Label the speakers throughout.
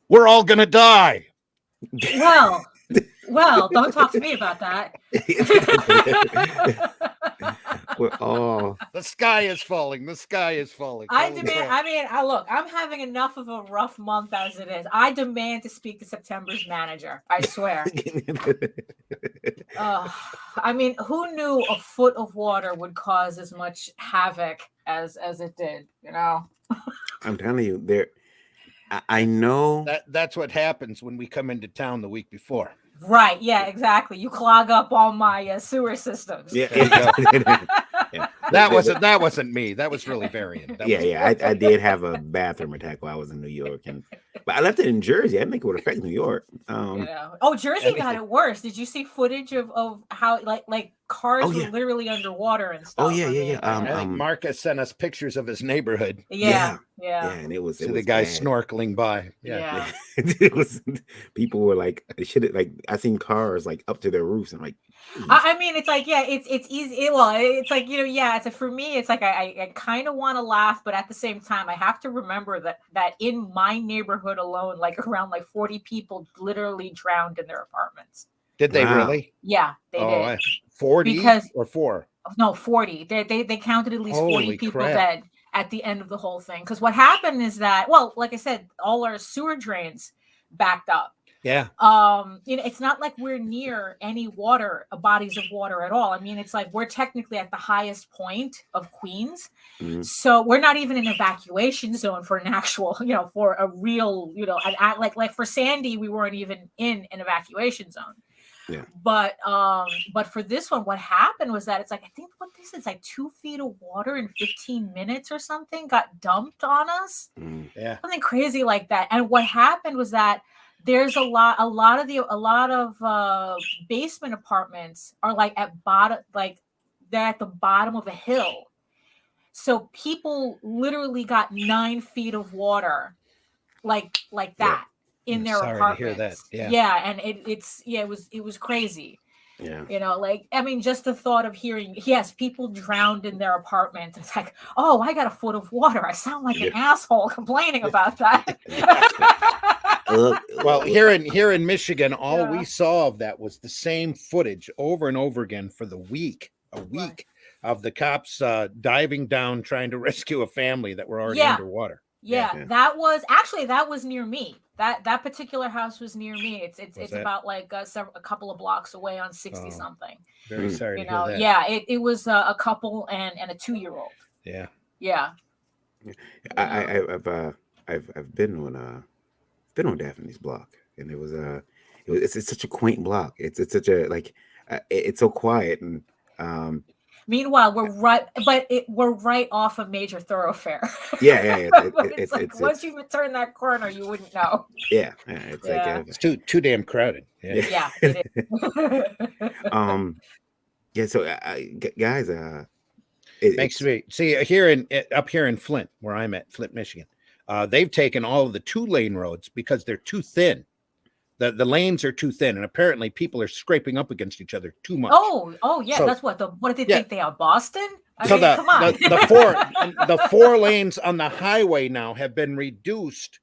Speaker 1: We're all gonna die.
Speaker 2: Well, well, don't talk to me about that.
Speaker 3: We're all
Speaker 1: The sky is falling. The sky is falling.
Speaker 2: I
Speaker 1: Holy
Speaker 2: demand.
Speaker 1: crap.
Speaker 2: I mean, I look. I'm having enough of a rough month as it is. I demand to speak to September's manager. I swear. I mean, who knew a foot of water would cause as much havoc as it did? You know.
Speaker 3: I'm telling you, I know.
Speaker 1: That's what happens when we come into town the week before.
Speaker 2: Right. Yeah. Exactly. You clog up all my sewer systems.
Speaker 3: Yeah,
Speaker 1: There you go.
Speaker 3: yeah.
Speaker 1: That wasn't me. That was really Varian. That was
Speaker 3: I did have a bathroom attack while I was in New York, but I left it in Jersey. I didn't think it would affect New York.
Speaker 2: You know. Oh, Jersey got it worse. Did you see footage of how like cars were literally underwater and stuff?
Speaker 3: Oh yeah.
Speaker 1: I think Marcus sent us pictures of his neighborhood.
Speaker 2: Yeah,
Speaker 3: and it was
Speaker 1: the guy snorkeling by.
Speaker 2: Yeah.
Speaker 3: It was, people were like, I seen cars like up to their roofs and like.
Speaker 2: I mean, it's like, yeah, it's easy. It's like, you know, yeah. It's for me. It's like I kind of want to laugh, but at the same time, I have to remember that in my neighborhood alone, like around like 40 people literally drowned in their apartments.
Speaker 1: Did they really?
Speaker 2: Yeah, they did.
Speaker 1: 40 or 4?
Speaker 2: No, 40. They counted at least 40
Speaker 1: Holy
Speaker 2: people
Speaker 1: crap.
Speaker 2: dead at the end of the whole thing. Because what happened is that, well, like I said, all our sewer drains backed up.
Speaker 1: Yeah.
Speaker 2: You know, it's not like we're near any bodies of water at all. I mean, it's like we're technically at the highest point of Queens.
Speaker 3: Mm-hmm.
Speaker 2: So we're not even an evacuation zone for an actual, you know, for a real, you know, like for Sandy, we weren't even in an evacuation zone.
Speaker 3: Yeah.
Speaker 2: But for this one, what happened was that it's like, I think what this is like 2 feet of water in 15 minutes or something got dumped on us.
Speaker 1: Yeah.
Speaker 2: Something crazy like that. And what happened was that there's a lot of basement apartments are like they're at the bottom of a hill. So people literally got 9 feet of water like that. In their apartments.
Speaker 1: To hear that.
Speaker 2: And it was crazy.
Speaker 3: Yeah.
Speaker 2: You know, like, I mean, just the thought of hearing, yes, people drowned in their apartment. It's like, oh, I got a foot of water. I sound like an asshole complaining about that.
Speaker 1: Well, here in Michigan, all we saw of that was the same footage over and over again for a week of the cops diving down trying to rescue a family that were already underwater.
Speaker 2: Yeah, that was near me. That particular house was near me. It's about like a couple of blocks away on 60 something.
Speaker 1: Very sorry
Speaker 2: you
Speaker 1: to
Speaker 2: know.
Speaker 1: hear that.
Speaker 2: Yeah, it was a couple and a 2-year-old.
Speaker 1: Yeah.
Speaker 2: Yeah.
Speaker 3: I've been on Daphne's block, and it's such a quaint block. It's such a it's so quiet and
Speaker 2: Meanwhile, we're right off a major thoroughfare.
Speaker 3: Yeah.
Speaker 2: It's like once you turn that corner, you wouldn't know.
Speaker 3: Yeah, it's like
Speaker 1: it's too damn crowded.
Speaker 2: Yeah. It
Speaker 3: So
Speaker 2: is.
Speaker 3: guys,
Speaker 1: makes me see up here in Flint, where I'm at, Flint, Michigan. They've taken all of the 2-lane roads because they're too thin. The lanes are too thin, and apparently people are scraping up against each other too much.
Speaker 2: Oh yeah, so, that's what did they think they are, Boston?
Speaker 1: Come on. the 4 lanes on the highway now have been reduced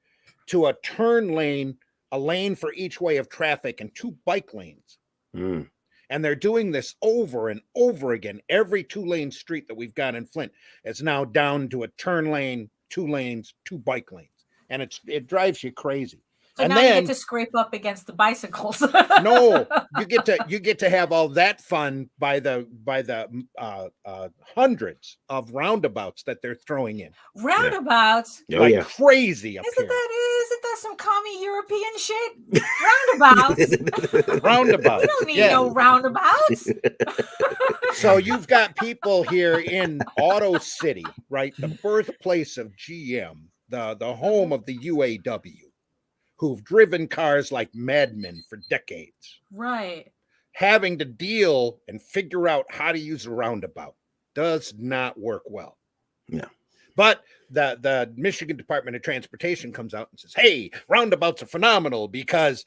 Speaker 1: to a turn lane, a lane for each way of traffic, and 2 bike lanes. And they're doing this over and over again. Every 2-lane street that we've got in Flint is now down to a turn lane, 2 lanes, 2 bike lanes, and it drives you crazy.
Speaker 2: So
Speaker 1: and
Speaker 2: now
Speaker 1: then,
Speaker 2: you get to scrape up against the bicycles.
Speaker 1: No, you get to have all that fun by the hundreds of roundabouts that they're throwing in.
Speaker 2: Roundabouts,
Speaker 1: crazy up
Speaker 2: isn't
Speaker 1: here.
Speaker 2: Isn't that some commie European shit? Roundabouts.
Speaker 1: Roundabouts.
Speaker 2: We don't need no roundabouts.
Speaker 1: So you've got people here in Auto City, right? The birthplace of GM, the home of the UAW. Who've driven cars like madmen for decades.
Speaker 2: Right.
Speaker 1: Having to deal and figure out how to use a roundabout does not work well.
Speaker 3: Yeah.
Speaker 1: But the Michigan Department of Transportation comes out and says, hey, roundabouts are phenomenal because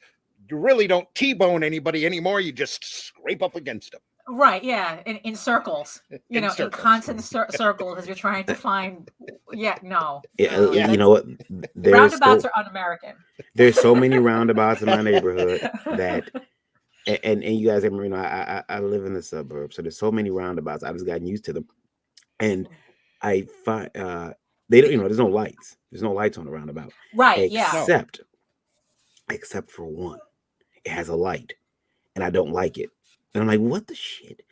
Speaker 1: you really don't T-bone anybody anymore. You just scrape up against them.
Speaker 2: Right, yeah, in circles,
Speaker 1: In
Speaker 2: in
Speaker 1: circles.
Speaker 2: constant circles as you're trying to find. Yeah, no,
Speaker 3: Yeah,
Speaker 2: no,
Speaker 1: Yeah.
Speaker 3: you know what?
Speaker 2: roundabouts are un-American.
Speaker 3: There's so many roundabouts in my neighborhood that, and you guys, I live in the suburbs, so there's so many roundabouts. I've just gotten used to them, and I find they don't, there's no lights. There's no lights on the roundabout,
Speaker 2: Right, yeah.
Speaker 1: No.
Speaker 3: except for one. It has a light, and I don't like it. And I'm like, what the shit?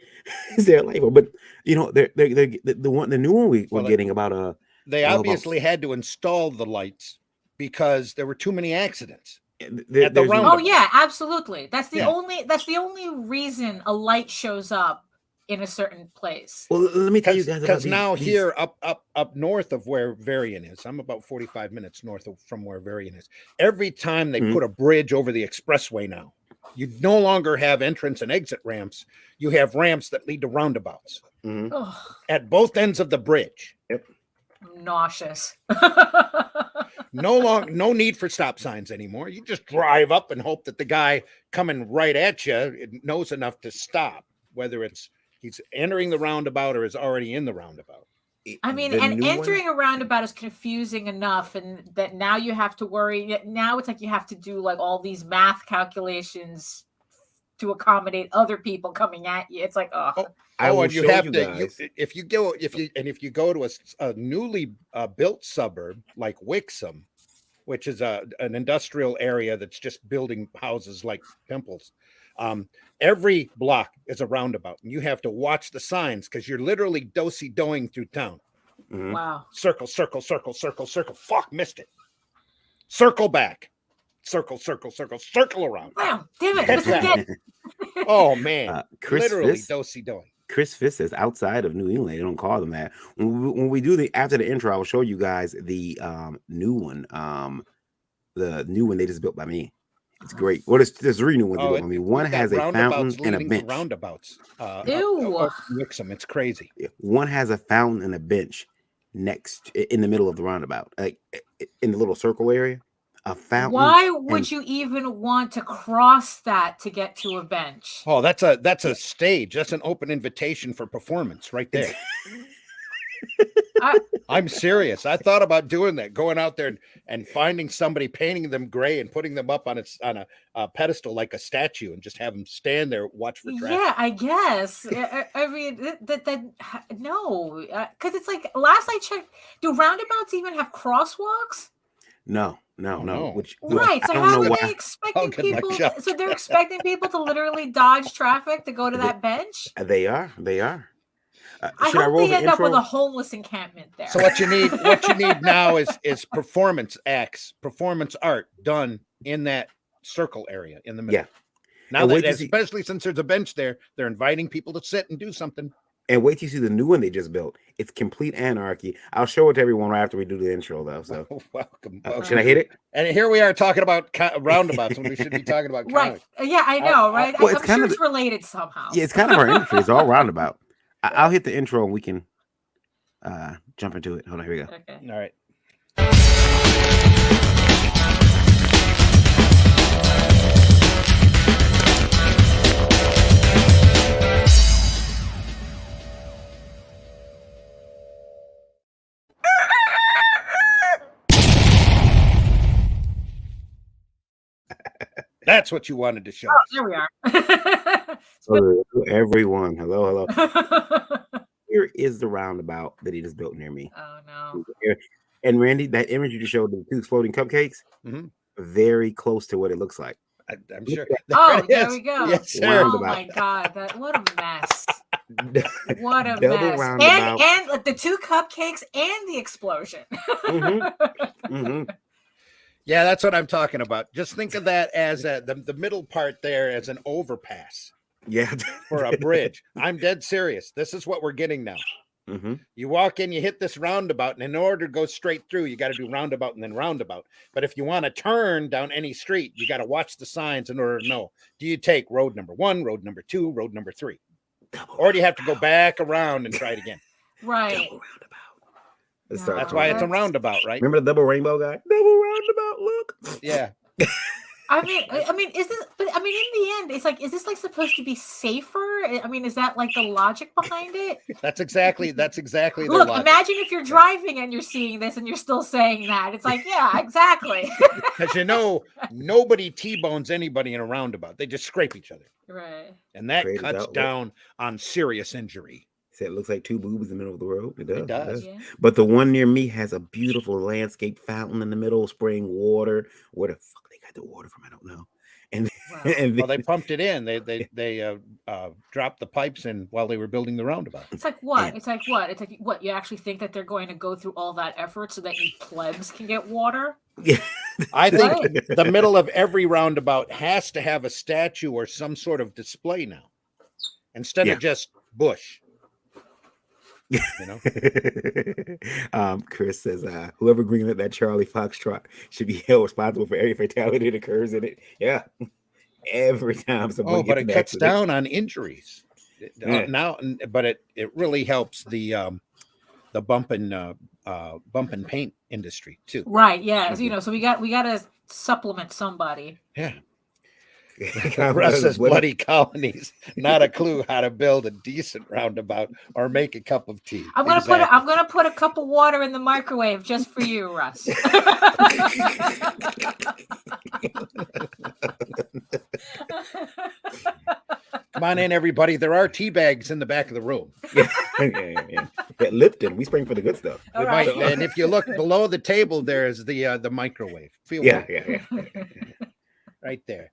Speaker 3: Is there a light? But the new one we're
Speaker 1: Well,
Speaker 3: getting about
Speaker 1: They
Speaker 3: about-
Speaker 1: obviously had to install the lights because there were too many accidents. At the
Speaker 3: there's no-
Speaker 1: roundabout.
Speaker 2: Oh yeah, absolutely. That's the
Speaker 1: Yeah.
Speaker 2: only reason a light shows up in a certain place.
Speaker 3: Well, let me tell you guys about
Speaker 1: Because
Speaker 3: these,
Speaker 1: now
Speaker 3: these-
Speaker 1: here up north of where Varian is, I'm about 45 minutes north from where Varian is. Every time they
Speaker 3: Mhm.
Speaker 1: put a bridge over the expressway now, you no longer have entrance and exit ramps. You have ramps that lead to roundabouts
Speaker 3: Mhm.
Speaker 2: Ugh,
Speaker 1: at both ends of the bridge.
Speaker 2: nauseous.
Speaker 1: No need for stop signs anymore. You just drive up and hope that the guy coming right at you knows enough to stop, whether he's entering the roundabout or is already in the roundabout.
Speaker 2: I mean,
Speaker 3: The
Speaker 2: and
Speaker 3: new one-
Speaker 2: entering a roundabout is confusing enough, and that now you have to worry. Now it's like you have to do like all these math calculations to accommodate other people coming at you. It's like, oh,
Speaker 3: I will
Speaker 1: and you
Speaker 3: show
Speaker 1: have
Speaker 3: you
Speaker 1: to
Speaker 3: guys.
Speaker 1: if you go to a newly built suburb like Wixom, which is an industrial area that's just building houses like pimples. Every block is a roundabout, and you have to watch the signs because you're literally do-si-doing through town.
Speaker 3: Mhm.
Speaker 2: wow.
Speaker 1: Circle, circle, circle, circle, circle. Fuck, missed it. Circle back. Circle, circle, circle, circle around.
Speaker 2: Wow, damn it.
Speaker 1: That's
Speaker 2: This is
Speaker 1: that.
Speaker 2: it.
Speaker 1: Oh man,
Speaker 3: Chris
Speaker 1: literally
Speaker 3: Fisk,
Speaker 1: do-si-doing.
Speaker 3: Chris Fisk says outside of New England, they don't call them that. When we do after the intro, I will show you guys the new one. The new one they just built by me. It's great. Well, there's three new ones they built by me. One
Speaker 1: we've got
Speaker 3: has a
Speaker 1: roundabouts
Speaker 3: fountain and a
Speaker 1: leading to
Speaker 3: bench.
Speaker 1: roundabouts.
Speaker 2: Ew.
Speaker 1: Wixom, it's crazy.
Speaker 3: One has a fountain and a bench in the middle of the roundabout, like in the little circle area. A fountain.
Speaker 2: Why would
Speaker 3: and-
Speaker 2: you even want to cross that to get to a bench?
Speaker 1: Oh, that's a stage. That's an open invitation for performance right there. I'm serious. I thought about doing that, going out there and finding somebody, painting them gray and putting them up on a pedestal like a statue, and just have them stand there, watch for traffic.
Speaker 2: Yeah, I guess. I mean, no, because it's like last I checked, do roundabouts even have crosswalks?
Speaker 3: No.
Speaker 1: no.
Speaker 3: Which
Speaker 2: Right.
Speaker 3: I
Speaker 2: So
Speaker 3: don't
Speaker 2: how
Speaker 3: know
Speaker 2: are
Speaker 3: why.
Speaker 2: they expecting
Speaker 1: good luck,
Speaker 2: people?
Speaker 1: Chuck.
Speaker 2: So they're expecting people to literally dodge traffic to go to that bench?
Speaker 3: They are.
Speaker 2: I
Speaker 3: Should I
Speaker 2: hope
Speaker 3: roll
Speaker 2: they
Speaker 3: the
Speaker 2: end up with
Speaker 3: intro?
Speaker 2: a homeless encampment there.
Speaker 1: So what you need now is performance acts, performance art done in that circle area in the middle.
Speaker 3: Yeah.
Speaker 1: Now
Speaker 3: And wait
Speaker 1: that,
Speaker 3: to see-
Speaker 1: especially since there's a bench there, they're inviting people to sit and do something.
Speaker 3: And wait till you see the new one they just built. It's complete anarchy. I'll show it to everyone right after we do the intro, though. So
Speaker 1: Welcome.
Speaker 3: should I hit it?
Speaker 1: And here we are talking about roundabouts when we should be talking about
Speaker 2: right.
Speaker 1: comics.
Speaker 2: Yeah, I know, right?
Speaker 3: well,
Speaker 2: I'm
Speaker 3: it's kind
Speaker 2: sure
Speaker 3: of
Speaker 2: it's related somehow.
Speaker 3: Yeah, it's kind of our industry. It's all roundabout. I'll hit the intro and we can jump into it. Hold on, here we go.
Speaker 2: Okay.
Speaker 1: All right. That's what you wanted to show
Speaker 2: Oh,
Speaker 1: us.
Speaker 2: there we are.
Speaker 3: Hello, everyone. Hello. Here is the roundabout that he just built near me.
Speaker 2: Oh no.
Speaker 3: And Randy, that image you just showed, the two exploding cupcakes,
Speaker 1: Mhm.
Speaker 3: very close to what it looks like.
Speaker 1: I'm sure.
Speaker 2: Oh,
Speaker 1: it
Speaker 2: there
Speaker 1: is.
Speaker 2: we go.
Speaker 1: Yes, sir.
Speaker 2: Oh
Speaker 3: Roundabout.
Speaker 2: my god, what a mess. What a
Speaker 3: Double
Speaker 2: mess.
Speaker 3: roundabout.
Speaker 2: And like the two cupcakes and the explosion.
Speaker 3: Mhm.
Speaker 1: Yeah, that's what I'm talking about. Just think of that as the middle part there as an overpass
Speaker 3: Yeah.
Speaker 1: for a bridge. I'm dead serious. This is what we're getting now.
Speaker 3: Mhm.
Speaker 1: You walk in, you hit this roundabout, and in order to go straight through, you got to do roundabout and then roundabout. But if you want to turn down any street, you got to watch the signs in order to know. Do you take road number 1, road number 2, road number 3? Or do you have to go back around and try it again?
Speaker 2: Right.
Speaker 3: Double roundabout. Let's
Speaker 2: No.
Speaker 3: start
Speaker 1: That's why it's a
Speaker 2: That's-
Speaker 1: roundabout, right?
Speaker 3: Remember the double rainbow guy? Double roundabout, look.
Speaker 1: Yeah.
Speaker 2: I mean, is this? But I mean, in the end, it's like, is this like supposed to be safer? I mean, is that like the logic behind it?
Speaker 1: That's exactly the
Speaker 2: Look,
Speaker 1: logic.
Speaker 2: imagine if you're driving and you're seeing this and you're still saying that. It's like, yeah, exactly.
Speaker 1: Because nobody T-bones anybody in a roundabout. They just scrape each other.
Speaker 2: Right.
Speaker 1: And that
Speaker 3: Created
Speaker 1: cuts
Speaker 3: outlet.
Speaker 1: down on serious injury.
Speaker 3: Said it looks like two boobs in the middle of the road. It does.
Speaker 2: Yeah.
Speaker 3: But the one near me has a beautiful landscape fountain in the middle, spraying water. Where the fuck they got the water from? I don't know. And
Speaker 2: Wow.
Speaker 3: and
Speaker 1: Well, they pumped it in. They dropped the pipes in while they were building the roundabout.
Speaker 2: It's like what? It's like what? It's like what? You actually think that they're going to go through all that effort so that you plebs can get water?
Speaker 1: I think
Speaker 2: Right.
Speaker 1: the middle of every roundabout has to have a statue or some sort of display now, instead
Speaker 3: Yeah.
Speaker 1: of just bush. You know,
Speaker 3: Chris says, whoever greenlit that Charlie Foxtrot should be held responsible for every fatality that occurs in it. Yeah. Every time somebody
Speaker 1: oh, but
Speaker 3: gets
Speaker 1: it
Speaker 3: an
Speaker 1: cuts
Speaker 3: accident.
Speaker 1: down on injuries
Speaker 3: Yeah.
Speaker 1: now. But it really helps the bump and paint industry too.
Speaker 2: Right. Yeah. So, so we got to supplement somebody.
Speaker 1: Yeah. Russ says bloody colonies. Not a clue how to build a decent roundabout or make a cup of tea.
Speaker 2: I'm gonna put a cup of water in the microwave just for you, Russ.
Speaker 1: Come on in, everybody. There are tea bags in the back of the room.
Speaker 3: Yeah. At Lipton, we spring for the good stuff.
Speaker 2: All right.
Speaker 1: And if you look below the table, there's the microwave. Feel
Speaker 3: Yeah,
Speaker 1: free.
Speaker 3: yeah.
Speaker 1: Right there.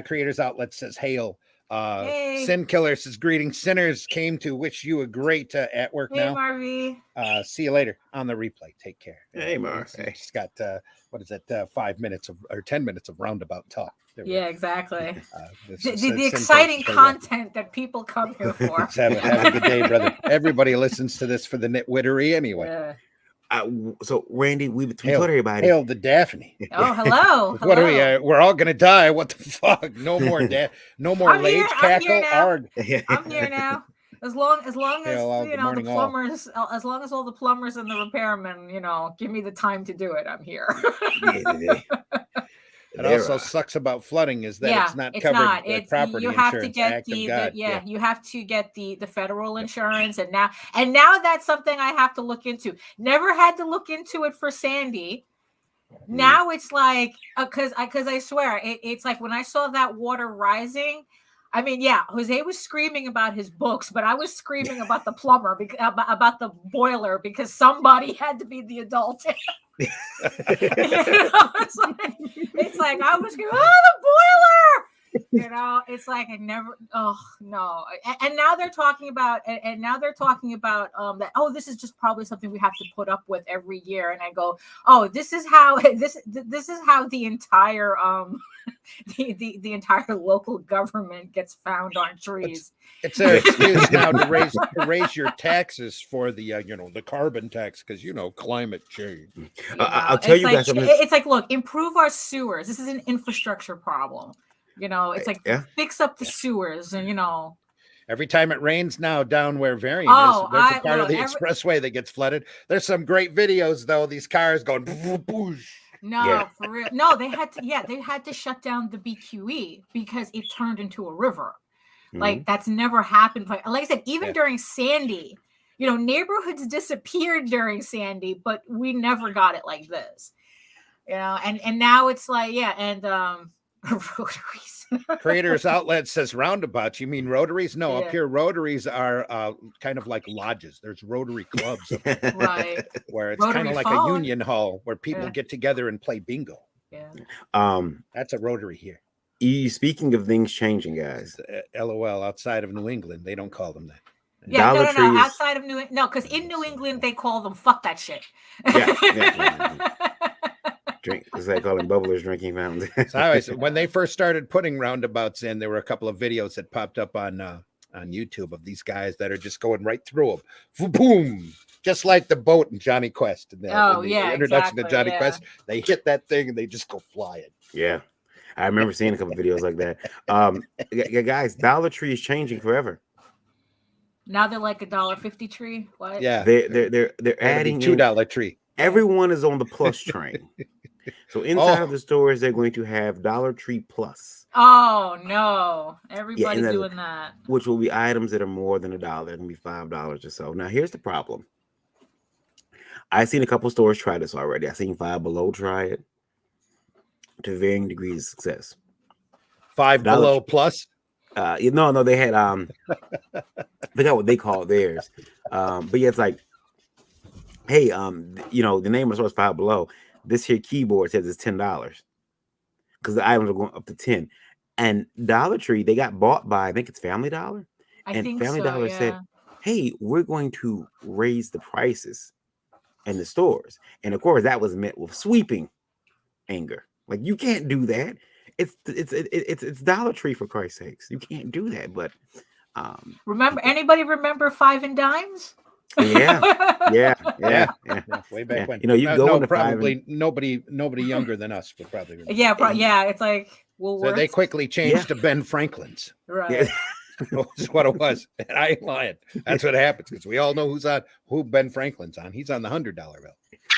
Speaker 1: Creators Outlet says, hail.
Speaker 2: Hey.
Speaker 1: Sin Killer says, greetings. Sinners came to wish you a great at work
Speaker 2: Hey,
Speaker 1: now.
Speaker 2: Marvy.
Speaker 1: See you later on the replay. Take care.
Speaker 3: Hey, Mar.
Speaker 1: It's just got, 5 minutes or 10 minutes of roundabout talk. There we
Speaker 2: Yeah,
Speaker 1: go.
Speaker 2: exactly.
Speaker 1: This
Speaker 2: The
Speaker 1: is
Speaker 2: exciting
Speaker 1: Sin Killer.
Speaker 2: content that people come here for.
Speaker 1: Let's have a good day, brother. Everybody listens to this for the nitwittery anyway.
Speaker 2: Yeah.
Speaker 3: So, Randy, we
Speaker 1: Hail,
Speaker 3: told everybody.
Speaker 1: hail the Daphne.
Speaker 2: Oh, hello.
Speaker 1: What are we?
Speaker 2: hello.
Speaker 1: We're all gonna die. What the fuck? No more no more
Speaker 2: I'm here,
Speaker 1: lage
Speaker 2: I'm here
Speaker 1: cackle.
Speaker 2: now.
Speaker 1: Arg.
Speaker 2: I'm here now. As long as
Speaker 1: Hail,
Speaker 2: the
Speaker 1: good morning, all.
Speaker 2: plumbers, as long as all the plumbers and the repairmen, give me the time to do it, I'm here.
Speaker 1: It also sucks about flooding is that it's not
Speaker 2: it's
Speaker 1: covered
Speaker 2: not.
Speaker 1: by
Speaker 2: It's
Speaker 1: property
Speaker 2: you have
Speaker 1: insurance.
Speaker 2: to get
Speaker 1: Act of
Speaker 2: the
Speaker 1: God.
Speaker 2: you have to get the federal insurance, and now that's something I have to look into. Never had to look into it for Sandy. Now it's like because I swear it's like when I saw that water rising. I mean, yeah, Jose was screaming about his books, but I was screaming about the plumber about the boiler because somebody had to be the adult. It's like I was screaming, oh, the boiler! It's like I never. Oh no! And now they're talking about, that. Oh, this is just probably something we have to put up with every year. And I go, oh, this is how this is how the entire the entire local government gets found on trees.
Speaker 1: It's an excuse now to raise your taxes for the the carbon tax because climate change.
Speaker 3: I'll tell you guys something.
Speaker 2: It's like, look, improve our sewers. This is an infrastructure problem. It's like fix up the sewers, and
Speaker 1: Every time it rains now down where Varian
Speaker 2: Oh,
Speaker 1: is, there's a part of
Speaker 2: look,
Speaker 1: the expressway that gets flooded. There's some great videos though. These cars going. Boosh.
Speaker 2: No, for real. No, they had to shut down the BQE because it turned into a river. Like that's never happened. Like I said, even during Sandy, neighborhoods disappeared during Sandy, but we never got it like this. And now it's like, rotaries.
Speaker 1: Creators Outlet says roundabouts. You mean rotaries? No, up here rotaries are kind of like lodges. There's Rotary clubs up there,
Speaker 2: right?
Speaker 1: Where it's
Speaker 2: Rotary
Speaker 1: kind of like
Speaker 2: phone.
Speaker 1: a union hall where people get together and play bingo.
Speaker 2: Yeah.
Speaker 1: That's a Rotary here.
Speaker 3: Speaking of things changing, guys.
Speaker 1: LOL. Outside of New England, they don't call them that.
Speaker 2: Yeah,
Speaker 3: Dollar
Speaker 2: no.
Speaker 3: Tree is-
Speaker 2: Outside of because in New England they call them fuck that shit.
Speaker 3: Yeah. Drink, as they call them, bubblers drinking fountains.
Speaker 1: So anyways, when they first started putting roundabouts in, there were a couple of videos that popped up on YouTube of these guys that are just going right through them. Boom! Just like the boat in Johnny Quest. In the introduction to Johnny Quest, they hit that thing and they just go flying.
Speaker 3: Yeah. I remember seeing a couple videos like that. Guys, Dollar Tree is changing forever.
Speaker 2: Now they're like $1.50 tree. What?
Speaker 1: Yeah.
Speaker 3: They're adding
Speaker 1: $2 tree.
Speaker 3: Everyone is on the plus train. So inside
Speaker 1: Oh.
Speaker 3: of the stores, they're going to have Dollar Tree Plus.
Speaker 2: Oh no!
Speaker 3: Yeah,
Speaker 2: Everybody
Speaker 3: and
Speaker 2: doing that.
Speaker 3: which will be items that are more than $1. They're gonna be $5 or so. Now, here's the problem. I've seen a couple stores try this already. I've seen Five Below try it to varying degrees of success.
Speaker 1: Five
Speaker 3: Dollar
Speaker 1: Below Plus.
Speaker 3: No, they had I forgot what they called theirs. But yeah, it's like, hey, the name of the store is Five Below. This here keyboard says it's $10 because the items are going up to 10. And Dollar Tree, they got bought by, I think it's Family Dollar.
Speaker 2: I
Speaker 3: And
Speaker 2: think
Speaker 3: Family
Speaker 2: so.
Speaker 3: Dollar
Speaker 2: Yeah.
Speaker 3: said, hey, we're going to raise the prices in the stores. And of course, that was met with sweeping anger. Like, you can't do that. It's Dollar Tree, for Christ's sakes. You can't do that. But
Speaker 2: Anybody remember Five and Dimes?
Speaker 3: yeah.
Speaker 1: Way back when.
Speaker 3: You go into
Speaker 1: probably nobody younger than us would probably remember.
Speaker 2: Yeah, it's like Woolworths.
Speaker 1: So they quickly changed to Ben Franklin's.
Speaker 2: Right.
Speaker 1: That's what it was. And I ain't lying. That's what happens, because we all know who Ben Franklin's on. He's on the $100 bill.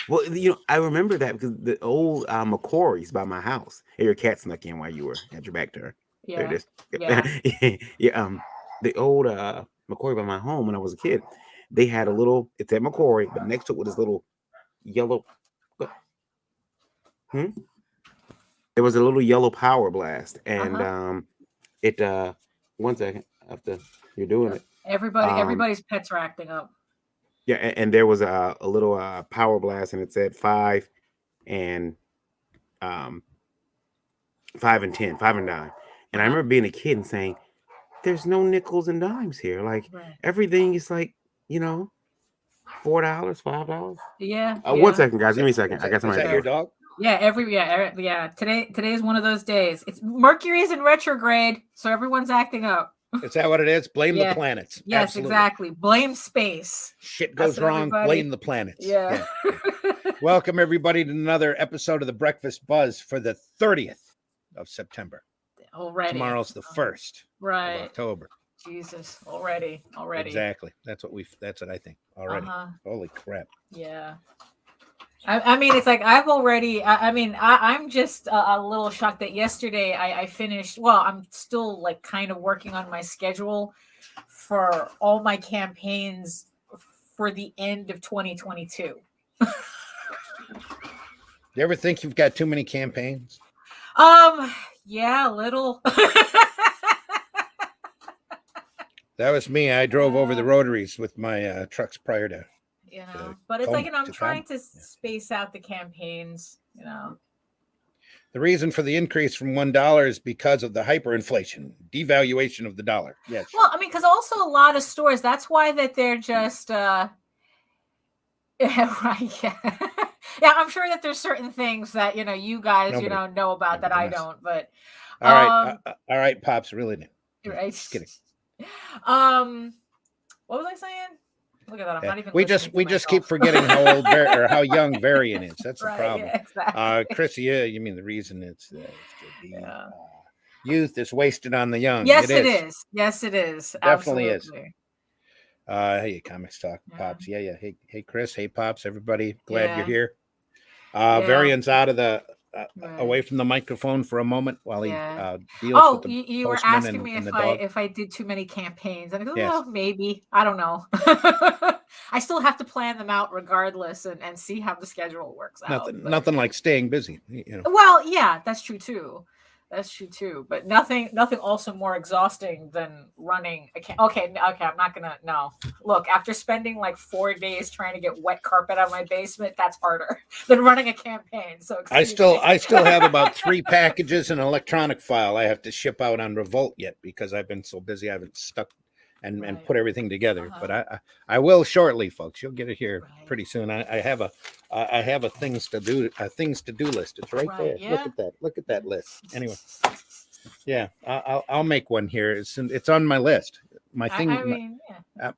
Speaker 3: Well, I remember that because the old McCory's by my house. Hey, your cat snuck in while you were at your back turn.
Speaker 2: Yeah.
Speaker 3: There it is.
Speaker 2: Yeah.
Speaker 3: The old McCory by my home when I was a kid, they had it's at McCory, but next to it was this little yellow. There was a little yellow Power Blast, and it. One second after you're doing it.
Speaker 2: Everybody's pets are acting up.
Speaker 3: Yeah, and there was a little Power Blast, and it said 5 and 5 and 10, 5 and dime. And I remember being a kid and saying, "There's no nickels and dimes here. Like everything is like $4, $5."
Speaker 2: Yeah.
Speaker 3: 1 second, guys. Give me a second. I got somebody.
Speaker 1: Is that your dog?
Speaker 2: Yeah. Today is one of those days. It's Mercury's in retrograde, so everyone's acting up.
Speaker 1: Is that what it is? Blame the planets.
Speaker 2: Yes,
Speaker 1: Absolutely.
Speaker 2: Exactly. Blame space.
Speaker 1: Shit goes wrong. Blame the planets.
Speaker 2: Yeah.
Speaker 1: Welcome everybody to another episode of the Breakfast Buzz for the 30th of September.
Speaker 2: Already.
Speaker 1: Tomorrow's the 1st of October.
Speaker 2: Jesus, already.
Speaker 1: Exactly. That's what I think already. Holy crap.
Speaker 2: Yeah. I mean, it's like I've already. I'm just a little shocked that yesterday I finished. Well, I'm still like kind of working on my schedule for all my campaigns for the end of 2022.
Speaker 1: You ever think you've got too many campaigns?
Speaker 2: Yeah, a little.
Speaker 1: That was me. I drove over the rotaries with my trucks prior to.
Speaker 2: But it's like, I'm trying to space out the campaigns,
Speaker 1: The reason for the increase from $1 is because of the hyperinflation, devaluation of the dollar. Yes.
Speaker 2: Well, I mean, because also a lot of stores, that's why that they're just, right. Yeah. Yeah. I'm sure that there's certain things that, you guys, know about that I don't, but.
Speaker 1: All right, Pops, really.
Speaker 2: Right.
Speaker 1: Just kidding.
Speaker 2: What was I saying? Look at that. I'm not even.
Speaker 1: We just keep forgetting how old or how young Varian is. That's the problem.
Speaker 2: Yeah, exactly.
Speaker 1: Chris, you mean the reason it's the youth is wasted on the young?
Speaker 2: Yes, it is. Yes, it is.
Speaker 1: Definitely
Speaker 2: Absolutely.
Speaker 1: Is. Hey, Comics Talk, Pops. Yeah. Hey, Chris. Hey, Pops. Everybody, glad you're here. Varian's out of the. Away from the microphone for a moment while he deals with the
Speaker 2: you were asking me if I did too many campaigns, and I go, well, maybe, I don't know. I still have to plan them out regardless and see how the schedule works out.
Speaker 1: Nothing like staying busy,
Speaker 2: Well, yeah, that's true too. But nothing also more exhausting than running okay, I'm not gonna look, after spending like 4 days trying to get wet carpet out of my basement, that's harder than running a campaign. So
Speaker 1: I still have about 3 packages in an electronic file I have to ship out on Revolt yet, because I've been so busy I haven't stuck and put everything together. But I will shortly, folks. You'll get it here pretty soon. I have a things to do list. It's right there. Yeah. Look at that list. Anyway, yeah, I'll make one here. It's on my list. My thing.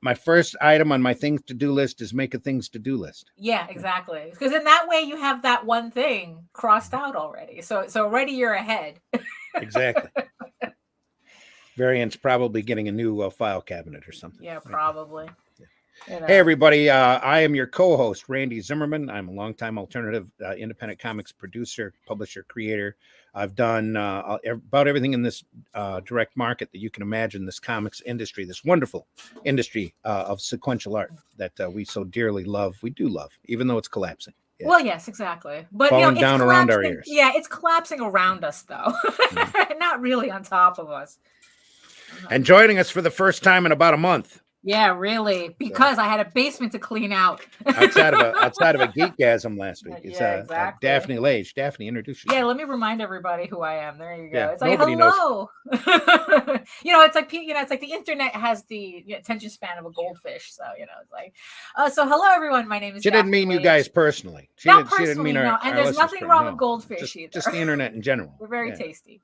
Speaker 1: My first item on my things to do list is make a things to do list.
Speaker 2: Yeah, exactly. Because in that way you have that one thing crossed out already. So already you're ahead.
Speaker 1: Exactly. Variant's probably getting a new file cabinet or something.
Speaker 2: Yeah, probably. You know.
Speaker 1: Hey, everybody. I am your co-host, Randy Zimmerman. I'm a longtime alternative independent comics producer, publisher, creator. I've done about everything in this direct market that you can imagine, this comics industry, this wonderful industry of sequential art that we so dearly love. We do love, even though it's collapsing.
Speaker 2: Yeah. Well, yes, exactly. But
Speaker 1: falling
Speaker 2: it's
Speaker 1: down around our ears.
Speaker 2: Yeah, it's collapsing around us, though. Not really on top of us.
Speaker 1: And joining us for the first time in about a month.
Speaker 2: Yeah, really, because I had a basement to clean out.
Speaker 1: outside of a geekgasm last week. It's
Speaker 2: exactly.
Speaker 1: Daphne Lage. Daphne, introduce yourself.
Speaker 2: Yeah, let me remind everybody who I am. There you go.
Speaker 1: Yeah,
Speaker 2: it's like hello. It's like it's like the internet has the attention span of a goldfish. So it's like, so hello everyone. My name is.
Speaker 1: She didn't mean you guys personally. She didn't mean
Speaker 2: no. And there's nothing wrong with goldfish either.
Speaker 1: Just the internet in general.
Speaker 2: They're very tasty.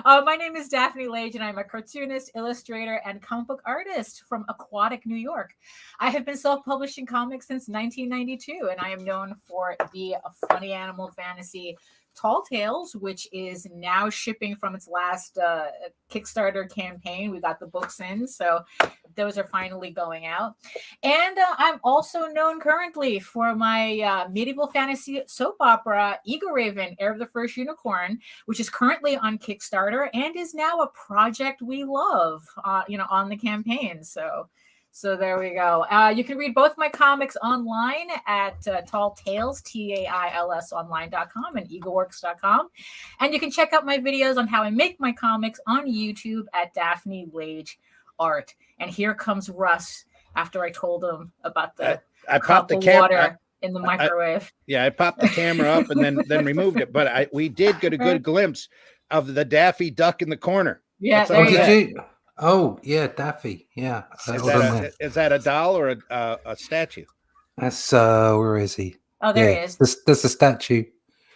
Speaker 2: My name is Daphne Lage, and I'm a cartoonist, illustrator, and comic book artist from Aquatic, New York. I have been self-publishing comics since 1992, and I am known for the funny animal fantasy Tall Tales, which is now shipping from its last Kickstarter campaign. We got the books in, so those are finally going out. And I'm also known currently for my medieval fantasy soap opera, Eagle Raven, Heir of the First Unicorn, which is currently on Kickstarter and is now a project we love, on the campaign. So there we go. You can read both my comics online at Tall Tales, TAILS online.com and eagleworks.com. And you can check out my videos on how I make my comics on YouTube at Daphne Lage Art. And here comes Russ after I told him about the
Speaker 1: I popped the camera
Speaker 2: in the microwave.
Speaker 1: I popped the camera up and then removed it. But we did get a good glimpse of the Daffy Duck in the corner.
Speaker 2: Yeah,
Speaker 4: did you? Oh, yeah, Daffy. Yeah.
Speaker 1: Is that a doll or a statue?
Speaker 4: That's where is he?
Speaker 2: Oh, there he is.
Speaker 4: There's a statue.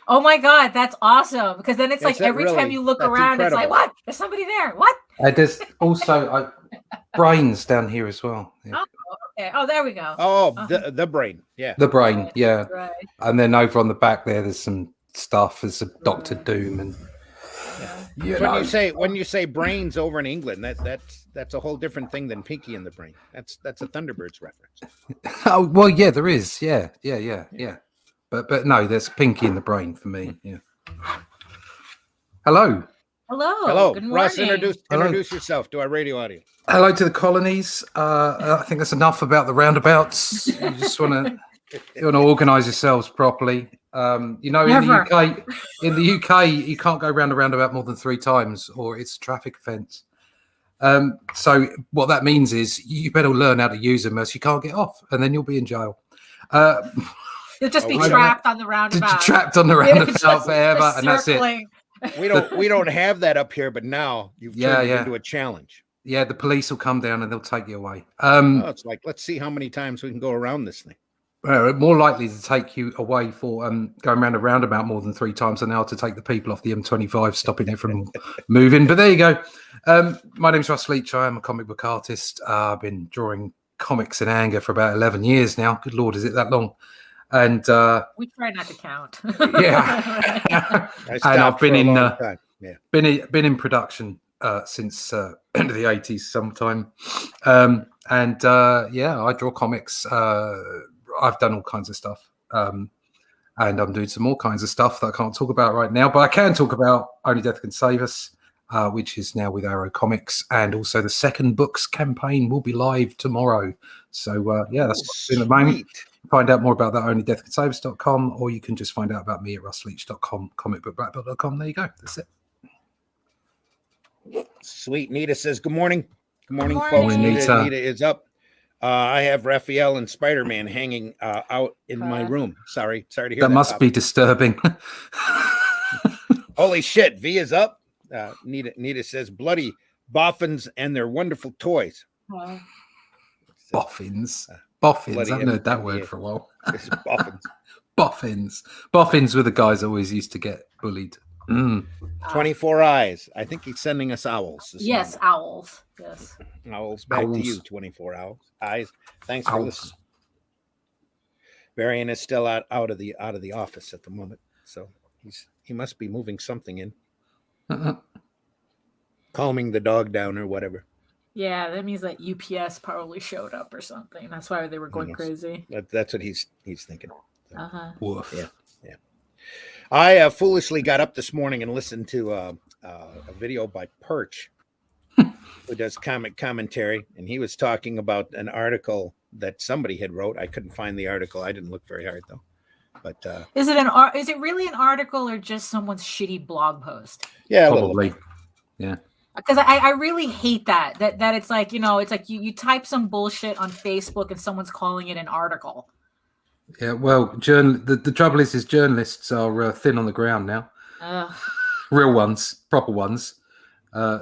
Speaker 2: Oh my God, that's awesome! Because then it's like every
Speaker 1: really?
Speaker 2: time you look
Speaker 1: That's
Speaker 2: around,
Speaker 1: incredible.
Speaker 2: it's like, what? There's somebody there. What?
Speaker 4: There's also brains down here as well. Yeah.
Speaker 2: Oh, okay. Oh, there we go.
Speaker 1: Oh, the brain. Yeah.
Speaker 4: The brain. Yeah.
Speaker 2: Right.
Speaker 4: And then over on the back there's some stuff. There's a Doctor Doom and.
Speaker 1: When you say brains over in England, that's a whole different thing than Pinky and the Brain. That's a Thunderbirds reference.
Speaker 4: Oh well, yeah, there is. Yeah. But no, there's Pinky in the Brain for me. Yeah. Hello.
Speaker 2: Good morning.
Speaker 1: Russ, introduce yourself to our radio audience.
Speaker 4: Hello to the colonies. I think that's enough about the roundabouts. You just want to organise yourselves properly. In the UK, you can't go round a roundabout more than 3 times, or it's a traffic offence. So what that means is you better learn how to use them, else you can't get off, and then you'll be in jail.
Speaker 2: You'll just be trapped on the roundabout.
Speaker 4: Trapped on the roundabout forever, and that's it.
Speaker 1: We don't have that up here, but now you've turned it into a challenge.
Speaker 4: Yeah, the police will come down and they'll take you away.
Speaker 1: It's like, let's see how many times we can go around this thing.
Speaker 4: More likely to take you away for going around a roundabout more than 3 times than they are to take the people off the M25, stopping it from moving. But there you go. My name's Russ Leach. I am a comic book artist. I've been drawing comics in anger for about 11 years now. Good Lord, is it that long? And
Speaker 2: we try not to count.
Speaker 4: Yeah. And I've been in production since end of the 80s sometime. I draw comics. I've done all kinds of stuff. And I'm doing some more kinds of stuff that I can't talk about right now, but I can talk about Only Death Can Save Us, which is now with Arrow Comics. And also the second books campaign will be live tomorrow. So, that's what's in the moment. Find out more about that at onlydeathcansave us.com, or you can just find out about me at russleach.com, comicbookblackbelt.com. There you go. That's it.
Speaker 1: Sweet. Nita says, good morning. Good morning,
Speaker 2: Good
Speaker 1: folks.
Speaker 2: morning,
Speaker 4: Nita.
Speaker 1: Nita is up. I have Raphael and Spider-Man hanging out in my room. Sorry to hear that.
Speaker 4: That must be disturbing.
Speaker 1: Holy shit, V is up. Nita says, bloody boffins and their wonderful toys.
Speaker 4: Boffins. Boffins. I haven't heard that word for a while.
Speaker 1: It's boffins.
Speaker 4: Boffins. Boffins were the guys that always used to get bullied.
Speaker 1: 24 eyes. I think he's sending us owls.
Speaker 2: Yes,
Speaker 1: morning.
Speaker 2: owls. Yes.
Speaker 1: Owls. Back to you, 24 eyes. Thanks for listening. Varian is still out of the office at the moment, so he must be moving something in, calming the dog down or whatever.
Speaker 2: Yeah, that means that UPS probably showed up or something. That's why they were going
Speaker 1: Yes.
Speaker 2: crazy.
Speaker 1: That's what he's thinking.
Speaker 2: Uh-huh.
Speaker 4: Woof.
Speaker 1: Yeah. I foolishly got up this morning and listened to a video by Perch, who does comic commentary, and he was talking about an article that somebody had wrote. I couldn't find the article. I didn't look very hard though. But
Speaker 2: Is it really an article or just someone's shitty blog post?
Speaker 1: yeah,
Speaker 4: Probably. Yeah.
Speaker 2: Because I really hate that it's like, it's like you type some bullshit on Facebook and someone's calling it an article.
Speaker 4: Yeah. Well, the trouble is journalists are thin on the ground now.
Speaker 2: Ugh.
Speaker 4: Real ones, proper ones.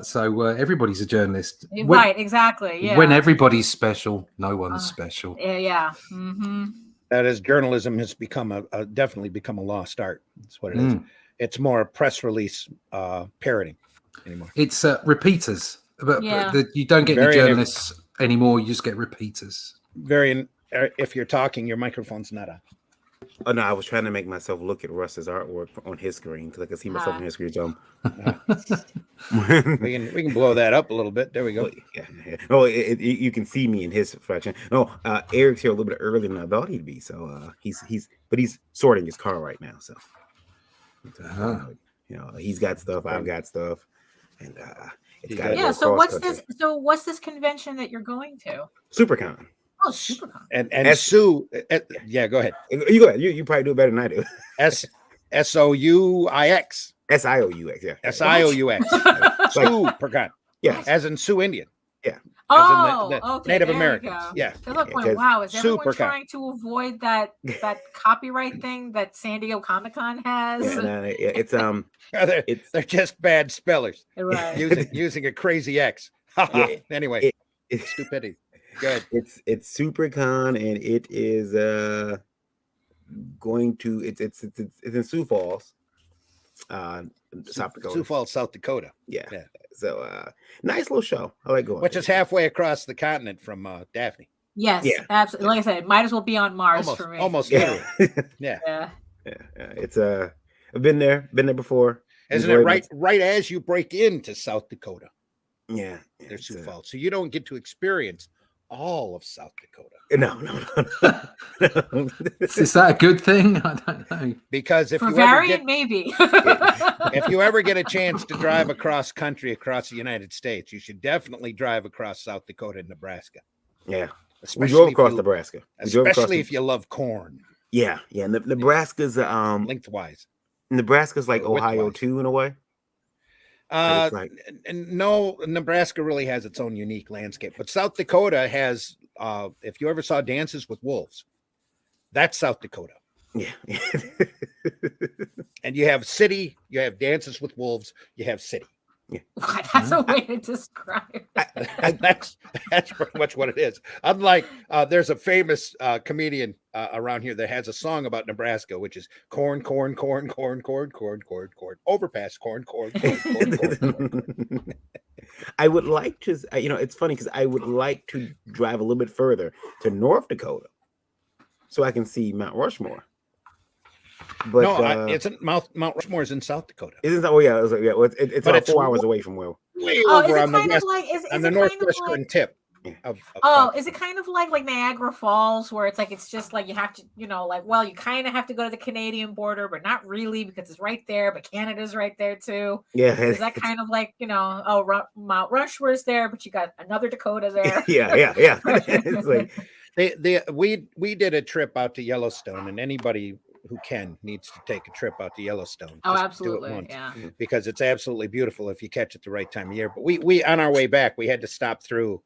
Speaker 4: So everybody's a journalist.
Speaker 2: Right, exactly. Yeah.
Speaker 4: When everybody's special, no one's special.
Speaker 2: Yeah. Mm-hmm.
Speaker 1: that is, journalism has become definitely become a lost art. That's what it is. It's more a press release parroting anymore.
Speaker 4: It's repeaters, but you don't get
Speaker 1: Very
Speaker 4: any journalists anymore. You just get repeaters.
Speaker 1: If you're talking, your microphone's not on.
Speaker 3: Oh no, I was trying to make myself look at Russ's artwork on his screen because I can see myself on his screen. So
Speaker 1: We can blow that up a little bit. There we go.
Speaker 3: yeah. Oh, you can see me in his fraction. No, Eric's here a little bit earlier than I thought he'd be. So he's sorting his car right now. So he's got stuff. I've got stuff, and it's got
Speaker 2: yeah. So what's this? So what's this convention that you're going to?
Speaker 3: SuperCon.
Speaker 2: Oh, SuperCon.
Speaker 1: And Sue, yeah, go ahead.
Speaker 3: You go ahead. You probably do it better than I do.
Speaker 1: SOUIX.
Speaker 3: SIOUX. Yeah.
Speaker 1: SIOUX. SuperCon.
Speaker 3: Yeah.
Speaker 1: As in Sioux Indian.
Speaker 3: Yeah.
Speaker 2: Oh, okay.
Speaker 1: Native
Speaker 2: there
Speaker 1: Americans. Yeah.
Speaker 2: They're like, wow, is everyone
Speaker 1: SuperCon.
Speaker 2: trying to avoid that copyright thing that San Diego Comic-Con has?
Speaker 1: They're just bad spellers.
Speaker 2: Right.
Speaker 1: using a crazy X. Anyway, stupidity. Good.
Speaker 3: It's SuperCon, and it is going to it's in Sioux Falls, South Dakota.
Speaker 1: Sioux Falls, South Dakota.
Speaker 3: Yeah. So nice little show. I like going.
Speaker 1: Which is halfway across the continent from Daphne.
Speaker 2: Yes, absolutely. Like I said, it might as well be on Mars for me.
Speaker 1: Almost.
Speaker 2: Yeah.
Speaker 1: Yeah.
Speaker 3: It's I've been there before.
Speaker 1: Isn't it right as you break into South Dakota?
Speaker 3: Yeah.
Speaker 1: There's Sioux Falls. So you don't get to experience all of South Dakota.
Speaker 3: No.
Speaker 4: Is that a good thing? I don't know.
Speaker 1: Because if
Speaker 2: maybe.
Speaker 1: If you ever get a chance to drive across country across the United States, you should definitely drive across South Dakota and Nebraska.
Speaker 3: Yeah.
Speaker 1: Especially
Speaker 3: we drove across Nebraska.
Speaker 1: Especially if you love corn.
Speaker 3: Yeah. Nebraska's
Speaker 1: lengthwise.
Speaker 3: Nebraska's like Ohio too in a way.
Speaker 1: No, Nebraska really has its own unique landscape, but South Dakota has. If you ever saw Dances with Wolves, that's South Dakota.
Speaker 3: Yeah.
Speaker 1: And you have city, you have Dances with Wolves, you have city.
Speaker 3: Yeah.
Speaker 2: That's a way to describe it.
Speaker 1: That's pretty much what it is. Unlike there's a famous comedian around here that has a song about Nebraska, which is corn, corn, corn, corn, corn, corn, corn, corn, overpass, corn, corn, corn, corn, corn.
Speaker 3: I would like to, it's funny because I would like to drive a little bit further to North Dakota so I can see Mount Rushmore. But
Speaker 1: no, isn't Mount Rushmore is in South Dakota?
Speaker 3: Isn't that? Oh yeah, it's about 4 hours away from where.
Speaker 1: Way over on the northwestern tip.
Speaker 2: Is it kind of like Niagara Falls, where it's just like you have to, you kind of have to go to the Canadian border, but not really because it's right there, but Canada's right there too.
Speaker 3: Yeah.
Speaker 2: Is that kind of like, Mount Rushmore's there, but you got another Dakota there?
Speaker 3: Yeah. It's like
Speaker 1: we did a trip out to Yellowstone, and anybody who needs to take a trip out to Yellowstone.
Speaker 2: Oh, absolutely. Do it once,
Speaker 1: yeah. Because it's absolutely beautiful if you catch it the right time of year. But we on our way back, we had to stop through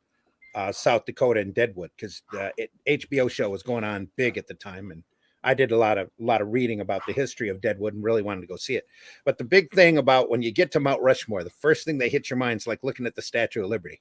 Speaker 1: South Dakota and Deadwood because the HBO show was going on big at the time, and I did a lot of reading about the history of Deadwood and really wanted to go see it. But the big thing about when you get to Mount Rushmore, the first thing that hits your mind is like looking at the Statue of Liberty.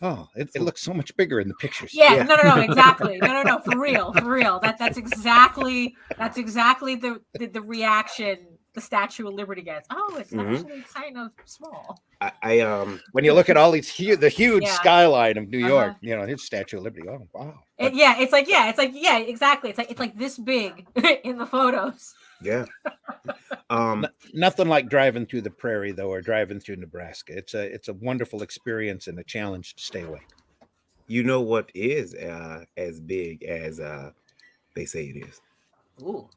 Speaker 1: Oh, it looks so much bigger in the pictures.
Speaker 2: Yeah. No, exactly. No, for real. That's exactly the reaction the Statue of Liberty gets. Oh, it's actually kind of small.
Speaker 3: I
Speaker 1: when you look at all these huge skyline of New York, his Statue of Liberty. Oh, wow.
Speaker 2: Exactly. It's like this big in the photos.
Speaker 3: Yeah.
Speaker 1: Nothing like driving through the prairie though, or driving through Nebraska. It's a wonderful experience and a challenge to stay away.
Speaker 3: You know what is as big as they say it is.
Speaker 2: Ooh.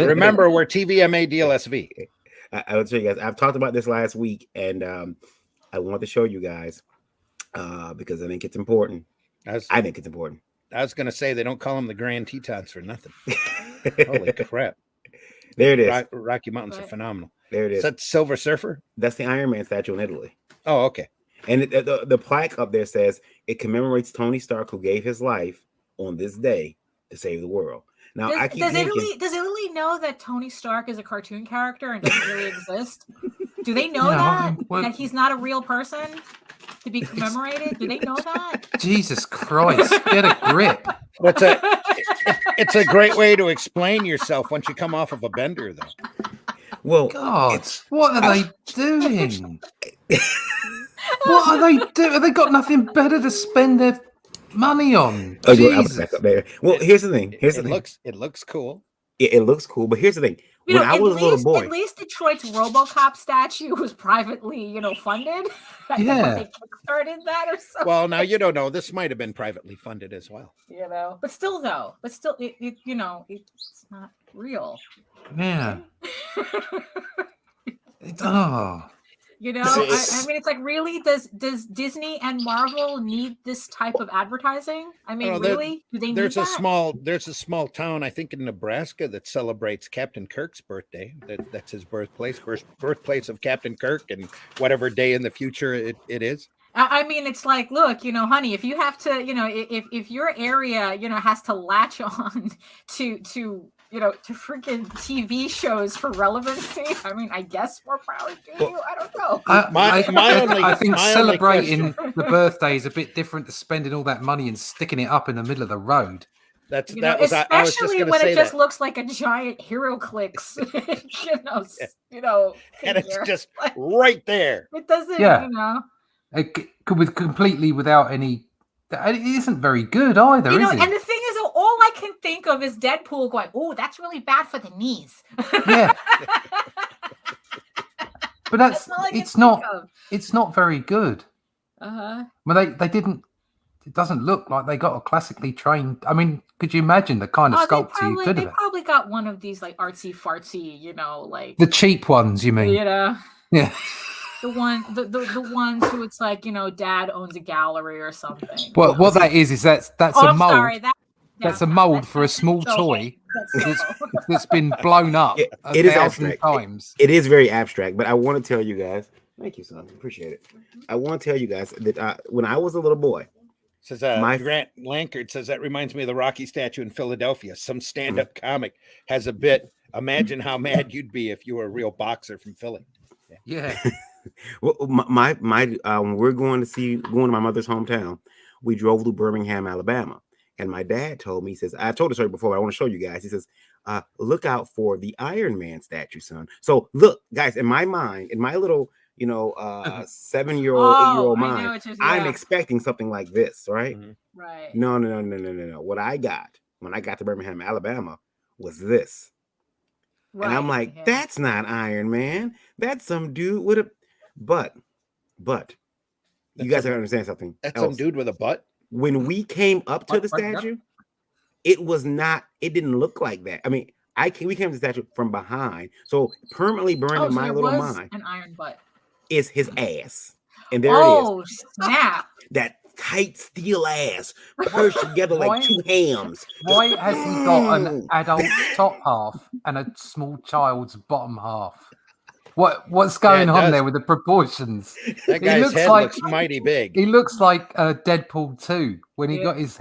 Speaker 1: Remember, we're TVMA DLSV.
Speaker 3: I will tell you guys. I've talked about this last week, and I want to show you guys because I think it's important. I think it's important.
Speaker 1: I was going to say they don't call them the Grand Tetons for nothing. Holy crap!
Speaker 3: There it is.
Speaker 1: Rocky Mountains are phenomenal.
Speaker 3: There it is.
Speaker 1: Is that Silver Surfer?
Speaker 3: That's the Iron Man statue in Italy.
Speaker 1: Oh, okay.
Speaker 3: And the plaque up there says it commemorates Tony Stark, who gave his life on this day to save the world. Now,
Speaker 2: does Italy know that Tony Stark is a cartoon character and doesn't really exist? Do they know that he's not a real person to be commemorated? Do they know that?
Speaker 4: Jesus Christ, get a grip.
Speaker 1: It's a great way to explain yourself once you come off of a bender, though.
Speaker 3: Well,
Speaker 4: God, what are they doing? What are they doing? Have they got nothing better to spend their money on? Jesus.
Speaker 3: Back up there. Well, here's the thing.
Speaker 1: It looks cool.
Speaker 3: It looks cool, but here's the thing. When I was a little boy,
Speaker 2: at least Detroit's RoboCop statue was privately, funded.
Speaker 4: Yeah,
Speaker 2: they kickstarted that or something.
Speaker 1: Well, now you don't know. This might have been privately funded as well.
Speaker 2: But still, it's not real.
Speaker 4: Yeah.
Speaker 2: I mean, it's like, really, does Disney and Marvel need this type of advertising? I mean, really? Do they need that?
Speaker 1: There's a small town, I think, in Nebraska that celebrates Captain Kirk's birthday. That's his birthplace of Captain Kirk, and whatever day in the future it is.
Speaker 2: I mean, it's like, look, honey, if you have to, if your area, has to latch on to freaking TV shows for relevancy. I mean, I guess more power to you. I don't know.
Speaker 4: I think celebrating the birthday is a bit different to spending all that money and sticking it up in the middle of the road.
Speaker 2: Especially when it just looks like a giant HeroClix,
Speaker 1: and it's just right there.
Speaker 2: It doesn't,
Speaker 4: It could completely without any. It isn't very good either, is it?
Speaker 2: And the thing is, all I can think of is Deadpool going, "Oh, that's really bad for the knees."
Speaker 4: Yeah, but it's not very good. Well, they didn't. It doesn't look like they got a classically trained. I mean, could you imagine the kind of sculpture you could have?
Speaker 2: They probably got one of these like artsy fartsy, like
Speaker 4: the cheap ones. You mean?
Speaker 2: Yeah. The ones who it's like, dad owns a gallery or something.
Speaker 4: Well, what that is that's a mold.
Speaker 2: Sorry,
Speaker 4: that's a mold for a small toy that's been blown up a thousand times.
Speaker 3: It is very abstract, but I want to tell you guys. Thank you, son. Appreciate it. I want to tell you guys that when I was a little boy,
Speaker 1: says Grant Lankard says that reminds me of the Rocky statue in Philadelphia. Some stand-up comic has a bit. Imagine how mad you'd be if you were a real boxer from Philly.
Speaker 4: Yeah.
Speaker 3: Well, when we're going to my mother's hometown, we drove to Birmingham, Alabama, and my dad told me, he says, I told the story before, but I want to show you guys. He says, look out for the Iron Man statue, son. So look, guys, in my mind, in my little, 7-year-old, 8-year-old mind, I'm expecting something like this, right?
Speaker 2: Mm-hmm. Right.
Speaker 3: No. What I got when I got to Birmingham, Alabama, was this. Right. And I'm like, that's not Iron Man. That's some dude with a but you guys gotta understand something.
Speaker 1: That's else. Some dude with a butt.
Speaker 3: When we came up to the statue, it didn't look like that. I mean, we came to the statue from behind. So permanently burned in my little mind.
Speaker 2: An iron butt.
Speaker 3: Is his ass. And there it is.
Speaker 2: Oh, snap.
Speaker 3: That tight steel ass pushed together like two hams.
Speaker 4: Why has he got an adult top half and a small child's bottom half? What's going on there with the proportions?
Speaker 1: That guy's head looks mighty big.
Speaker 4: He looks like Deadpool 2 when he got his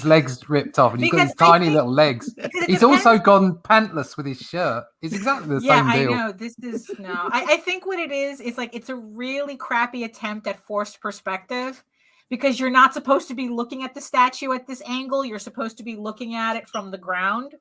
Speaker 4: legs ripped off and he's got his tiny little legs. He's also gone pantless with his shirt. It's exactly the same deal.
Speaker 2: Yeah, I know. This is I think what it is like it's a really crappy attempt at forced perspective. Because you're not supposed to be looking at the statue at this angle. You're supposed to be looking at it from the ground.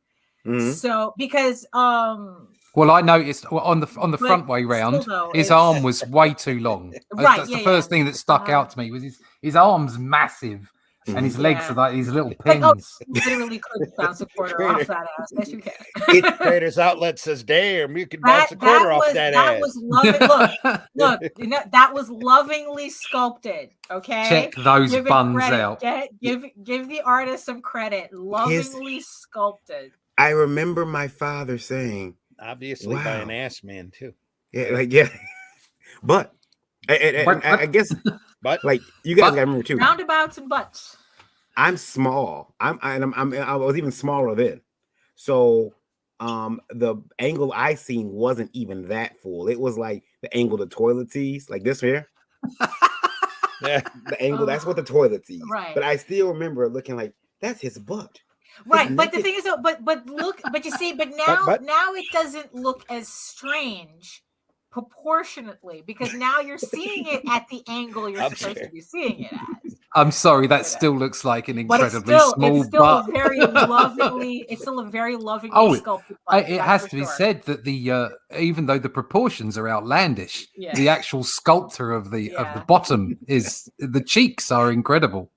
Speaker 2: Mm-hmm. So because
Speaker 4: well, I noticed on the front way round, his arm was way too long.
Speaker 2: Right,
Speaker 4: that's the first thing that stuck out to me was his arm's massive, And his legs are like these little
Speaker 2: Like, oh,
Speaker 4: pins.
Speaker 2: you literally could bounce a quarter off that ass. Yes, you can.
Speaker 1: Creators Outlet says, damn, you can bounce a quarter off that ass.
Speaker 2: Was loving. Look, you know, that was lovingly sculpted. Okay,
Speaker 4: Check those
Speaker 2: give it
Speaker 4: buns
Speaker 2: credit.
Speaker 4: out.
Speaker 2: Give the artist some credit. Lovingly sculpted.
Speaker 3: I remember my father saying,
Speaker 1: obviously by an ass man too.
Speaker 3: Yeah, but I guess,
Speaker 1: but
Speaker 3: like you guys got to remember too.
Speaker 2: Roundabouts and butts. I
Speaker 3: I'm small. I was even smaller then, so the angle I seen wasn't even that full. It was like the angle the toilet sees, like this here.
Speaker 1: Yeah,
Speaker 3: the angle. That's what the toilet sees.
Speaker 2: Right.
Speaker 3: But I still remember looking like that's his butt.
Speaker 2: Right, but the thing is, but you see, but now it doesn't look as strange proportionately because now you're seeing it at the angle you're supposed to be seeing it at.
Speaker 4: I'm sorry, that still looks like an incredibly small
Speaker 2: it's still
Speaker 4: butt.
Speaker 2: It's still a very lovingly sculpted butt.
Speaker 4: It has to be said that the even though the proportions are outlandish, the actual sculpture of the bottom is the cheeks are incredible.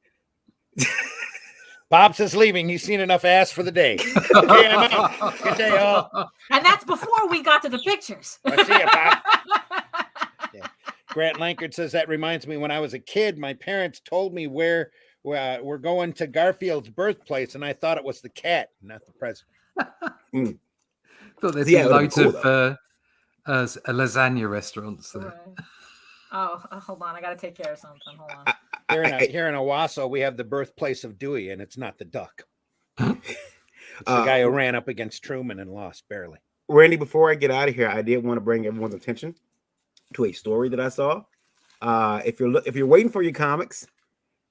Speaker 1: Bob's is leaving. He's seen enough ass for the day. Okay, I'm out. Good day, all.
Speaker 2: And that's before we got to the pictures.
Speaker 1: I see you, Bob. Yeah. Grant Lankard says that reminds me when I was a kid, my parents told me where we're going to Garfield's birthplace, and I thought it was the cat, not the president.
Speaker 4: Thought there'd be loads of lasagna restaurants there.
Speaker 2: Right. Oh, hold on. I got to take care of something. Hold on.
Speaker 1: Here in Owasso, we have the birthplace of Dewey, and it's not the duck. It's the guy who ran up against Truman and lost barely.
Speaker 3: Randy, before I get out of here, I did want to bring everyone's attention to a story that I saw. If you're waiting for your comics,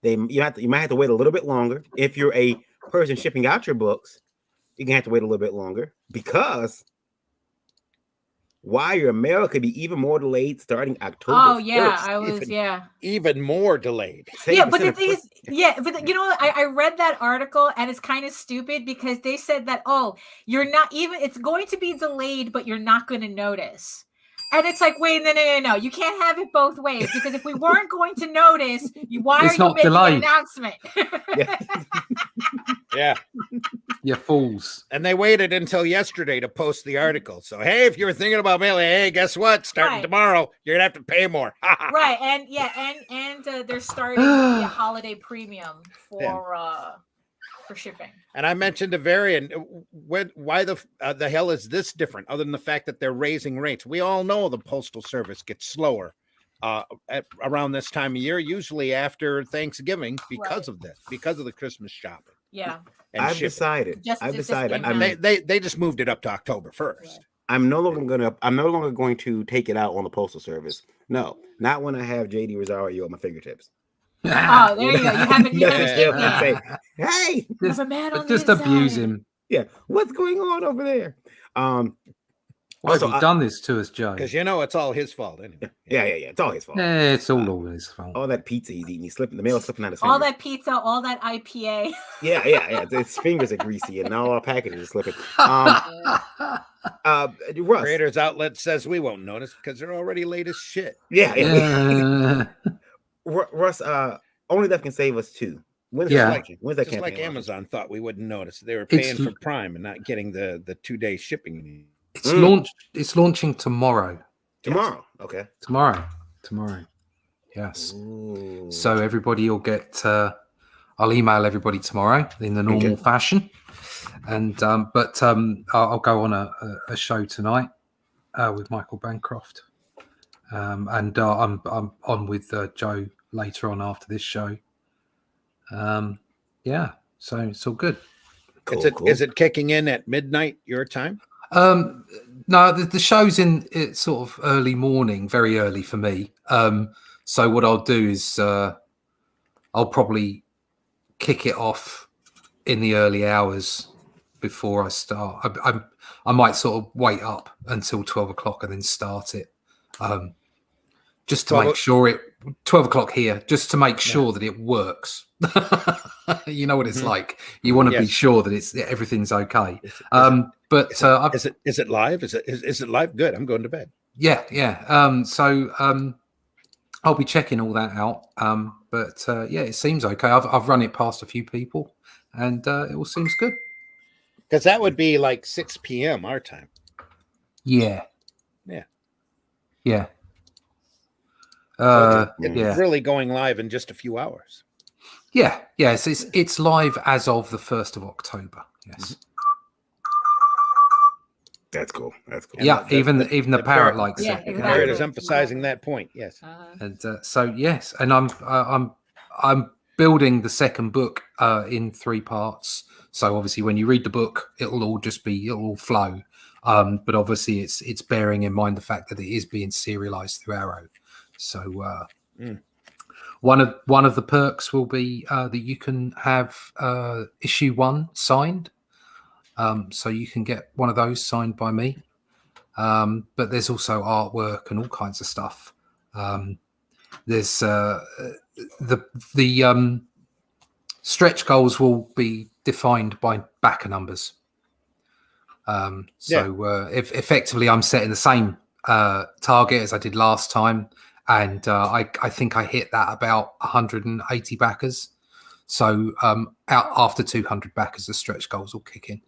Speaker 3: you might have to wait a little bit longer. If you're a person shipping out your books, you're gonna have to wait a little bit longer because Why Your Mail could be even more delayed starting October.
Speaker 2: Oh yeah,
Speaker 3: 1st.
Speaker 2: I was
Speaker 1: even more delayed.
Speaker 2: Yeah, but the thing is, but you know, I read that article and it's kind of stupid because they said that you're not even. It's going to be delayed, but you're not going to notice. And it's like, wait, no, you can't have it both ways because if we weren't going to notice, why are you making an announcement?
Speaker 1: Yeah.
Speaker 4: You fools.
Speaker 1: And they waited until yesterday to post the article. So, hey, if you were thinking about mailing, hey, guess what? Starting tomorrow, you're going to have to pay more.
Speaker 2: Right. And they're starting the holiday premium for shipping.
Speaker 1: And I mentioned to Varian, why the hell is this different other than the fact that they're raising rates? We all know the Postal Service gets slower around this time of year, usually after Thanksgiving because of this, because of the Christmas shopping.
Speaker 2: Yeah.
Speaker 3: I've decided.
Speaker 1: I mean, they just moved it up to October 1st. Right.
Speaker 3: I'm no longer going to take it out on the Postal Service. No, not when I have JD Rosario on my fingertips.
Speaker 2: Oh, there you go. You haven't
Speaker 3: say, hey,
Speaker 4: just abuse him.
Speaker 3: Yeah, what's going on over there?
Speaker 4: Why have you done this to us, Joe?
Speaker 1: Because it's all his fault anyway.
Speaker 3: Yeah. It's all his fault.
Speaker 4: Yeah, it's all his fault.
Speaker 3: All that pizza he's eating, the mail slipping out his fingers.
Speaker 2: All that pizza, all that IPA.
Speaker 3: Yeah. His fingers are greasy and all our packages are slipping. Russ.
Speaker 1: Creators Outlet says we won't notice because they're already late as shit.
Speaker 3: Yeah. Russ, Only Death Can Save Us 2. When's that
Speaker 1: just like Amazon thought we wouldn't notice. They were paying for Prime and not getting the 2-day shipping.
Speaker 4: It's launching tomorrow.
Speaker 3: Tomorrow. Okay.
Speaker 4: Tomorrow. Yes.
Speaker 3: Ooh.
Speaker 4: So everybody will get I'll email everybody tomorrow in the normal fashion. And I'll go on a show tonight with Michael Bancroft. And I'm on with Joe later on after this show. So it's all good.
Speaker 3: Cool.
Speaker 1: Is it kicking in at midnight your time?
Speaker 4: No, the show's in it's sort of early morning, very early for me. So what I'll do is I'll probably kick it off in the early hours before I start. I might sort of wait up until 12 o'clock and then start it. Just to make sure 12 o'clock here, just to make sure that it works. You know what it's like. You want to be sure that everything's okay. Is
Speaker 1: it live? Is it live? Good. I'm going to bed.
Speaker 4: Yeah. So I'll be checking all that out. But yeah, it seems okay. I've run it past a few people, and it all seems good.
Speaker 1: Because that would be like 6 p.m. our time.
Speaker 4: Yeah.
Speaker 1: Yeah.
Speaker 4: Yeah.
Speaker 1: So it's
Speaker 4: yeah.
Speaker 1: really going live in just a few hours.
Speaker 4: Yeah. Yes. It's live as of the 1st of October. Yes.
Speaker 3: That's cool. That's cool.
Speaker 1: And
Speaker 4: Yeah. Even the parrot likes
Speaker 2: Yeah,
Speaker 4: it.
Speaker 1: The
Speaker 2: exactly.
Speaker 1: parrot is emphasizing that point. Yes.
Speaker 4: And so yes, and I'm building the second book in 3 parts. So obviously, when you read the book, it'll all flow. But obviously, it's bearing in mind the fact that it is being serialized through Arrow. So one of the perks will be that you can have issue 1 signed. So you can get one of those signed by me. But there's also artwork and all kinds of stuff. There's the stretch goals will be defined by backer numbers. If effectively I'm setting the same target as I did last time, and I think I hit that about 180 backers. So out after 200 backers, the stretch goals will kick in.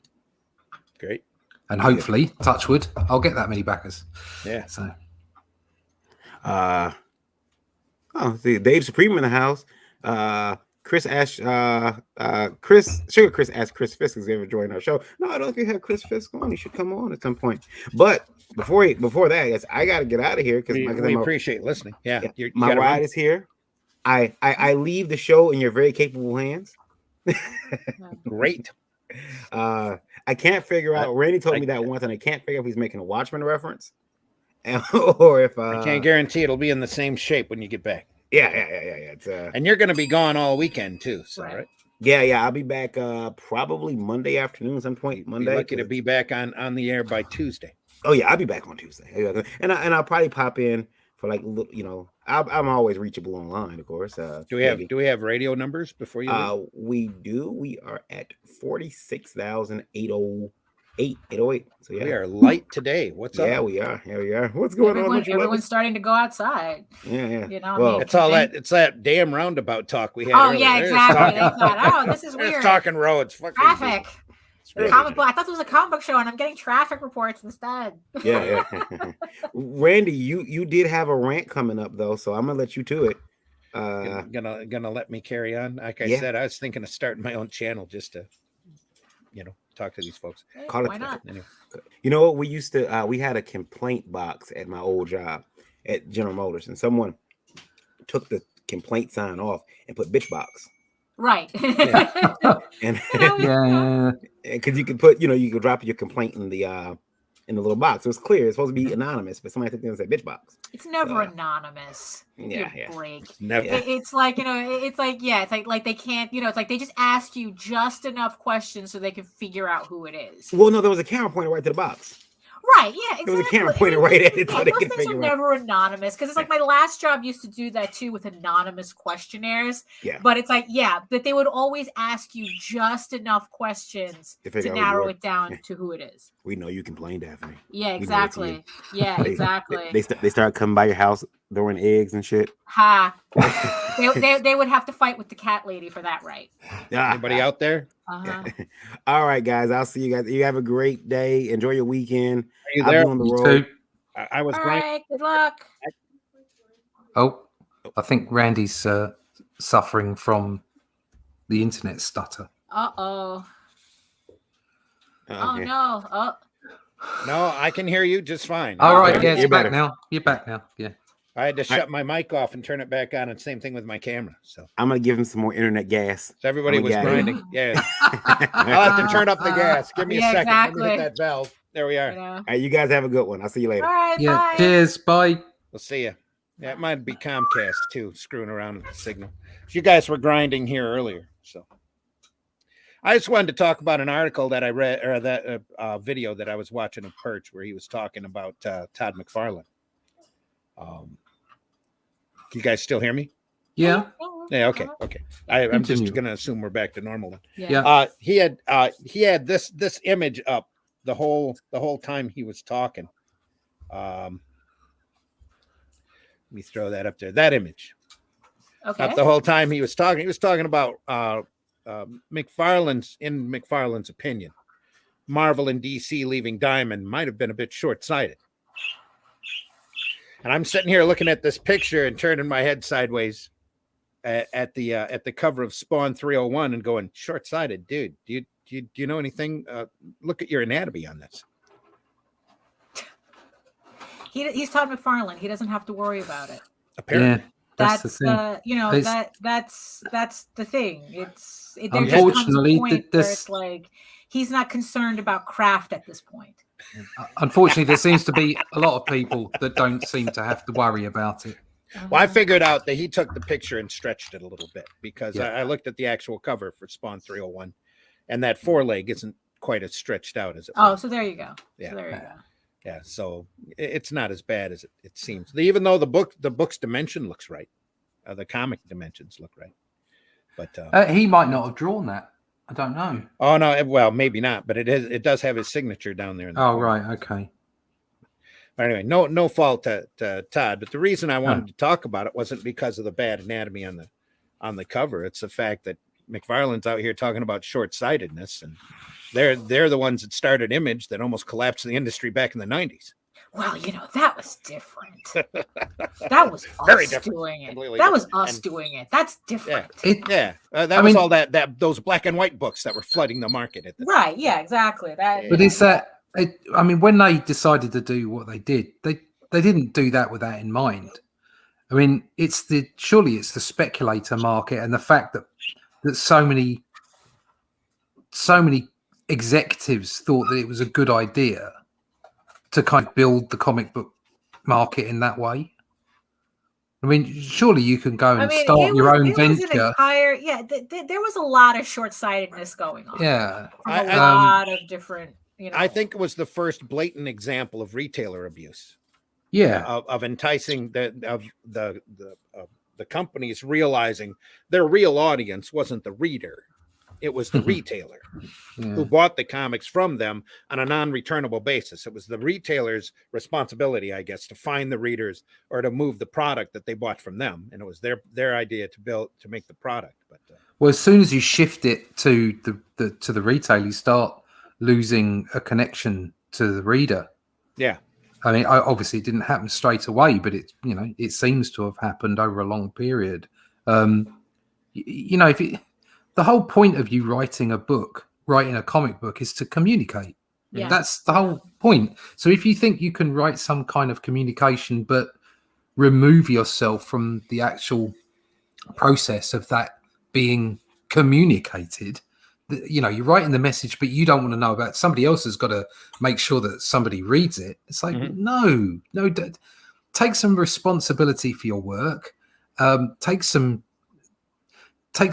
Speaker 1: Great.
Speaker 4: And hopefully, touch wood, I'll get that many backers.
Speaker 1: Yeah.
Speaker 4: So.
Speaker 3: See, Dave Supreme in the house. Chris asked Chris asked Chris Fisk if he ever joined our show. No, I don't think we have Chris Fisk on. He should come on at some point. But before that, yes, I got to get out of here because
Speaker 1: we appreciate listening. Yeah,
Speaker 3: my ride is here. I leave the show in your very capable hands.
Speaker 1: Great.
Speaker 3: I can't figure out. Randy told me that once, and I can't figure out if he's making a Watchmen reference, or if
Speaker 1: I can't guarantee it'll be in the same shape when you get back.
Speaker 3: Yeah. It's,
Speaker 1: and you're going to be gone all weekend too, so right?
Speaker 3: Yeah. I'll be back probably Monday afternoon, some point Monday.
Speaker 1: Be lucky to be back on the air by Tuesday.
Speaker 3: Oh yeah, I'll be back on Tuesday, and I'll probably pop in for like I'm always reachable online, of course.
Speaker 1: Do we have radio numbers before you leave?
Speaker 3: We do. We are at 46,808. So yeah,
Speaker 1: we are light today. What's up?
Speaker 3: Yeah, we are. What's going on?
Speaker 2: Everyone's starting to go outside.
Speaker 3: Yeah.
Speaker 2: You know,
Speaker 3: well,
Speaker 1: it's that damn roundabout talk we had.
Speaker 2: Oh
Speaker 1: earlier.
Speaker 2: yeah, exactly. They thought, this is weird.
Speaker 1: Talking roads,
Speaker 2: traffic. Comic book. I thought it was a comic book show, and I'm getting traffic reports instead.
Speaker 3: Yeah. Randy, you did have a rant coming up though, so I'm gonna let you to it.
Speaker 1: Gonna let me carry on. Like I said, I was thinking of starting my own channel just to, talk to these folks.
Speaker 2: Hey, why not?
Speaker 3: Anyway. You know what? We used to. We had a complaint box at my old job at General Motors, and someone took the complaint sign off and put bitch box.
Speaker 2: Right.
Speaker 3: And because you could put, you could drop your complaint in the little box. It was clear. It's supposed to be anonymous, but somebody took it and said bitch box.
Speaker 2: It's never anonymous.
Speaker 3: Yeah.
Speaker 2: Break.
Speaker 1: Never.
Speaker 2: It's like, it's like they can't, it's like they just ask you just enough questions so they can figure out who it is.
Speaker 3: Well, no, there was a camera pointed right to the box.
Speaker 2: Right, yeah, exactly.
Speaker 3: There was a camera pointed right at it, so they could figure
Speaker 2: out. Never anonymous, because it's like my last job used to do that too with anonymous questionnaires.
Speaker 3: Yeah,
Speaker 2: but it's like but they would always ask you just enough questions to narrow it down to who it is.
Speaker 3: We know you complain, Daphne.
Speaker 2: Yeah, exactly. Yeah, exactly.
Speaker 3: They start coming by your house throwing eggs and shit.
Speaker 2: Ha! They would have to fight with the cat lady for that, right?
Speaker 1: Anybody out there?
Speaker 2: Uh-huh.
Speaker 3: All right, guys. I'll see you guys. You have a great day. Enjoy your weekend.
Speaker 1: Are you there?
Speaker 3: I'll be on the road.
Speaker 1: I was
Speaker 2: all right. Good luck.
Speaker 4: Oh, I think Randy's suffering from the internet stutter.
Speaker 2: Oh no! Oh.
Speaker 1: No, I can hear you just fine.
Speaker 4: All right, yeah, you're back now. You're back now. Yeah.
Speaker 1: I had to shut my mic off and turn it back on, and same thing with my camera. So
Speaker 3: I'm gonna give him some more internet gas.
Speaker 1: So everybody was grinding. Yeah. I'll have to turn up the gas. Give me a second.
Speaker 2: Exactly.
Speaker 1: Let me hit that valve. There we are.
Speaker 3: All right, you guys have a good one. I'll see you later.
Speaker 2: All right, bye.
Speaker 4: Cheers. Bye.
Speaker 1: We'll see you. Yeah, it might be Comcast too, screwing around with the signal. You guys were grinding here earlier, so I just wanted to talk about an article that I read, or that video that I was watching of Perch, where he was talking about Todd McFarlane. You guys still hear me?
Speaker 4: Yeah.
Speaker 1: Yeah. Okay. I'm just gonna assume we're back to normal then.
Speaker 4: Yeah.
Speaker 1: He had this image up the whole time he was talking. Let me throw that up there. That image.
Speaker 2: Okay.
Speaker 1: The whole time he was talking about McFarlane's opinion. Marvel and DC leaving Diamond might have been a bit short-sighted. And I'm sitting here looking at this picture and turning my head sideways at the cover of Spawn 301 and going, short-sighted, dude. Do you know anything? Look at your anatomy on this.
Speaker 2: He's Todd McFarlane. He doesn't have to worry about it.
Speaker 3: Yeah,
Speaker 1: Apparently.
Speaker 3: that's the thing.
Speaker 2: You know, that's the thing. There just
Speaker 3: Unfortunately,
Speaker 2: comes a point where it's like he's not concerned about craft at this point.
Speaker 4: Unfortunately, there seems to be a lot of people that don't seem to have to worry about it.
Speaker 1: Well, I figured out that he took the picture and stretched it a little bit because
Speaker 4: Yeah.
Speaker 1: I looked at the actual cover for Spawn 301, and that foreleg isn't quite as stretched out as it
Speaker 2: Oh,
Speaker 1: was.
Speaker 2: so there you go.
Speaker 1: Yeah.
Speaker 2: So there you go.
Speaker 1: Yeah, so it's not as bad as it seems. Even though the book's dimension looks right, the comic dimensions look right, but
Speaker 4: He might not have drawn that. I don't know.
Speaker 1: oh no, well maybe not, but it does have his signature down there. In the
Speaker 4: Oh,
Speaker 1: corner.
Speaker 4: right. Okay.
Speaker 1: But anyway, no fault to Todd. But the reason I wanted to talk about it wasn't because of the bad anatomy on the cover. It's the fact that McFarlane's out here talking about short-sightedness, and they're the ones that started Image that almost collapsed the industry back in the 90s.
Speaker 2: Well, you know, that was different. That was
Speaker 1: Very
Speaker 2: us
Speaker 1: different.
Speaker 2: doing it.
Speaker 1: Completely
Speaker 2: That was
Speaker 1: different.
Speaker 2: us
Speaker 1: And-
Speaker 2: doing it. That's different.
Speaker 1: Yeah, that
Speaker 4: I
Speaker 1: was
Speaker 4: mean-
Speaker 1: all that those black and white books that were flooding the market at the time.
Speaker 2: Right. Yeah, exactly. That.
Speaker 4: But is that? I mean, when they decided to do what they did, they didn't do that with that in mind. I mean, surely it's the speculator market and the fact that so many executives thought that it was a good idea to kind of build the comic book market in that way. I mean, surely you can go and start your own venture.
Speaker 2: There was a lot of short-sightedness going on.
Speaker 4: Yeah.
Speaker 2: From
Speaker 1: I-
Speaker 2: a lot of different. You know,
Speaker 1: I think it was the first blatant example of retailer abuse.
Speaker 4: Yeah.
Speaker 1: Of enticing the companies realizing their real audience wasn't the reader, it was the retailer who bought the comics from them on a non-returnable basis. It was the retailer's responsibility, I guess, to find the readers or to move the product that they bought from them, and it was their idea to make the product. But
Speaker 4: well, as soon as you shift it to the retail, you start losing a connection to the reader.
Speaker 1: yeah,
Speaker 4: I mean, obviously it didn't happen straight away, but it seems to have happened over a long period. The whole point of you writing a comic book is to communicate.
Speaker 2: Yeah.
Speaker 4: That's the whole point. So if you think you can write some kind of communication, but remove yourself from the actual process of that being communicated, you're writing the message, but you don't want to know about it. Somebody else has got to make sure that somebody reads it. It's like, no, take some responsibility for your work. Take some time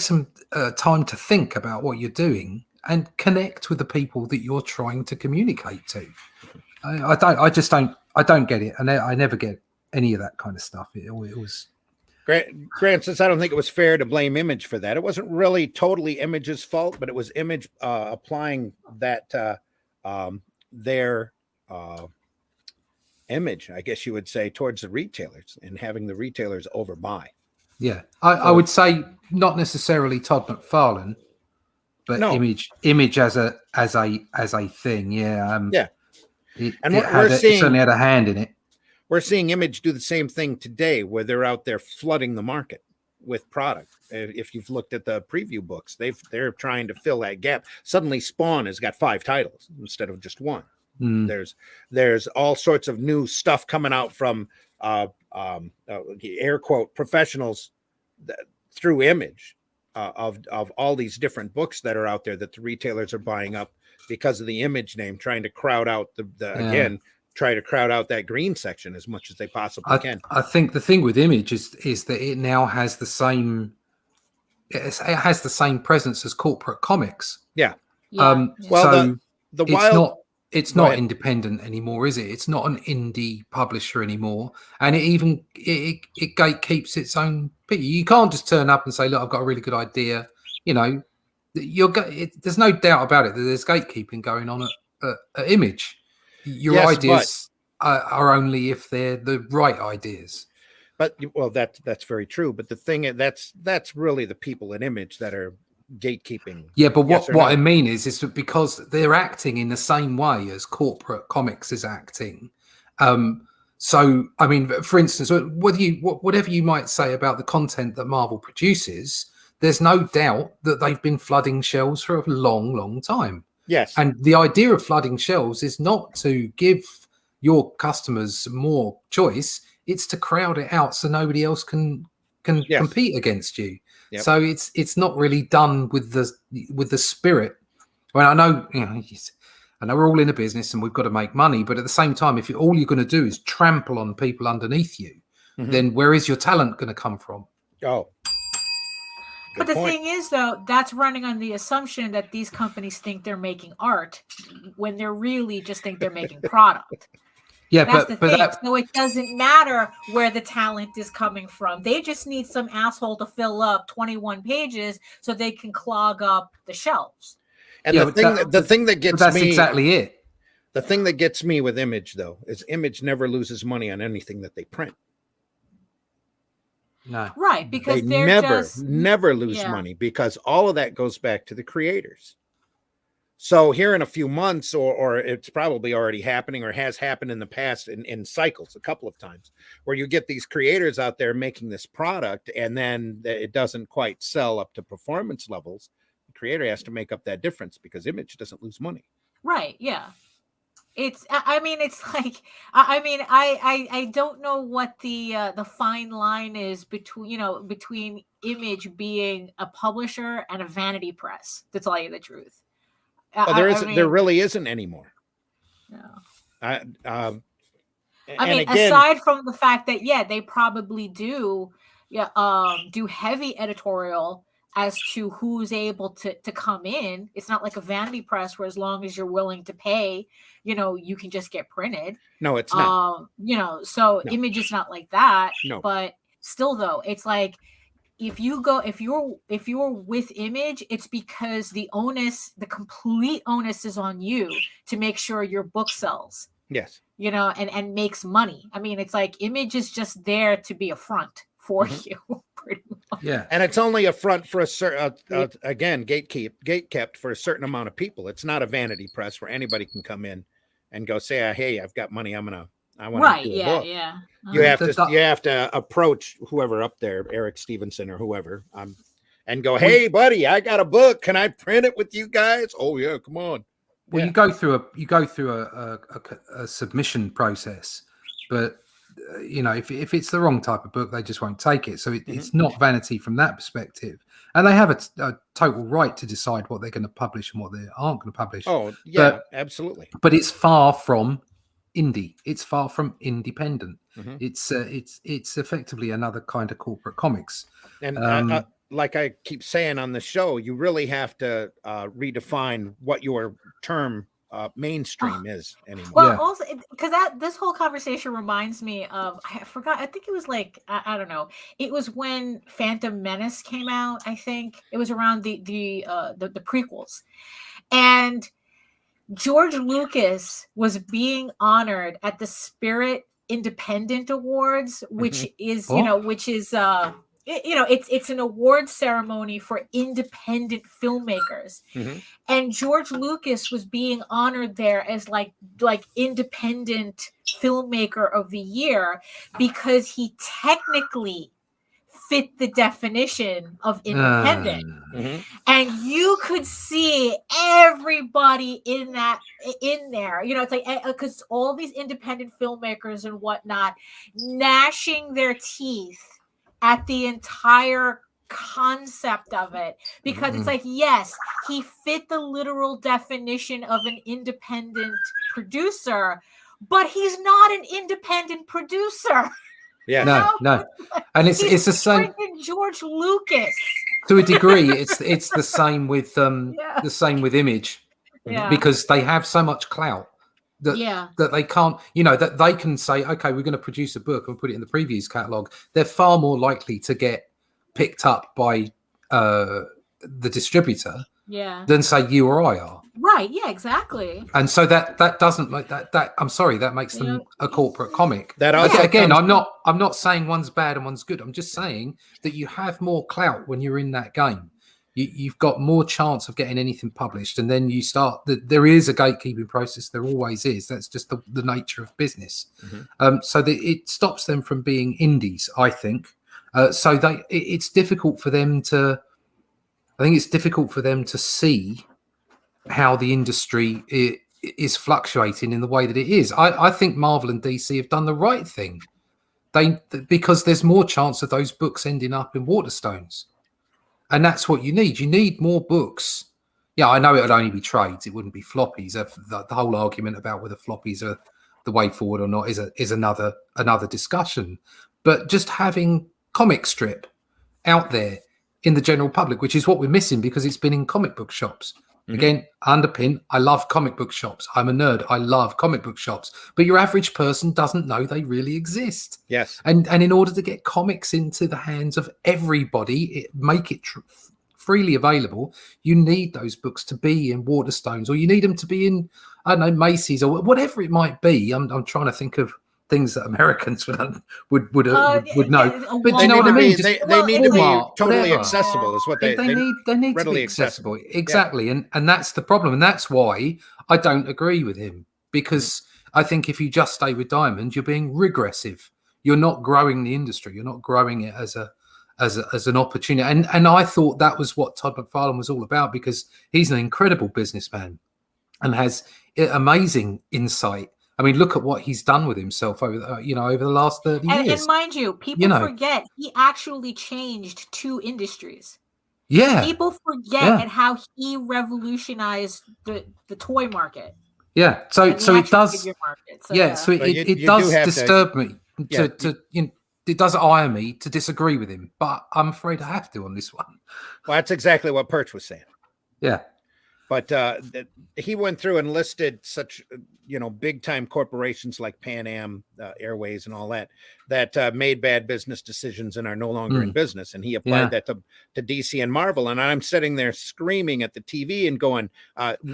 Speaker 4: to think about what you're doing and connect with the people that you're trying to communicate to. I don't get it. I never get any of that kind of stuff. It was.
Speaker 1: Grant, since I don't think it was fair to blame Image for that, it wasn't really totally Image's fault, but it was Image applying that their image, I guess you would say, towards the retailers and having the retailers overbuy.
Speaker 4: Yeah, I would say not necessarily Todd McFarlane, but
Speaker 1: No.
Speaker 4: Image as a thing. Yeah,
Speaker 1: Yeah.
Speaker 4: It
Speaker 1: we're seeing
Speaker 4: certainly had a hand in it.
Speaker 1: We're seeing Image do the same thing today, where they're out there flooding the market with product. If you've looked at the preview books, they're trying to fill that gap. Suddenly, Spawn has got 5 titles instead of just 1. There's all sorts of new stuff coming out from air quote professionals through Image of all these different books that are out there that the retailers are buying up because of the Image name, trying to crowd out try to crowd out that green section as much as they possibly can.
Speaker 4: I think the thing with Image is that it now has the same presence as corporate comics.
Speaker 1: Yeah.
Speaker 2: Yeah.
Speaker 1: Well,
Speaker 4: so it's
Speaker 1: Go
Speaker 4: not
Speaker 1: ahead.
Speaker 4: independent anymore, is it? It's not an indie publisher anymore, and it gatekeeps its own people. You can't just turn up and say, "Look, I've got a really good idea." There's no doubt about it that there's gatekeeping going on at Image. Your
Speaker 1: Yes,
Speaker 4: ideas are only if they're the right ideas.
Speaker 1: But well, that's very true. But the thing is, that's really the people in Image that are gatekeeping.
Speaker 4: Yeah, but
Speaker 1: Yes
Speaker 4: what
Speaker 1: or
Speaker 4: I
Speaker 1: no?
Speaker 4: mean is that because they're acting in the same way as corporate comics is acting. So I mean, for instance, whatever you might say about the content that Marvel produces, there's no doubt that they've been flooding shelves for a long, long time.
Speaker 1: Yes.
Speaker 4: And the idea of flooding shelves is not to give your customers more choice; it's to crowd it out so nobody else can
Speaker 1: Yes.
Speaker 4: compete against you.
Speaker 1: Yep.
Speaker 4: So it's not really done with the spirit. Well, I know we're all in a business and we've got to make money, but at the same time, if all you're going to do is trample on people underneath you,
Speaker 1: Mhm.
Speaker 4: then where is your talent going to come from?
Speaker 1: Oh.
Speaker 2: But the thing is, though, that's running on the assumption that these companies think they're making art when they're really just think they're making product.
Speaker 4: Yeah,
Speaker 2: That's the
Speaker 4: but
Speaker 2: thing.
Speaker 4: that,
Speaker 2: So it doesn't matter where the talent is coming from. They just need some asshole to fill up 21 pages so they can clog up the shelves.
Speaker 1: And
Speaker 4: Yeah,
Speaker 1: the thing that gets
Speaker 4: that's
Speaker 1: me
Speaker 4: exactly it.
Speaker 1: the thing that gets me with Image though is Image never loses money on anything that they print.
Speaker 4: No,
Speaker 2: Right, because
Speaker 1: They
Speaker 2: they're
Speaker 1: never lose
Speaker 2: yeah.
Speaker 1: money because all of that goes back to the creators. So here in a few months, or it's probably already happening or has happened in the past in cycles a couple of times, where you get these creators out there making this product and then it doesn't quite sell up to performance levels. The creator has to make up that difference because Image doesn't lose money.
Speaker 2: Right, yeah. It's I mean it's like I don't know what the fine line is between Image being a publisher and a vanity press, to tell you the truth.
Speaker 1: There really isn't anymore.
Speaker 2: No.
Speaker 1: I
Speaker 2: mean,
Speaker 1: again,
Speaker 2: aside from the fact that they probably do heavy editorial as to who's able to come in. It's not like a vanity press where as long as you're willing to pay, you can just get printed.
Speaker 1: no, it's not.
Speaker 2: So
Speaker 1: No.
Speaker 2: Image is not like that.
Speaker 1: No.
Speaker 2: But still though, it's like if you're with Image, it's because the complete onus is on you to make sure your book sells.
Speaker 1: Yes.
Speaker 2: And makes money. I mean, it's like Image is just there to be a front for you, pretty much.
Speaker 4: Yeah.
Speaker 1: And it's only a front for a certain, again, gatekept for a certain amount of people. It's not a vanity press where anybody can come in and go say, hey, I've got money. I want to do a book.
Speaker 2: Yeah.
Speaker 1: You have to approach whoever up there, Eric Stevenson or whoever, and go, hey, buddy, I got a book. Can I print it with you guys? Oh yeah, come on.
Speaker 4: Well,
Speaker 1: Yeah.
Speaker 4: you go through a submission process, but if it's the wrong type of book, they just won't take it. So it's not vanity from that perspective, and they have a total right to decide what they're going to publish and what they aren't going to publish.
Speaker 1: Oh yeah, absolutely.
Speaker 4: But it's far from indie. It's far from independent.
Speaker 1: Mhm.
Speaker 4: It's effectively another kind of corporate comics.
Speaker 1: And like I keep saying on the show, you really have to redefine what your term mainstream is anymore.
Speaker 2: Well, also because this whole conversation reminds me of, I forgot. I think it was like I don't know. It was when Phantom Menace came out. I think it was around the prequels, and George Lucas was being honored at the Spirit Independent Awards, which is it's an award ceremony for independent filmmakers. And George Lucas was being honored there as like independent filmmaker of the year because he technically fit the definition of independent. And you could see everybody in there. It's like, because all these independent filmmakers and whatnot gnashing their teeth at the entire concept of it, because it's like, yes, he fit the literal definition of an independent producer, but he's not an independent producer.
Speaker 1: Yeah,
Speaker 4: no, and it's the same.
Speaker 2: George Lucas,
Speaker 4: to a degree. It's the same with Image, because they have so much clout that they can't, that they can say, okay, we're going to produce a book and put it in the previews catalog. They're far more likely to get picked up by the distributor than say you or I are.
Speaker 2: Right. Yeah, exactly.
Speaker 4: And so that doesn't like that I'm sorry, that makes them a corporate comic.
Speaker 1: That also
Speaker 4: Again,
Speaker 1: comes-
Speaker 4: I'm not saying one's bad and one's good. I'm just saying that you have more clout when you're in that game. You've got more chance of getting anything published, and then you start. There is a gatekeeping process. There always is. That's just the nature of business. So that it stops them from being indies, I think. So it's difficult for them to. I think it's difficult for them to see how the industry is fluctuating in the way that it is. I think Marvel and DC have done the right thing. Because there's more chance of those books ending up in Waterstones. And that's what you need. You need more books. Yeah, I know it would only be trades. It wouldn't be floppies. The whole argument about whether floppies are the way forward or not is another discussion. But just having comic strip out there in the general public, which is what we're missing because it's been in comic book shops. Again, underpin, I love comic book shops. I'm a nerd. I love comic book shops. But your average person doesn't know they really exist.
Speaker 1: Yes.
Speaker 4: And in order to get comics into the hands of everybody, make it freely available, you need those books to be in Waterstones, or you need them to be in, I don't know, Macy's or whatever it might be. I'm trying to think of things that Americans would know. But do you know what I mean?
Speaker 1: They need to be
Speaker 4: Walmart,
Speaker 1: totally
Speaker 4: whatever.
Speaker 1: accessible. Is what they
Speaker 4: need to
Speaker 1: readily
Speaker 4: be accessible.
Speaker 1: accessible.
Speaker 4: Exactly. And that's the problem. And that's why I don't agree with him, because I think if you just stay with Diamond, you're being regressive. You're not growing the industry. You're not growing it as an opportunity. And I thought that was what Todd McFarlane was all about, because he's an incredible businessman and has amazing insight. I mean, look at what he's done with himself over the last 30 years.
Speaker 2: And mind you, people forget he actually changed 2 industries.
Speaker 4: Yeah.
Speaker 2: People forget at how he revolutionized the toy market.
Speaker 4: Yeah. So it does.
Speaker 2: Market.
Speaker 4: So it does disturb me. It does ire me to disagree with him, but I'm afraid I have to on this one.
Speaker 1: Well, that's exactly what Perch was saying.
Speaker 4: Yeah.
Speaker 1: But he went through and listed such, big time corporations like Pan Am Airways and all that made bad business decisions and are no longer in business. And he applied that to DC and Marvel. And I'm sitting there screaming at the TV and going,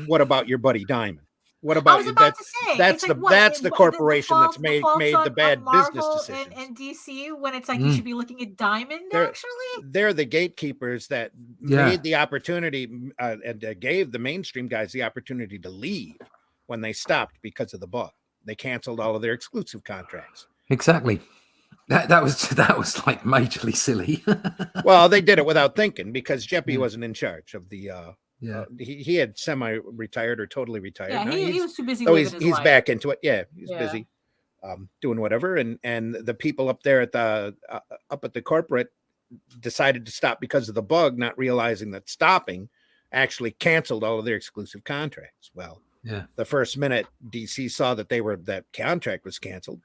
Speaker 1: what about your buddy Diamond? What about that's the corporation that's made the bad business decisions.
Speaker 2: And DC, when it's like you should be looking at Diamond.
Speaker 1: They're the gatekeepers that made the opportunity and gave the mainstream guys the opportunity to leave when they stopped because of the bug. They canceled all of their exclusive contracts.
Speaker 4: Exactly. That was like majorly silly.
Speaker 1: Well, they did it without thinking, because Jeppy wasn't in charge of the. He had semi-retired or totally retired.
Speaker 2: Yeah, he was too busy.
Speaker 1: So he's back into it. Yeah, he's busy doing whatever. And the people up there at the corporate decided to stop because of the bug, not realizing that stopping actually canceled all of their exclusive contracts. Well, the first minute DC saw that contract was canceled.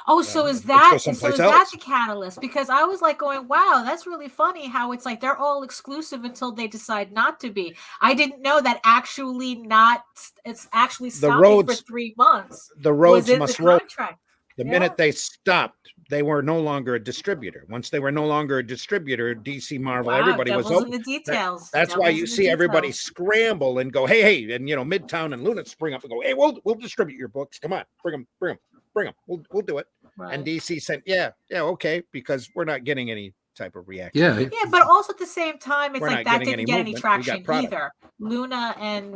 Speaker 2: Oh, so is that the catalyst? Because I was like going, wow, that's really funny how it's like they're all exclusive until they decide not to be. I didn't know that it's actually stopping for 3 months.
Speaker 1: The roads must roll. The minute they stopped, they were no longer a distributor. Once they were no longer a distributor, DC, Marvel, everybody was open.
Speaker 2: In the details.
Speaker 1: That's why you see everybody scramble and go, hey, and Midtown and Luna spring up and go, hey, we'll distribute your books. Come on, bring them. We'll do it. Right. And DC said, yeah, okay, because we're not getting any type of reaction.
Speaker 2: Yeah, but also at the same time, it's like that didn't get any traction either. Luna and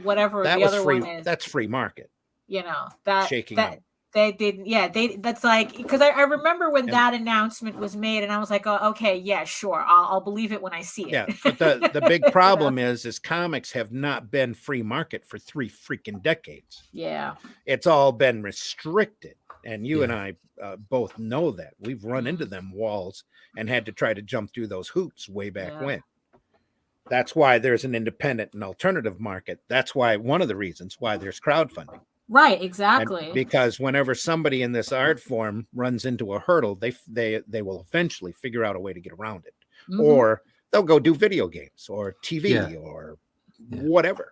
Speaker 2: whatever the other one is.
Speaker 1: That's free market.
Speaker 2: That
Speaker 1: shaking out.
Speaker 2: They didn't. Yeah, that's like, because I remember when that announcement was made, and I was like, oh, okay, yeah, sure, I'll believe it when I see it.
Speaker 1: Yeah, but the big problem is comics have not been free market for 3 freaking decades.
Speaker 2: Yeah,
Speaker 1: it's all been restricted, and you and I both know that we've run into them walls and had to try to jump through those hoops way back when. That's why there's an independent and alternative market. That's why one of the reasons why there's crowdfunding.
Speaker 2: Right, exactly.
Speaker 1: And because whenever somebody in this art form runs into a hurdle, they will eventually figure out a way to get around it, or they'll go do video games or TV or whatever,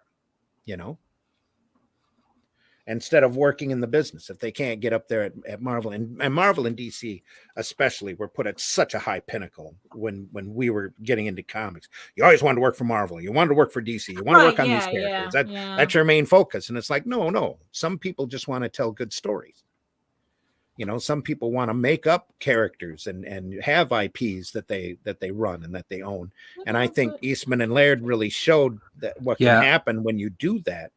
Speaker 1: instead of working in the business if they can't get up there at Marvel. And Marvel and DC especially were put at such a high pinnacle when we were getting into comics. You always wanted to work for Marvel, you wanted to work for DC, you want to work on these characters. That's your main focus. And it's like, no, some people just want to tell good stories. You know, some people want to make up characters and have IPs that they run and that they own. And I think Eastman and Laird really showed that what can happen when you do that.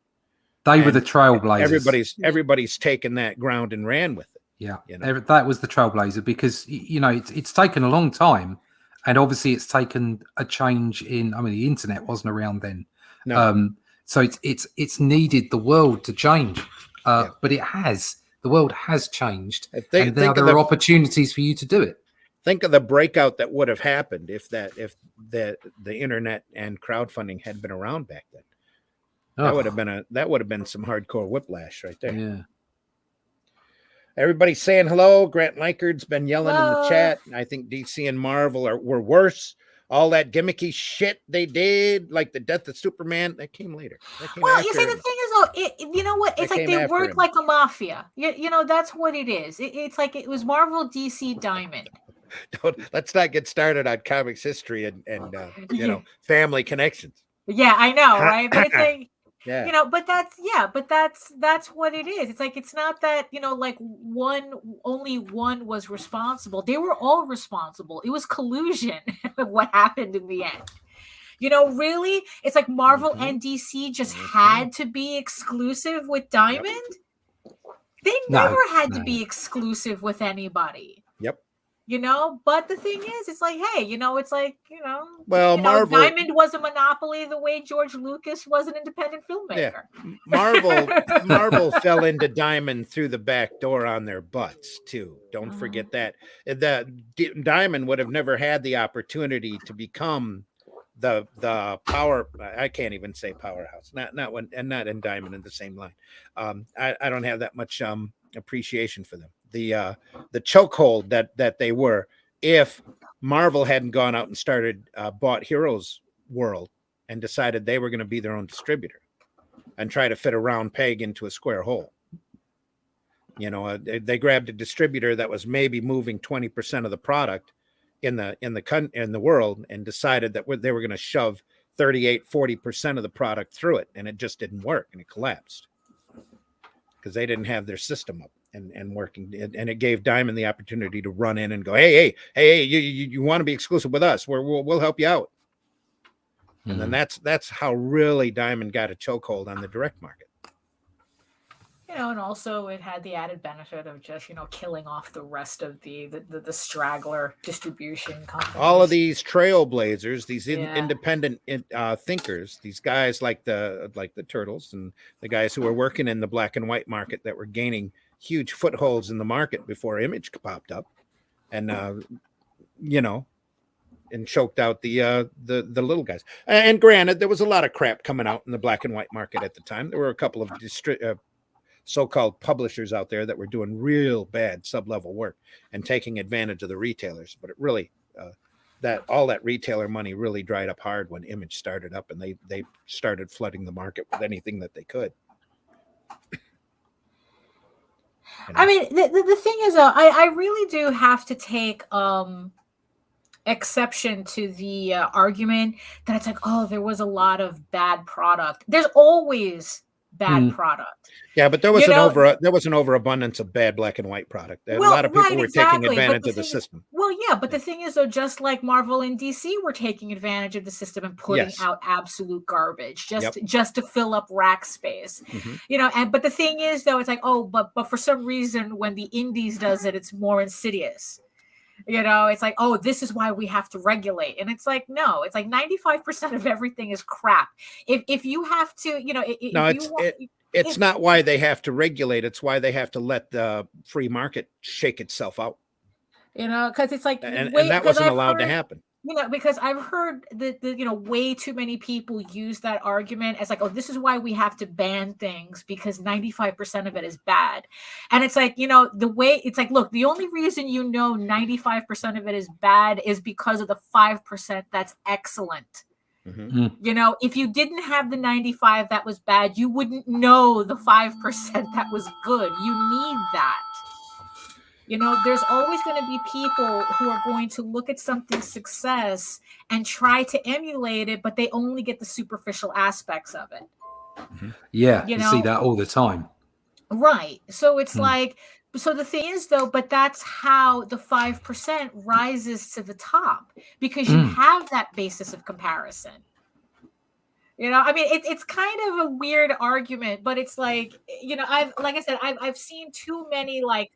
Speaker 4: They were the trailblazers.
Speaker 1: Everybody's taken that ground and ran with it.
Speaker 4: Yeah,
Speaker 1: you know?
Speaker 4: That was the trailblazer, because you know it's taken a long time, and obviously it's taken a change in. I mean, the internet wasn't around then, so it's needed the world to change, but it has. The world has changed, and now there are opportunities for you to do it.
Speaker 1: Think of the breakout that would have happened if the internet and crowdfunding had been around back then. That would have been some hardcore whiplash right there.
Speaker 4: Yeah.
Speaker 1: Everybody's saying hello. Grant Likard's been yelling in the chat. I think DC and Marvel were worse. All that gimmicky shit they did, like the death of Superman, that came later.
Speaker 2: Well, you see, the thing is, though, you know what? It's like they work like a mafia. You know, that's what it is. It's like it was Marvel, DC, Diamond.
Speaker 1: Let's not get started on comics history and you know, family connections.
Speaker 2: Yeah, I know, right? But it's like,
Speaker 1: yeah,
Speaker 2: you know, but that's what it is. It's like, it's not that, you know, like only one was responsible. They were all responsible. It was collusion of what happened in the end. You know, really, it's like Marvel and DC just had to be exclusive with Diamond. They never had to be exclusive with anybody.
Speaker 1: Yep.
Speaker 2: You know, but the thing is, it's like, hey, you know, it's like, you know,
Speaker 1: Marvel,
Speaker 2: Diamond was a monopoly the way George Lucas was an independent filmmaker.
Speaker 1: Yeah. Marvel fell into Diamond through the back door on their butts too. Don't forget that. Diamond would have never had the opportunity to become the power. I can't even say powerhouse. Not in Diamond in the same line. I don't have that much appreciation for them. The chokehold that they were, if Marvel hadn't gone out and started bought Heroes World and decided they were going to be their own distributor and try to fit a round peg into a square hole. You know, they grabbed a distributor that was maybe moving 20% of the product in the world and decided that they were going to shove 40% of the product through it, and it just didn't work, and it collapsed because they didn't have their system up and working, and it gave Diamond the opportunity to run in and go, hey, you want to be exclusive with us? We'll help you out. And then that's how really Diamond got a chokehold on the direct market.
Speaker 2: You know, and also it had the added benefit of just, you know, killing off the rest of the straggler distribution companies.
Speaker 1: All of these trailblazers, these independent thinkers, these guys like the Turtles and the guys who were working in the black and white market that were gaining huge footholds in the market before Image popped up, and you know, and choked out the little guys. And granted, there was a lot of crap coming out in the black and white market at the time. There were a couple of so-called publishers out there that were doing real bad sub-level work and taking advantage of the retailers. But it really, all that retailer money really dried up hard when Image started up, and they started flooding the market with anything that they could. You know?
Speaker 2: I mean, the thing is, I really do have to take exception to the argument that it's like, oh, there was a lot of bad product. There's always bad product.
Speaker 1: Yeah, but there was an overabundance of bad black and white product. A lot of people were taking advantage of the system.
Speaker 2: Well, yeah, but the thing is, though, just like Marvel and DC were taking advantage of the system and putting out absolute garbage just to fill up rack space. You know, but the thing is, though, it's like, oh, but for some reason, when the indies does it, it's more insidious. You know, it's like, oh, this is why we have to regulate. And it's like, no, it's like 95% of everything is crap. If you have to, you know,
Speaker 1: it's not why they have to regulate. It's why they have to let the free market shake itself out.
Speaker 2: You know, because it's like,
Speaker 1: and that wasn't allowed to happen.
Speaker 2: You know, because I've heard that you know, way too many people use that argument as like, oh, this is why we have to ban things because 95% of it is bad. And it's like, you know, the way it's like, look, the only reason you know 95% of it is bad is because of the 5% that's excellent. You know, if you didn't have the 95 that was bad, you wouldn't know the 5% that was good. You need that. You know, there's always going to be people who are going to look at something's success and try to emulate it, but they only get the superficial aspects of it.
Speaker 4: Yeah,
Speaker 2: You
Speaker 4: you
Speaker 2: know?
Speaker 4: see that all the time.
Speaker 2: Right. So it's like, so the thing is though, but that's how the 5% rises to the top, because you have that basis of comparison. You know, I mean, it's kind of a weird argument, but it's like, you know, I've seen too many like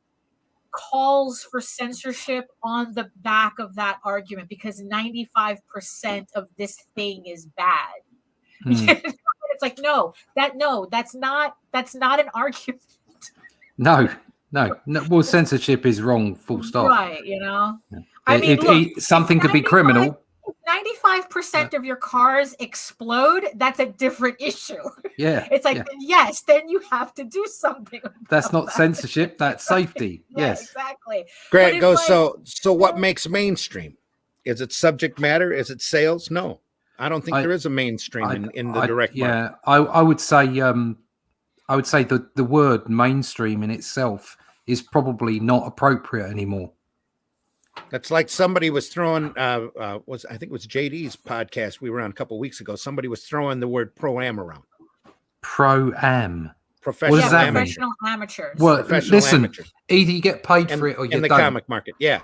Speaker 2: calls for censorship on the back of that argument, because 95% of this thing is bad. It's like, no, that's not an argument.
Speaker 4: No. Well, censorship is wrong, full stop.
Speaker 2: Right, you know. I mean, look,
Speaker 4: something could be criminal.
Speaker 2: 95% of your cars explode, that's a different issue.
Speaker 4: Yeah.
Speaker 2: It's like, yes, then you have to do something.
Speaker 4: That's not censorship, that's safety. Yes.
Speaker 2: Exactly.
Speaker 1: Grant goes, so what makes mainstream? Is it subject matter? Is it sales? No. I don't think there is a mainstream in the direct market.
Speaker 4: I would say the word mainstream in itself is probably not appropriate anymore.
Speaker 1: That's like somebody was throwing I think it was JD's podcast we were on a couple of weeks ago. Somebody was throwing the word pro-am around.
Speaker 4: Pro-am.
Speaker 1: Professional,
Speaker 4: what does that
Speaker 2: professional amateurs.
Speaker 4: Well,
Speaker 1: professional amateurs.
Speaker 4: Either you get paid for it or you don't.
Speaker 1: In the comic market, yeah.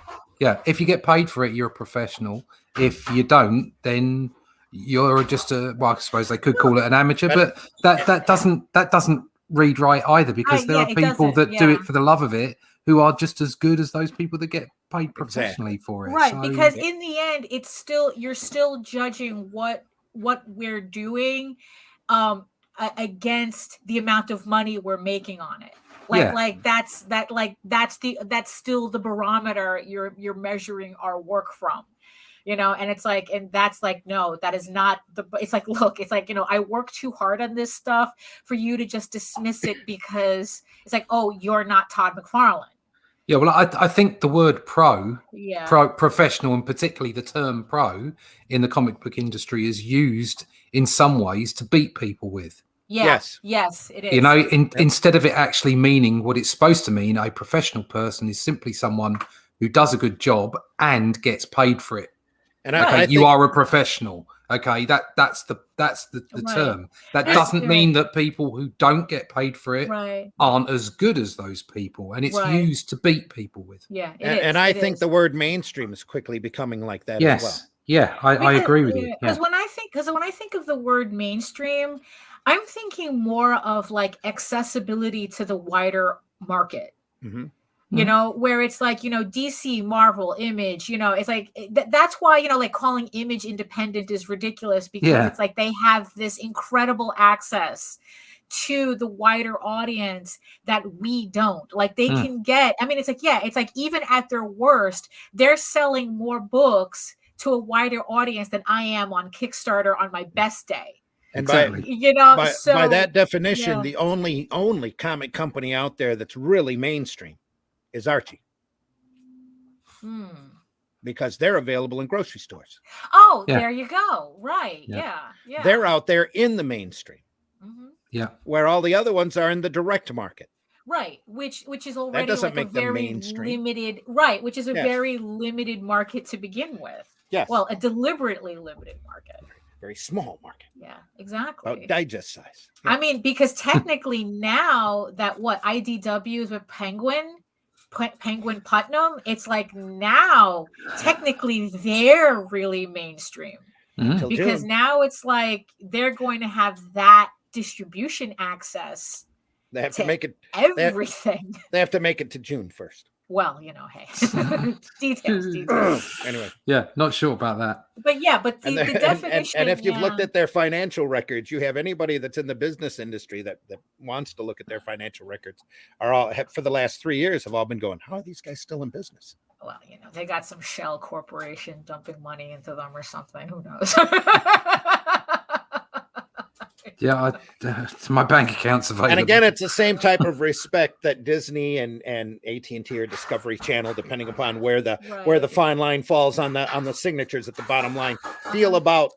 Speaker 4: If you get paid for it, you're a professional. If you don't, then you're just I suppose they could call it an amateur, but that doesn't read right either, because there are people that do it for the love of it who are just as good as those people that get paid professionally for it.
Speaker 2: Right,
Speaker 4: so,
Speaker 2: because in the end, you're still judging what we're doing against the amount of money we're making on it. That's still the barometer you're measuring our work from. You know, and it's like, and that's like, no, that is not it's like, look, it's like, you know, I work too hard on this stuff for you to just dismiss it because it's like, oh, you're not Todd McFarlane.
Speaker 4: Yeah, well, I think the word professional, and particularly the term pro in the comic book industry, is used in some ways to beat people with.
Speaker 2: Yes, it is.
Speaker 4: You know, instead of it actually meaning what it's supposed to mean, a professional person is simply someone who does a good job and gets paid for it. And I think, are a professional. Okay, that's the term. That doesn't mean that people who don't get paid for it aren't as good as those people, and it's used to beat people with.
Speaker 2: Yeah,
Speaker 1: I think the word mainstream is quickly becoming like that as well.
Speaker 4: Yeah, I agree with you.
Speaker 2: Because when I think of the word mainstream, I'm thinking more of like accessibility to the wider market.
Speaker 1: Mm-hmm.
Speaker 2: You know, where it's like, you know, DC, Marvel, Image, you know, it's like, that's why, you know, like calling Image independent is ridiculous, because it's like they have this incredible access to the wider audience that we don't. Like they can get, I mean, it's like even at their worst, they're selling more books to a wider audience than I am on Kickstarter on my best day.
Speaker 1: And
Speaker 2: exactly.
Speaker 1: by that definition, the only comic company out there that's really mainstream is Archie. Because they're available in grocery stores.
Speaker 2: Oh, there you go. Right. Yeah.
Speaker 1: They're out there in the mainstream.
Speaker 2: Mm-hmm.
Speaker 4: Yeah.
Speaker 1: Where all the other ones are in the direct market.
Speaker 2: Right. Which is already
Speaker 1: like
Speaker 2: a very limited, which is a very limited market to begin with.
Speaker 1: Yes.
Speaker 2: Well, a deliberately limited market.
Speaker 1: Very small market.
Speaker 2: Yeah, exactly.
Speaker 1: About digest size.
Speaker 2: Yeah. I mean, because technically now that IDW is with Penguin Putnam, it's like now technically they're really mainstream. Because now it's like they're going to have that distribution access.
Speaker 1: They have to make it
Speaker 2: everything.
Speaker 1: They have to make it to June 1st.
Speaker 2: Well, you know, hey, details.
Speaker 1: Anyway,
Speaker 4: not sure about that.
Speaker 2: But the definition.
Speaker 1: And if you've looked at their financial records, you have anybody that's in the business industry that wants to look at their financial records for the last 3 years have all been going, how are these guys still in business?
Speaker 2: Well, you know, they got some shell corporation dumping money into them or something. Who knows?
Speaker 4: Yeah, my bank account's available.
Speaker 1: And again, it's the same type of respect that Disney and AT&T or Discovery Channel, depending upon where the fine line falls on the signatures at the bottom line, feel about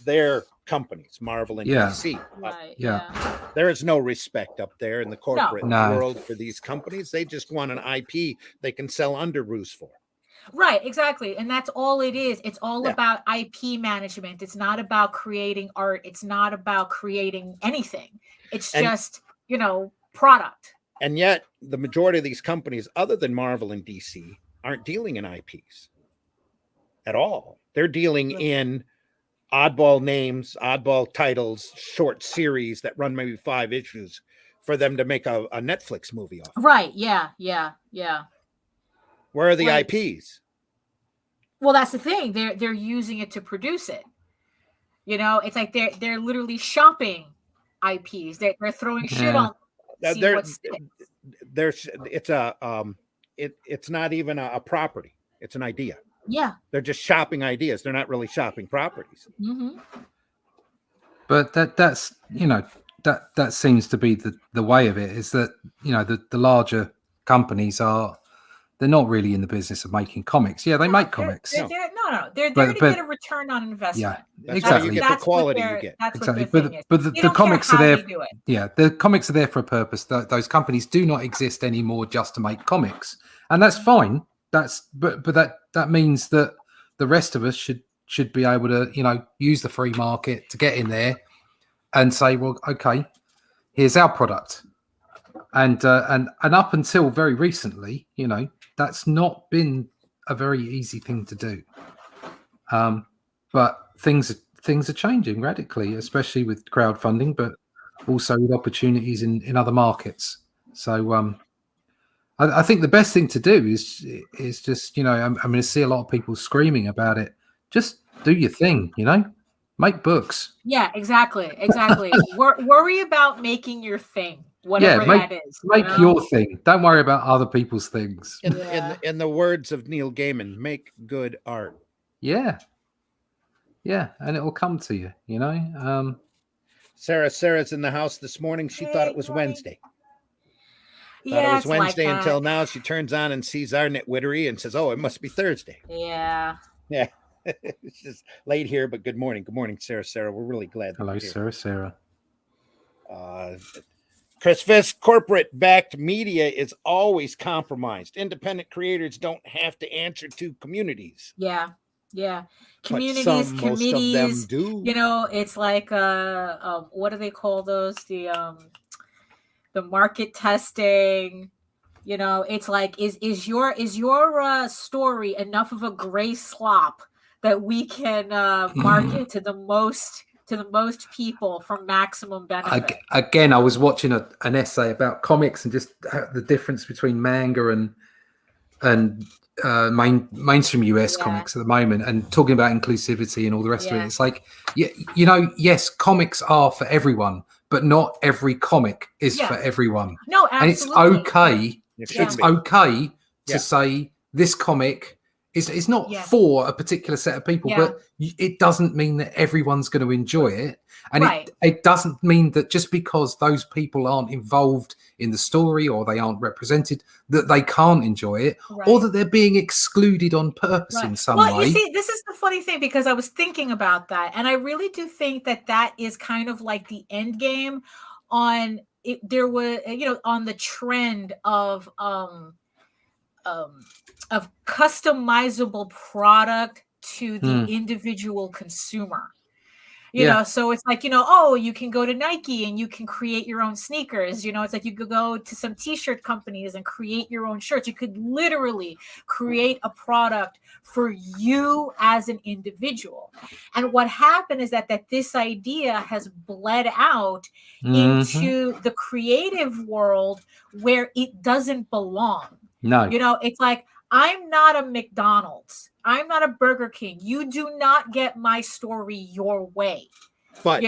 Speaker 1: their companies, Marvel and
Speaker 4: Yeah.
Speaker 1: DC.
Speaker 2: Right.
Speaker 4: Yeah.
Speaker 1: There is no respect up there in the corporate
Speaker 4: No.
Speaker 1: world for these companies. They just want an IP they can sell underoos for.
Speaker 2: Right, exactly. And that's all it is. It's all
Speaker 1: Yeah.
Speaker 2: about IP management. It's not about creating art. It's not about creating anything. It's
Speaker 1: And-
Speaker 2: just, product.
Speaker 1: And yet, the majority of these companies, other than Marvel and DC, aren't dealing in IPs at all. They're dealing in oddball names, oddball titles, short series that run maybe 5 issues for them to make a Netflix movie off.
Speaker 2: Right. Yeah.
Speaker 1: Where are the
Speaker 2: Like-
Speaker 1: IPs?
Speaker 2: Well, that's the thing. They're using it to produce it. It's like they're literally shopping IPs. They're throwing shit on. See what sticks.
Speaker 1: It's not even a property. It's an idea.
Speaker 2: Yeah.
Speaker 1: They're just shopping ideas. They're not really shopping properties.
Speaker 2: Mm-hmm.
Speaker 4: But that's that seems to be the way of it, is that the larger companies they're not really in the business of making comics. Yeah, they make comics.
Speaker 2: They're there
Speaker 4: But-
Speaker 2: to get a return on investment.
Speaker 4: Yeah,
Speaker 1: That's
Speaker 4: exactly.
Speaker 1: how you get the quality you get.
Speaker 2: That's
Speaker 4: Exactly.
Speaker 2: what their thing is.
Speaker 4: But
Speaker 2: They
Speaker 4: the
Speaker 2: don't
Speaker 4: comics
Speaker 2: care
Speaker 4: are
Speaker 2: how
Speaker 4: there.
Speaker 2: they do it.
Speaker 4: Yeah, the comics are there for a purpose. Those companies do not exist anymore just to make comics, and that's fine. But that means that the rest of us should be able to use the free market to get in there and say, well, okay, here's our product, and up until very recently, that's not been a very easy thing to do. But things are changing radically, especially with crowdfunding, but also with opportunities in other markets. So I think the best thing to do is just I'm going to see a lot of people screaming about it. Just do your thing, make books.
Speaker 2: Yeah, exactly. Worry about making your thing, whatever that is.
Speaker 4: Make your thing. Don't worry about other people's things.
Speaker 1: In the words of Neil Gaiman, make good art.
Speaker 4: Yeah, and it will come to you.
Speaker 1: Sarah's in the house this morning. She thought it was Wednesday.
Speaker 2: Yeah,
Speaker 1: Thought it was Wednesday until now. She turns on and sees our nitwittery and says, "Oh, it must be Thursday."
Speaker 2: Yeah.
Speaker 1: It's just late here, but good morning. Good morning, Sarah. We're really glad.
Speaker 4: Hello, Sarah.
Speaker 1: Chris Fisk, corporate-backed media is always compromised. Independent creators don't have to answer to communities.
Speaker 2: Yeah. Communities,
Speaker 1: Most
Speaker 2: committees.
Speaker 1: of them do.
Speaker 2: It's like what do they call those? The market testing. It's like is your story enough of a gray slop that we can market to the most people for maximum benefit?
Speaker 4: Again, I was watching an essay about comics and just the difference between manga and mainstream US comics at the moment, and talking about inclusivity and all the rest of it. It's like, yes, comics are for everyone, but not every comic is for everyone.
Speaker 2: No, absolutely.
Speaker 4: And it's okay. It's okay to
Speaker 1: Yeah.
Speaker 4: say this comic is not for a particular set of people, but it doesn't mean that everyone's going to enjoy it. And it doesn't mean that just because those people aren't involved in the story or they aren't represented, that they can't enjoy it, or that they're being excluded on purpose in some way.
Speaker 2: You see, this is the funny thing, because I was thinking about that, and I really do think that is kind of like the end game on it. There was, on the trend of customizable product to the individual consumer. So it's like, you can go to Nike and you can create your own sneakers. It's like you could go to some t-shirt companies and create your own shirts. You could literally create a product for you as an individual. And what happened is that this idea has bled out into the creative world where it doesn't belong.
Speaker 4: No.
Speaker 2: It's like, I'm not a McDonald's. I'm not a Burger King. You do not get my story your way.
Speaker 1: But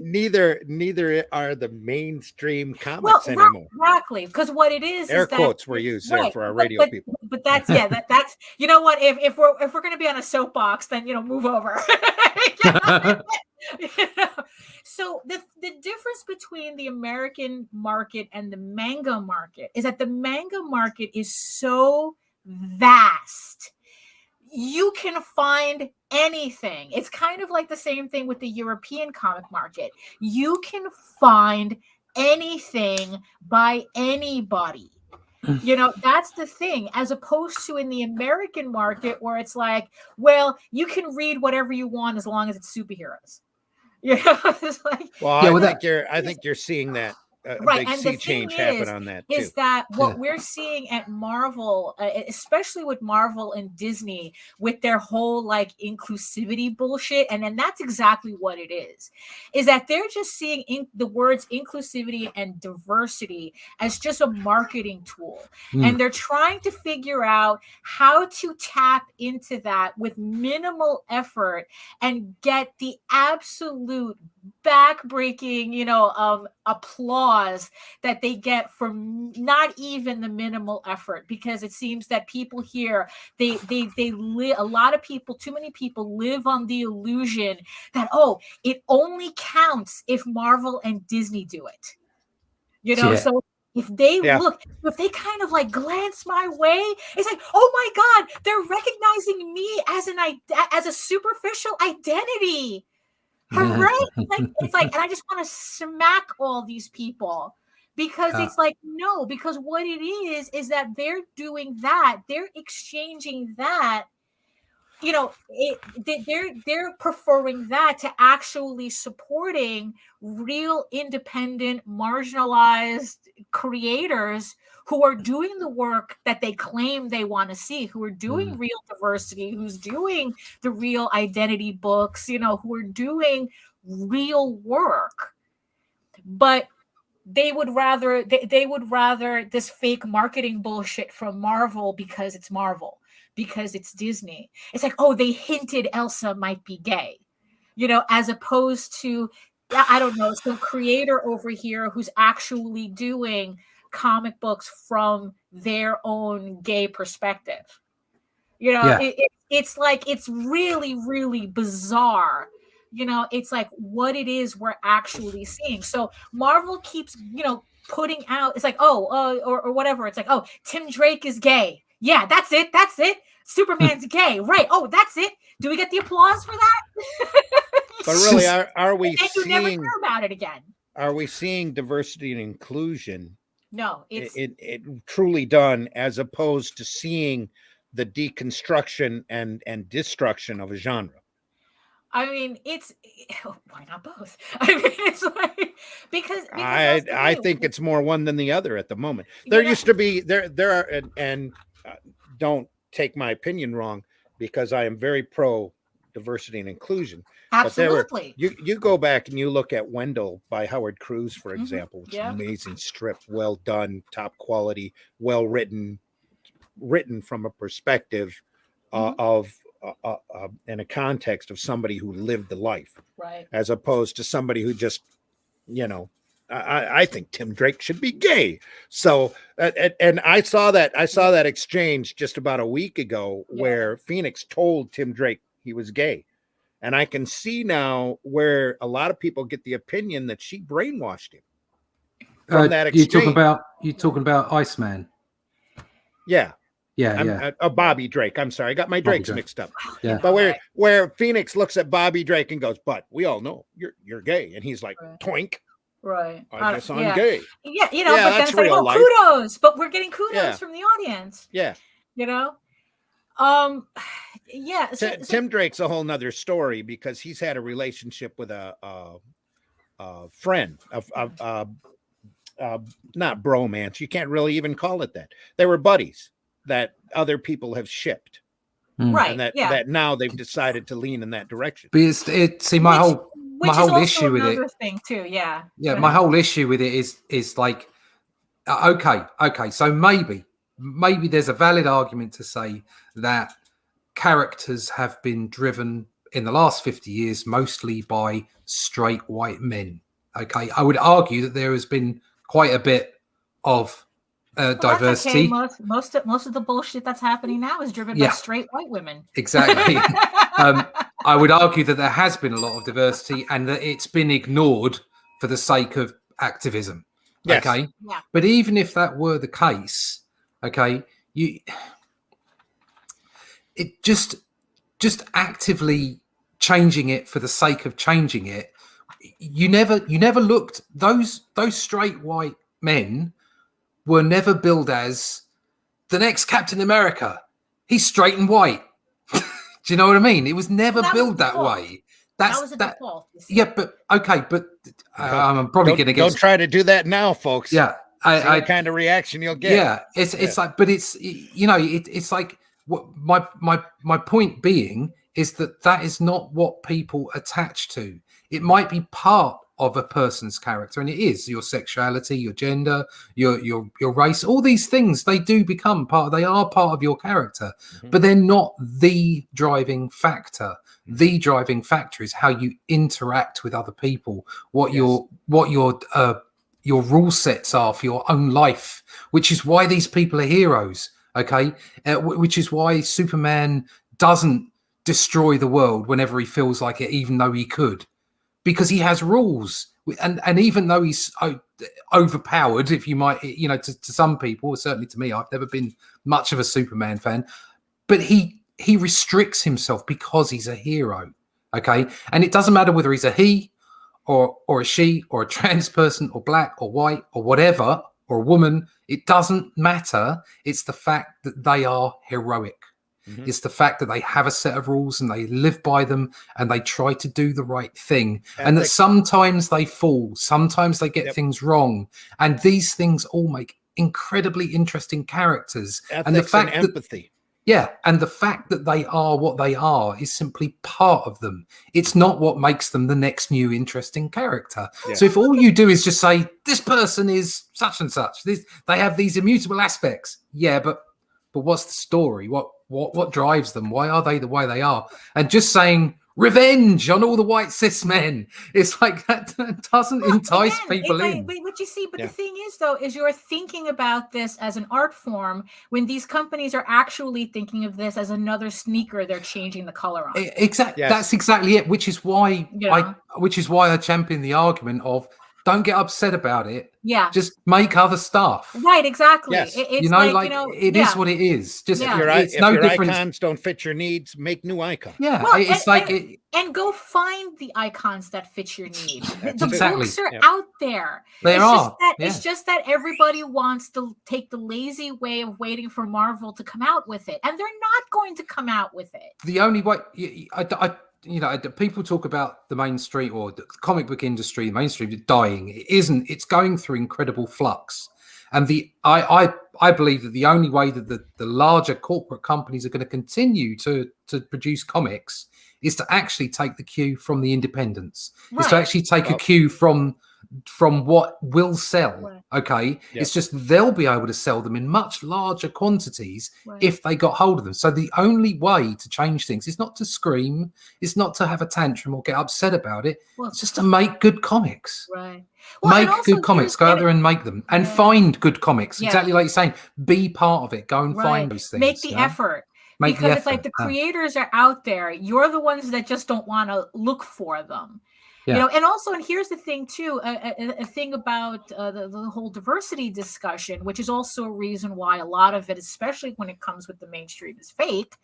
Speaker 1: neither are the mainstream comics anymore.
Speaker 2: Exactly, because what it is
Speaker 1: Air
Speaker 2: is
Speaker 1: quotes
Speaker 2: that,
Speaker 1: were used there for our radio people.
Speaker 2: But that's that's what, if we're going to be on a soapbox, then move over. So the difference between the American market and the manga market is that the manga market is so vast. You can find anything. It's kind of like the same thing with the European comic market. You can find anything by anybody. That's the thing, as opposed to in the American market where it's like, well, you can read whatever you want as long as it's superheroes. It's like,
Speaker 1: well, I think you're seeing that
Speaker 2: right,
Speaker 1: big
Speaker 2: and
Speaker 1: sea
Speaker 2: the
Speaker 1: change
Speaker 2: thing
Speaker 1: happen on that too.
Speaker 2: is that what we're seeing at Marvel, especially with Marvel and Disney, with their whole like inclusivity bullshit, and then that's exactly what it is that they're just seeing the words inclusivity and diversity as just a marketing tool, and they're trying to figure out how to tap into that with minimal effort and get the absolute back-breaking, applause that they get from not even the minimal effort, because it seems that people here, they live, a lot of people, too many people live on the illusion that, it only counts if Marvel and Disney do it. So if they if they kind of like glance my way, it's like, oh my God, they're recognizing me as a superficial identity. Hooray! It's like, and I just want to smack all these people, because it's like, no, because what it is that they're doing that, they're exchanging that, they're preferring that to actually supporting real independent marginalized creators who are doing the work that they claim they want to see, who are doing real diversity, who's doing the real identity books, who are doing real work. But they would rather this fake marketing bullshit from Marvel, because it's Marvel, because it's Disney. It's like, they hinted Elsa might be gay, as opposed to, I don't know, some creator over here who's actually doing comic books from their own gay perspective. It's like, it's really, really bizarre. It's like what it is we're actually seeing. So Marvel keeps, putting out, it's like, or whatever. It's like, Tim Drake is gay. Yeah, that's it. Superman's gay. Right. That's it. Do we get the applause for that?
Speaker 1: But really, are we
Speaker 2: and you never hear about it again.
Speaker 1: Are we seeing diversity and inclusion?
Speaker 2: No, it's
Speaker 1: it truly done, as opposed to seeing the deconstruction and destruction of a genre.
Speaker 2: I mean, why not both? I mean, it's like, because
Speaker 1: I think it's more one than the other at the moment. There used to be there are, and don't take my opinion wrong, because I am very pro diversity and inclusion.
Speaker 2: Absolutely.
Speaker 1: But you go back and you look at Wendell by Howard Cruz, for example, which is an amazing strip, well done, top quality, well written from a perspective of in a context of somebody who lived the life,
Speaker 2: right,
Speaker 1: as opposed to somebody who just, I think Tim Drake should be gay. So, and I saw that exchange just about a week ago where Phoenix told Tim Drake he was gay. And I can see now where a lot of people get the opinion that she brainwashed him from that exchange.
Speaker 4: You talking about Iceman?
Speaker 1: Yeah.
Speaker 4: Yeah.
Speaker 1: Bobby Drake. I'm sorry, I got my Drakes mixed up.
Speaker 4: Yeah.
Speaker 1: But where Phoenix looks at Bobby Drake and goes, "But we all know you're gay," and he's like, "Toink."
Speaker 2: Right.
Speaker 1: I guess I'm gay.
Speaker 2: Yeah, but then it's like, kudos. But we're getting kudos from the audience.
Speaker 1: Yeah. Tim Drake's a whole nother story, because he's had a relationship with a friend of not bromance. You can't really even call it that. They were buddies that other people have shipped.
Speaker 2: Right.
Speaker 1: And that now they've decided to lean in that direction.
Speaker 4: But my whole issue with it
Speaker 2: thing too. Yeah.
Speaker 4: My whole issue with it is like, okay. So maybe there's a valid argument to say that characters have been driven in the last 50 years mostly by straight white men. Okay. I would argue that there has been quite a bit of diversity.
Speaker 2: Most of the bullshit that's happening now is driven by straight white women.
Speaker 4: Exactly. I would argue that there has been a lot of diversity and that it's been ignored for the sake of activism.
Speaker 1: Yes.
Speaker 4: Okay.
Speaker 2: Yeah.
Speaker 4: But even if that were the case, okay, just actively changing it for the sake of changing it. You never looked, those straight white men were never billed as the next Captain America. He's straight and white. Do you know what I mean? It was never billed that way.
Speaker 2: That was a default.
Speaker 4: Yeah, but okay, but I'm probably going to get.
Speaker 1: Don't try to do that now, folks.
Speaker 4: Yeah,
Speaker 1: I kind of reaction you'll get.
Speaker 4: Yeah, it's like, but it's it's like what my point being is that is not what people attach to. It might be part of a person's character, and it is your sexuality, your gender, your race, all these things. They do become part. They are part of your character, but they're not the driving factor. The driving factor is how you interact with other people, what your rule sets are for your own life, which is why these people are heroes. Okay, which is why Superman doesn't destroy the world whenever he feels like it, even though he could. Because he has rules, and even though he's overpowered, if you might, to some people, certainly to me, I've never been much of a Superman fan, but he restricts himself because he's a hero. Okay, and it doesn't matter whether he's a he or a she or a trans person or black or white or whatever or a woman. It doesn't matter. It's the fact that they are heroic. It's the fact that they have a set of rules and they live by them and they try to do the right thing. And that sometimes they fall, sometimes they get things wrong. And these things all make incredibly interesting characters. And the fact
Speaker 1: and empathy.
Speaker 4: And the fact that they are what they are is simply part of them. It's not what makes them the next new interesting character. Yeah. So if all you do is just say, this person is such and such, they have these immutable aspects. Yeah, but what's the story? What drives them? Why are they the way they are? And just saying revenge on all the white cis men, it's like that doesn't entice people in.
Speaker 2: But you see, the thing is, though, is you're thinking about this as an art form when these companies are actually thinking of this as another sneaker they're changing the color on.
Speaker 4: Exactly. Yes. That's exactly it. Which is why I champion the argument of don't get upset about it.
Speaker 2: Yeah.
Speaker 4: Just make other stuff.
Speaker 2: Right, exactly.
Speaker 1: Yes.
Speaker 2: It's
Speaker 4: it is what it is. Just
Speaker 1: if your icons don't fit your needs, make new icons.
Speaker 4: Yeah.
Speaker 2: Well, and go find the icons that fit your needs. The books are out there. It's just that everybody wants to take the lazy way of waiting for Marvel to come out with it. And they're not going to come out with it.
Speaker 4: The only way people talk about the mainstream or the comic book industry, the mainstream dying. It isn't. It's going through incredible flux. And I believe that the only way that the larger corporate companies are going to continue to produce comics is to actually take the cue from the independents. Right. Is to actually take a cue from what will sell. Right. Okay. Yep. It's just they'll be able to sell them in much larger quantities if they got hold of them. So the only way to change things is not to scream, it's not to have a tantrum or get upset about it. It's just to make good comics.
Speaker 2: Right.
Speaker 4: Make good comics. Go out there and make them and find good comics. Exactly like you're saying. Be part of it. Go and find those things.
Speaker 2: Make the effort. Because it's like the creators are out there. You're the ones that just don't want to look for them. Yeah. And here's the thing too, a thing about the whole diversity discussion, which is also a reason why a lot of it, especially when it comes with the mainstream, is fake,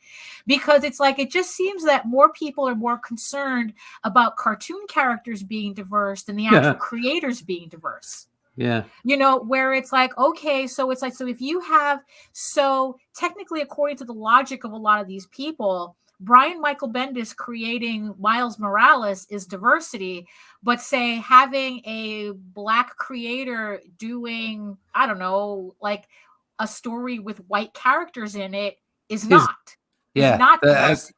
Speaker 2: because it's like, it just seems that more people are more concerned about cartoon characters being diverse than the actual creators being diverse.
Speaker 4: Yeah.
Speaker 2: Where it's like, okay, so it's like, so if you have, so technically, according to the logic of a lot of these people, Brian Michael Bendis creating Miles Morales is diversity, but say having a Black creator doing, I don't know, like a story with white characters in it is not.
Speaker 4: Yeah,
Speaker 2: not
Speaker 4: that's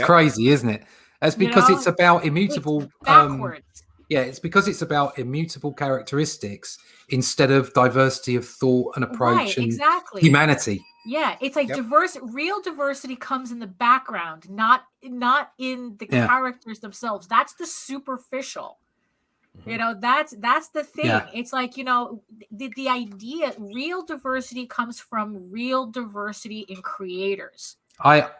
Speaker 4: crazy, isn't it? That's because it's about immutable.
Speaker 2: It's backwards.
Speaker 4: It's because it's about immutable characteristics instead of diversity of thought and approach and humanity.
Speaker 2: Yeah, it's like real diversity comes in the background, not in the characters themselves. That's the superficial. That's the thing. Yeah. It's like, the idea, real diversity comes from real diversity in creators.
Speaker 4: I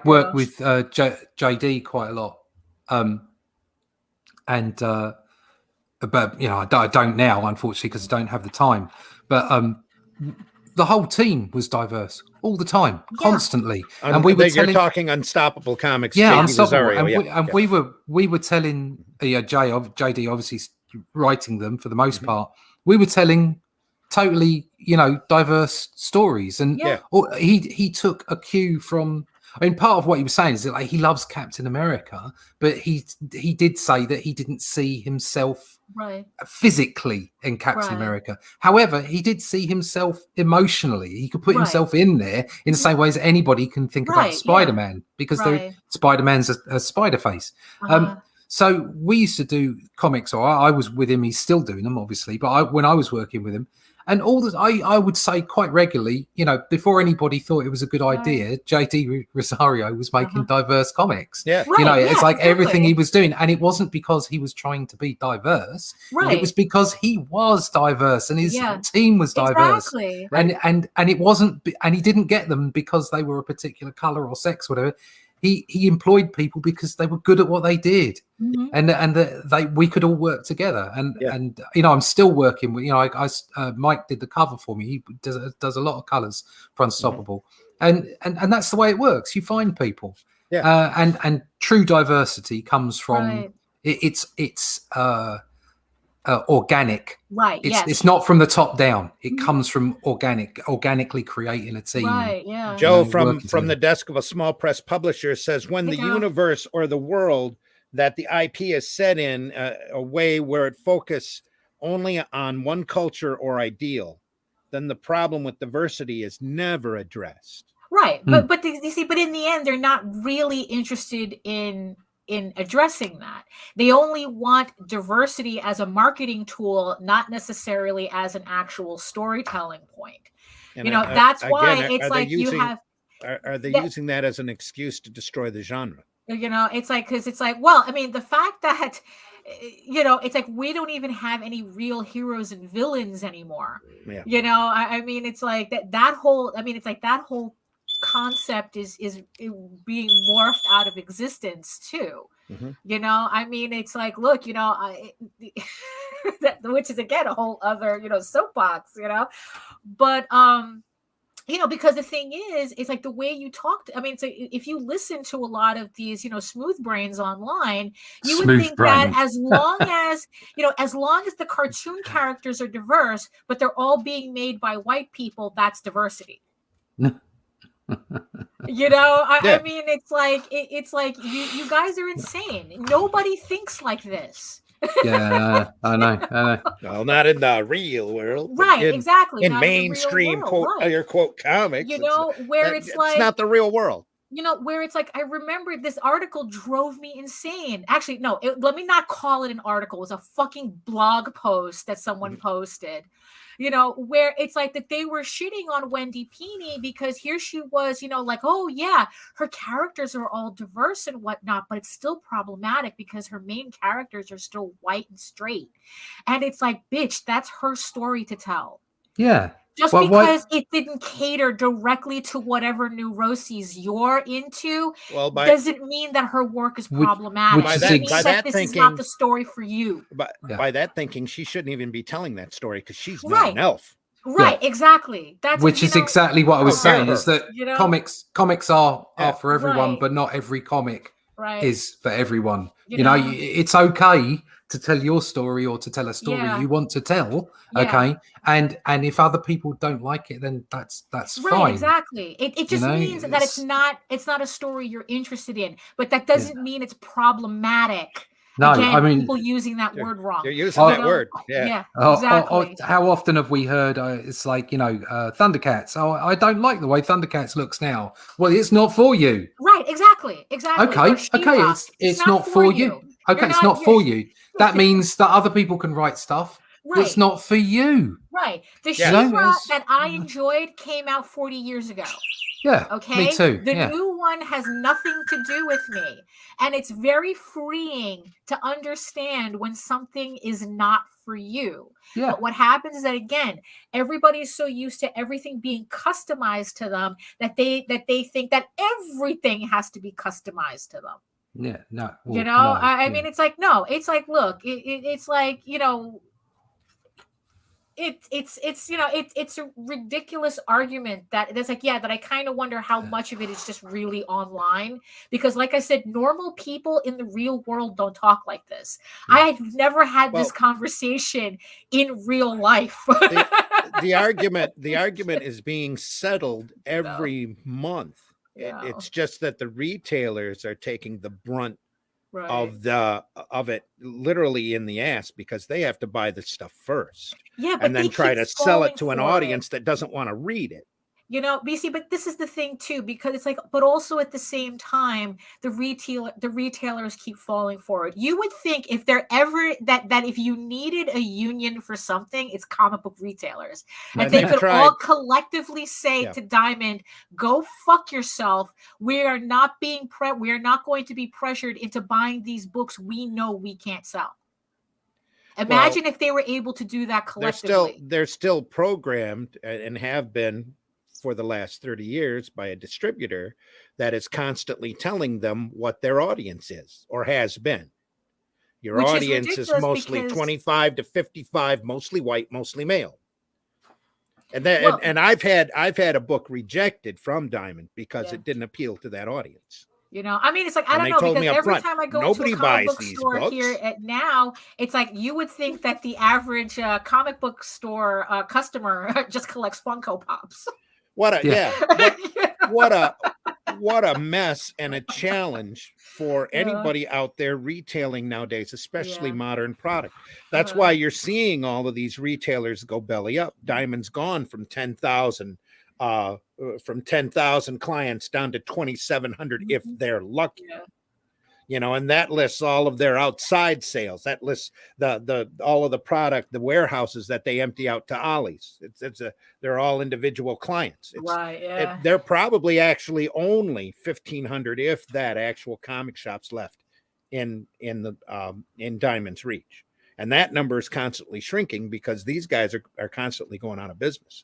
Speaker 4: work with JD quite a lot. But I don't now, unfortunately, because I don't have the time. But the whole team was diverse all the time,
Speaker 2: Yeah.
Speaker 4: constantly, and we were
Speaker 1: you're
Speaker 4: telling.
Speaker 1: talking Unstoppable Comics.
Speaker 4: Yeah,
Speaker 1: JD
Speaker 4: Unstoppable,
Speaker 1: Rosario,
Speaker 4: and we were telling JD obviously writing them for the most part. We were telling totally, diverse stories, and
Speaker 2: Yeah.
Speaker 4: he took a cue from. I mean, part of what he was saying is that he loves Captain America, but he did say that he didn't see himself
Speaker 2: Right.
Speaker 4: physically in Captain
Speaker 2: Right.
Speaker 4: America. However, he did see himself emotionally. He could put
Speaker 2: Right.
Speaker 4: himself in there in the same way as anybody can think
Speaker 2: Right,
Speaker 4: about Spider-Man, because
Speaker 2: Right.
Speaker 4: Spider-Man's a spider face. So we used to do comics, or I was with him. He's still doing them, obviously. But when I was working with him, and I would say quite regularly, before anybody thought it was a good idea, JD Rosario was making diverse comics.
Speaker 1: Yeah.
Speaker 2: Right,
Speaker 4: It's like everything
Speaker 2: exactly.
Speaker 4: he was doing, and it wasn't because he was trying to be diverse.
Speaker 2: Right.
Speaker 4: It was because he was diverse and his
Speaker 2: Yeah.
Speaker 4: team was diverse.
Speaker 2: Exactly.
Speaker 4: And it wasn't, and he didn't get them because they were a particular color or sex, whatever. He employed people because they were good at what they did, and we could all work together. And I'm still working with Mike did the cover for me. He does a lot of colors for Unstoppable, and that's the way it works. You find people, and true diversity comes from it's organic.
Speaker 2: Right.
Speaker 4: It's not from the top down. It comes from organically creating a team.
Speaker 2: Right. Yeah.
Speaker 1: Joe from the desk of a small press publisher says, when the universe or the world that the IP is set in a way where it focuses only on one culture or ideal, then the problem with diversity is never addressed.
Speaker 2: Right. But you see, but in the end, they're not really interested in addressing that. They only want diversity as a marketing tool, not necessarily as an actual storytelling point.
Speaker 1: And
Speaker 2: that's why it's like
Speaker 1: are they using that as an excuse to destroy the genre?
Speaker 2: It's like, because it's like, well, I mean, the fact that it's like we don't even have any real heroes and villains anymore. I mean, it's like that whole, I mean, it's like that whole concept is being morphed out of existence too. I mean, it's like, look, which is again a whole other soapbox, but because the thing is, it's like the way you talked. I mean, so if you listen to a lot of these, smooth brains online, you would think that as long as the cartoon characters are diverse, but they're all being made by white people, that's diversity. I mean, it's like you guys are insane. Nobody thinks like this.
Speaker 3: Yeah, I know.
Speaker 1: Well, not in the real world,
Speaker 2: right? Exactly.
Speaker 1: In mainstream quote comics,
Speaker 2: where it's like
Speaker 1: it's not the real world.
Speaker 2: Where it's like, I remember this article drove me insane. Actually, no, let me not call it an article. It was a fucking blog post that someone posted. Where it's like that they were shitting on Wendy Pini because here she was, like, oh yeah, her characters are all diverse and whatnot, but it's still problematic because her main characters are still white and straight. And it's like, bitch, that's her story to tell.
Speaker 3: Yeah.
Speaker 2: Just because it didn't cater directly to whatever neuroses you're into, doesn't mean that her work is problematic. By that thinking, is not the story for you.
Speaker 1: By that thinking, she shouldn't even be telling that story because she's not an elf.
Speaker 2: Right, exactly. That's
Speaker 4: which is exactly what I was saying. Is that comics are for everyone, but not every comic is for everyone. It's okay to tell your story or to tell a story you want to tell, okay? And if other people don't like it, then that's fine.
Speaker 2: Exactly. It just means that it's not a story you're interested in, but that doesn't mean it's problematic.
Speaker 3: No,
Speaker 2: again,
Speaker 3: I mean,
Speaker 2: people using that word wrong.
Speaker 1: You're using that word. Yeah.
Speaker 2: Exactly.
Speaker 4: How often have we heard it's like, Thundercats? Oh, I don't like the way Thundercats looks now. Well, it's not for you.
Speaker 2: Right, exactly.
Speaker 4: Okay, it's not for you. Okay, it's not for you. That means that other people can write stuff that's not for you.
Speaker 2: Right. The She-Ra that I enjoyed came out 40 years ago.
Speaker 4: Yeah.
Speaker 2: Okay.
Speaker 4: Me too.
Speaker 2: The new one has nothing to do with me. And it's very freeing to understand when something is not for you.
Speaker 4: Yeah.
Speaker 2: But what happens is that, again, everybody's so used to everything being customized to them that they think that everything has to be customized to them.
Speaker 4: Yeah, no.
Speaker 2: Well, I mean, it's like, no, it's like, look, it's like, it's it's a ridiculous argument that it's like, yeah, that I kind of wonder how much of it is just really online, because like I said, normal people in the real world don't talk like this. I've never had this conversation in real life.
Speaker 1: The argument is being settled every month. It's just that the retailers are taking the brunt of it literally in the ass, because they have to buy the stuff first, and then try to sell it to an audience that doesn't want to read it.
Speaker 2: BC, but this is the thing too, because it's like, but also at the same time, the retailers keep falling for it. You would think if they're ever that if you needed a union for something, it's comic book retailers, and they could all collectively say to Diamond, "Go fuck yourself. We are not we are not going to be pressured into buying these books we know we can't sell." Imagine if they were able to do that collectively.
Speaker 1: They're still programmed and have been for the last 30 years by a distributor that is constantly telling them what their audience is or has been. Your audience is mostly 25 to 55, mostly white, mostly male. And that, and I've had a book rejected from Diamond because it didn't appeal to that audience.
Speaker 2: I mean, it's like, I don't know, because every time I go to a comic book store here now, it's like you would think that the average comic book store customer just collects Funko Pops.
Speaker 1: What a mess and a challenge for anybody out there retailing nowadays, especially modern product. That's why you're seeing all of these retailers go belly up. Diamond's gone from 10,000 clients down to 2,700 if they're lucky. And that lists all of their outside sales. That lists the all of the product, the warehouses that they empty out to Ollie's. They're all individual clients. They're probably actually only 1,500, if that, actual comic shops left in Diamond's reach, and that number is constantly shrinking because these guys are constantly going out of business.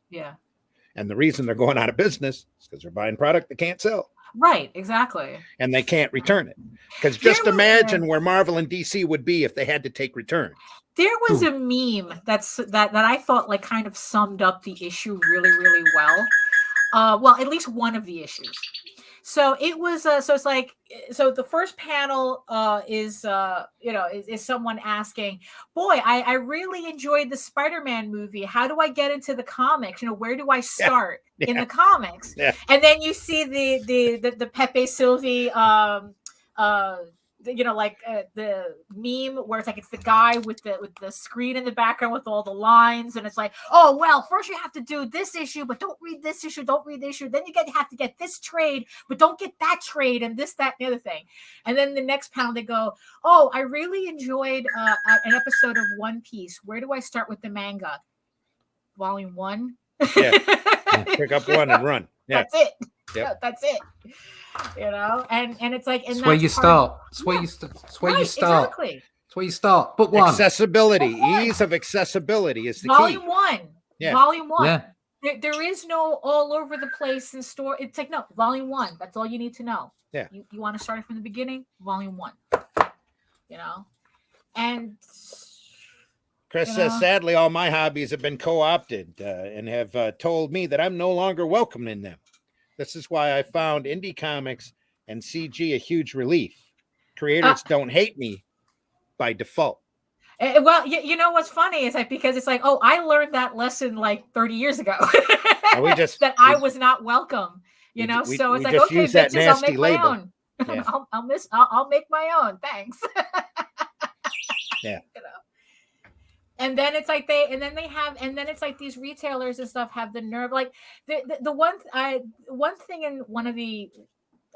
Speaker 1: And the reason they're going out of business is because they're buying product they can't sell.
Speaker 2: Right, exactly.
Speaker 1: And they can't return it. Because just imagine where Marvel and DC would be if they had to take returns.
Speaker 2: There was a meme that I thought like kind of summed up the issue really, really well. Well, at least one of the issues. So it was so it's like, so the first panel is someone asking, boy, I really enjoyed the Spider-Man movie. How do I get into the comics? Where do I start in the comics? And then you see the Pepe Sylvie the meme where it's like it's the guy with the screen in the background with all the lines, and it's like, oh well, first you have to do this issue, but don't read this issue, don't read this issue. Then you have to get this trade, but don't get that trade, and this, that, and the other thing. And then the next panel they go, oh, I really enjoyed an episode of One Piece. Where do I start with the manga? Volume 1.
Speaker 1: Pick up one and run.
Speaker 2: That's it. That's it. And it's like, and
Speaker 4: that's where you start. It's where you start. It's where you start.
Speaker 2: Exactly.
Speaker 4: It's where you start. Book one.
Speaker 1: Accessibility, ease of accessibility is the
Speaker 2: Volume
Speaker 1: key.
Speaker 2: 1.
Speaker 1: Yeah.
Speaker 2: Volume 1.
Speaker 4: Yeah.
Speaker 2: There is no all over the place in store. It's like, no, Volume 1. That's all you need to know.
Speaker 1: Yeah.
Speaker 2: You want to start it from the beginning? Volume 1. And
Speaker 1: Chris says, sadly, all my hobbies have been co-opted and have told me that I'm no longer welcome in them. This is why I found indie comics and CG a huge relief. Creators don't hate me by default.
Speaker 2: Well, you know what's funny is like, because it's like, oh, I learned that lesson like 30 years ago. That I was not welcome. So it's like, okay, bitches, I'll make my own. Yeah. I'll make my own. Thanks.
Speaker 1: Yeah.
Speaker 2: And then it's like it's like these retailers and stuff have the nerve, like the one thing in one of the,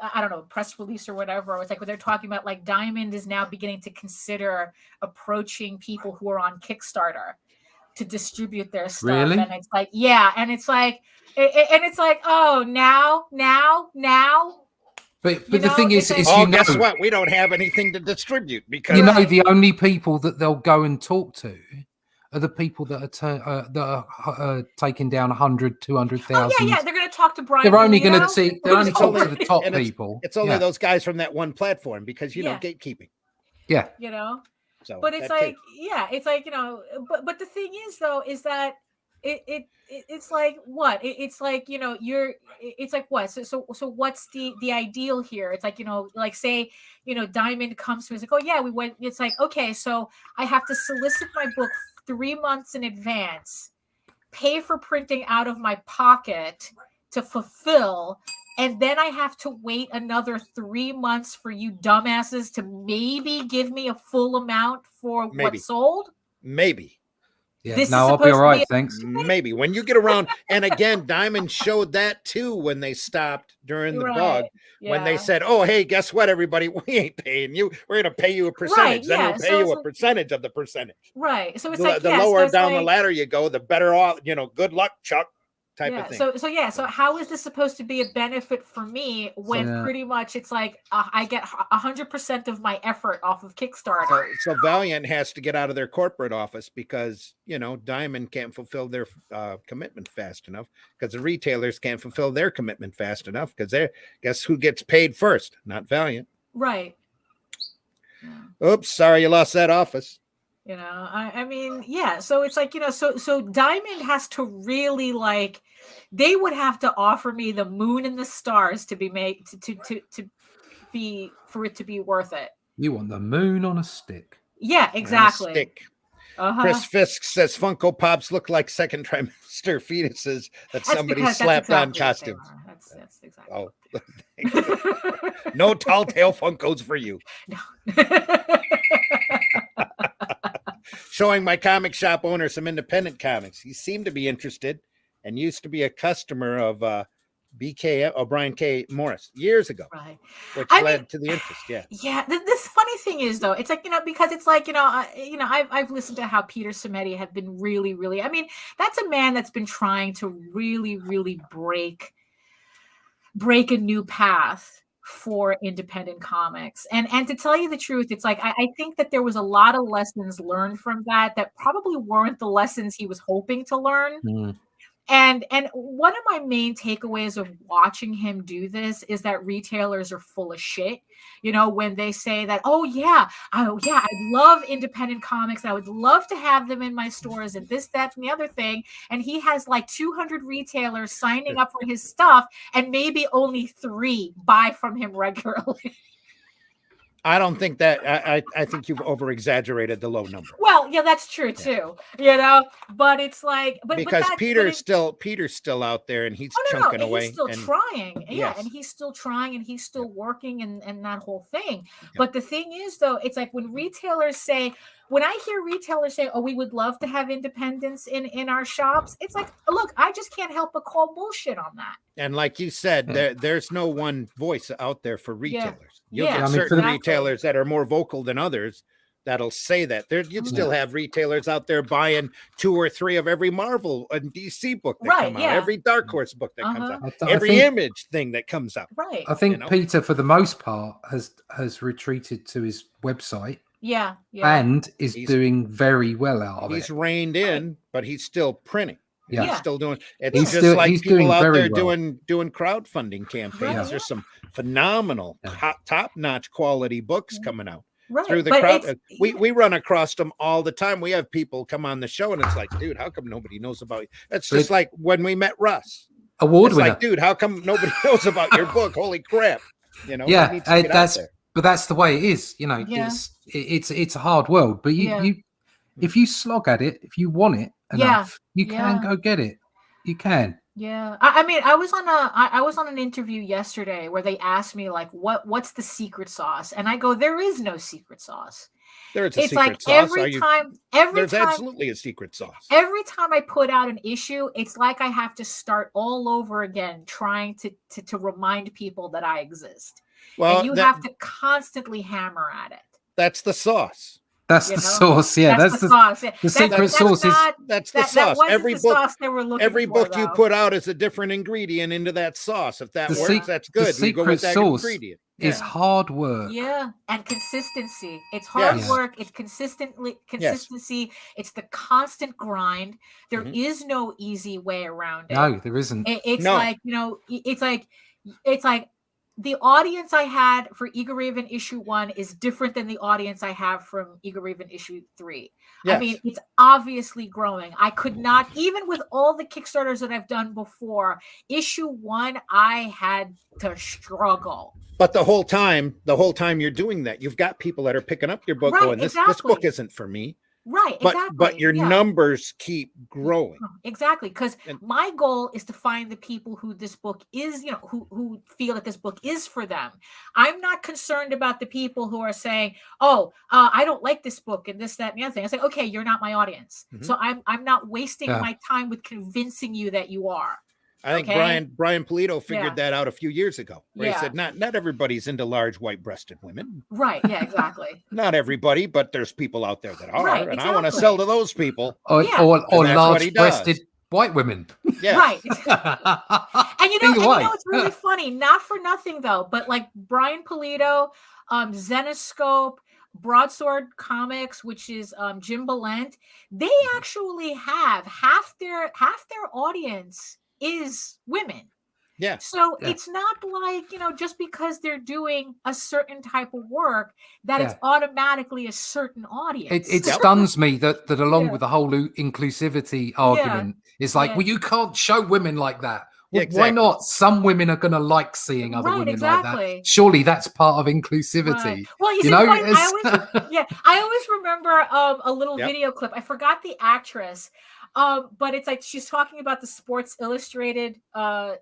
Speaker 2: I don't know, press release or whatever, it's like when they're talking about like Diamond is now beginning to consider approaching people who are on Kickstarter to distribute their stuff.
Speaker 4: Really?
Speaker 2: And it's like, yeah, and it's like oh, now.
Speaker 4: But the thing is
Speaker 1: guess what? We don't have anything to distribute because
Speaker 4: the only people that they'll go and talk to are the people that are taking down 100, 200,000.
Speaker 2: Oh, yeah, they're going to talk to Brian.
Speaker 4: They're only going to see. They're only talking to the top people.
Speaker 1: It's only those guys from that one platform because gatekeeping.
Speaker 4: Yeah.
Speaker 2: So, but it's like, it's like but the thing is though, is that it's like what it's like, it's like what, so what's the ideal here? It's like, like say, Diamond comes to me, it's like, oh yeah, we went, it's like, okay, so I have to solicit my book 3 months in advance, pay for printing out of my pocket to fulfill, and then I have to wait another 3 months for you dumbasses to maybe give me a full amount for
Speaker 1: Maybe.
Speaker 2: what's sold.
Speaker 1: Maybe.
Speaker 4: Yeah,
Speaker 2: This is
Speaker 4: no, I'll be
Speaker 2: supposed
Speaker 4: all
Speaker 2: to
Speaker 4: right,
Speaker 2: be
Speaker 4: thanks.
Speaker 1: Maybe when you get around, and again, Diamond showed that too when they stopped during the bug. When they said, "Oh, hey, guess what, everybody? We ain't paying you. We're going to pay you a percentage. Then we'll pay you a percentage of the percentage."
Speaker 2: Right. So it's
Speaker 1: the,
Speaker 2: like,
Speaker 1: the lower down the ladder you go, the better off. Good luck, Chuck. Type of thing.
Speaker 2: So how is this supposed to be a benefit for me when pretty much it's like I get 100% of my effort off of Kickstarter?
Speaker 1: So Valiant has to get out of their corporate office because Diamond can't fulfill their commitment fast enough, because the retailers can't fulfill their commitment fast enough, because guess who gets paid first? Not Valiant.
Speaker 2: Right.
Speaker 1: Oops, sorry you lost that office.
Speaker 2: I mean, yeah. So it's like, so Diamond has to really, like, they would have to offer me the moon and the stars to be made to be, for it to be worth it.
Speaker 4: You want the moon on a stick.
Speaker 2: Yeah, exactly.
Speaker 1: Stick. Chris Fisk says Funko Pops look like second trimester fetuses that somebody slapped on costumes.
Speaker 2: That's exactly.
Speaker 1: Oh, no tall tale Funkos for you.
Speaker 2: No.
Speaker 1: Showing my comic shop owner some independent comics. He seemed to be interested and used to be a customer of BK or Brian K. Morris years ago,
Speaker 2: right?
Speaker 1: Which led to the interest. Yeah.
Speaker 2: Yeah. This funny thing is, though, it's like, because it's like, I've listened to how Peter Simeti had been really, really. I mean, that's a man that's been trying to really, really break a new path for independent comics, and to tell you the truth, it's like I think that there was a lot of lessons learned from that probably weren't the lessons he was hoping to learn. And one of my main takeaways of watching him do this is that retailers are full of shit. When they say that, I love independent comics, I would love to have them in my stores, and this, that, and the other thing. And he has like 200 retailers signing up for his stuff, and maybe only 3 buy from him regularly.
Speaker 1: I don't think that. I think you've over exaggerated the low number.
Speaker 2: Well, yeah, that's true too. But it's like,
Speaker 1: because Peter's still out there, and he's chunking away.
Speaker 2: He's still trying, and he's still trying, and he's still working, and that whole thing. Yeah. But the thing is, though, it's like when I hear retailers say, "Oh, we would love to have independence in our shops," it's like, look, I just can't help but call bullshit on that.
Speaker 1: And like you said, there's no one voice out there for retailers. You'll
Speaker 2: Yeah,
Speaker 1: get certain retailers that are more vocal than others that'll say that. You'd still have retailers out there buying 2 or 3 of every Marvel and DC book that come out, every Dark Horse book that comes out, every Image thing that comes out.
Speaker 2: Right.
Speaker 4: I think Peter, for the most part, has retreated to his website.
Speaker 2: Yeah.
Speaker 4: And is doing very well out of it.
Speaker 1: He's reined in, but he's still printing.
Speaker 4: Yeah.
Speaker 1: He's still doing it. It's just like people out there doing crowdfunding campaigns.
Speaker 2: Right.
Speaker 1: There's some phenomenal top-notch quality books coming out through the
Speaker 2: but
Speaker 1: crowd. We run across them all the time. We have people come on the show, and it's like, dude, how come nobody knows about you? It's just like when we met Russ.
Speaker 4: Award winner.
Speaker 1: Like, dude, how come nobody knows about your book? Holy crap.
Speaker 4: Yeah, that's the way it is. It's a hard world, but you if you slog at it, if you want it enough, you can go get it. You can.
Speaker 2: Yeah. I mean, I was on an interview yesterday where they asked me, like, what's the secret sauce? And I go, there is no secret sauce.
Speaker 1: There's a
Speaker 2: it's
Speaker 1: secret
Speaker 2: like
Speaker 1: sauce.
Speaker 2: There's
Speaker 1: absolutely a secret sauce.
Speaker 2: Every time I put out an issue, it's like I have to start all over again, trying to remind people that I exist. Well, and you have to constantly hammer at it.
Speaker 1: That's the sauce.
Speaker 4: That's the sauce. Yeah, that's the sauce. Yeah. The secret sauce is
Speaker 1: that's the sauce. Every book,
Speaker 2: sauce they were looking
Speaker 1: every
Speaker 2: for,
Speaker 1: book you put out is a different ingredient into that sauce. If that works, that's good.
Speaker 4: The secret sauce is hard work.
Speaker 2: Yeah, and consistency. It's hard work. It's consistency. It's the constant grind. There is no easy way around it.
Speaker 4: No, there isn't.
Speaker 2: It's like, it's like the audience I had for Eager Raven issue 1 is different than the audience I have from Eager Raven issue 3.
Speaker 1: Yes.
Speaker 2: I mean, it's obviously growing. I could not, even with all the Kickstarters that I've done before, issue 1, I had to struggle.
Speaker 1: But the whole time you're doing that, you've got people that are picking up your book
Speaker 2: Right,
Speaker 1: going, this book isn't for me.
Speaker 2: Right,
Speaker 1: But
Speaker 2: exactly.
Speaker 1: but your numbers keep growing.
Speaker 2: Exactly, because
Speaker 1: And-
Speaker 2: my goal is to find the people who this book is, who feel that this book is for them. I'm not concerned about the people who are saying, "Oh, I don't like this book," and this, that, and the other thing. I say, "Okay, you're not my audience, so I'm not wasting my time with convincing you that you are."
Speaker 1: I think
Speaker 2: Okay.
Speaker 1: Brian Polito figured
Speaker 2: Yeah.
Speaker 1: that out a few years ago, where
Speaker 2: Yeah.
Speaker 1: he said, not everybody's into large white-breasted women.
Speaker 2: Right? Yeah, exactly.
Speaker 1: Not everybody, but there's people out there that are,
Speaker 2: Right,
Speaker 1: and I want to
Speaker 2: exactly.
Speaker 1: sell to those people.
Speaker 4: Or,
Speaker 2: Yeah.
Speaker 4: or
Speaker 1: And that's what he
Speaker 4: large-breasted
Speaker 1: does.
Speaker 4: white women.
Speaker 1: Yes.
Speaker 2: Right. And
Speaker 4: Either way.
Speaker 2: it's really funny, not for nothing though, but like Brian Polito, Zenoscope, Broadsword Comics, which is Jim Balent, they actually have half their audience is women.
Speaker 1: Yeah.
Speaker 2: So
Speaker 4: Yeah.
Speaker 2: it's not like, just because they're doing a certain type of work that it's
Speaker 4: Yeah.
Speaker 2: automatically a certain audience.
Speaker 4: It stuns me that along
Speaker 2: Yeah.
Speaker 4: with the whole inclusivity argument, it's like,
Speaker 2: Yeah.
Speaker 4: well, you can't show women like that.
Speaker 1: Yeah,
Speaker 4: Well,
Speaker 1: exactly.
Speaker 4: why not? Some women are going to like seeing other
Speaker 2: Right,
Speaker 4: women like
Speaker 2: exactly.
Speaker 4: that. Surely that's part of inclusivity.
Speaker 2: Right. Well, you
Speaker 4: You
Speaker 2: see,
Speaker 4: know,
Speaker 2: funny,
Speaker 4: it's-
Speaker 2: I always remember a little
Speaker 1: Yep.
Speaker 2: video clip. I forgot the actress, but it's like she's talking about the Sports Illustrated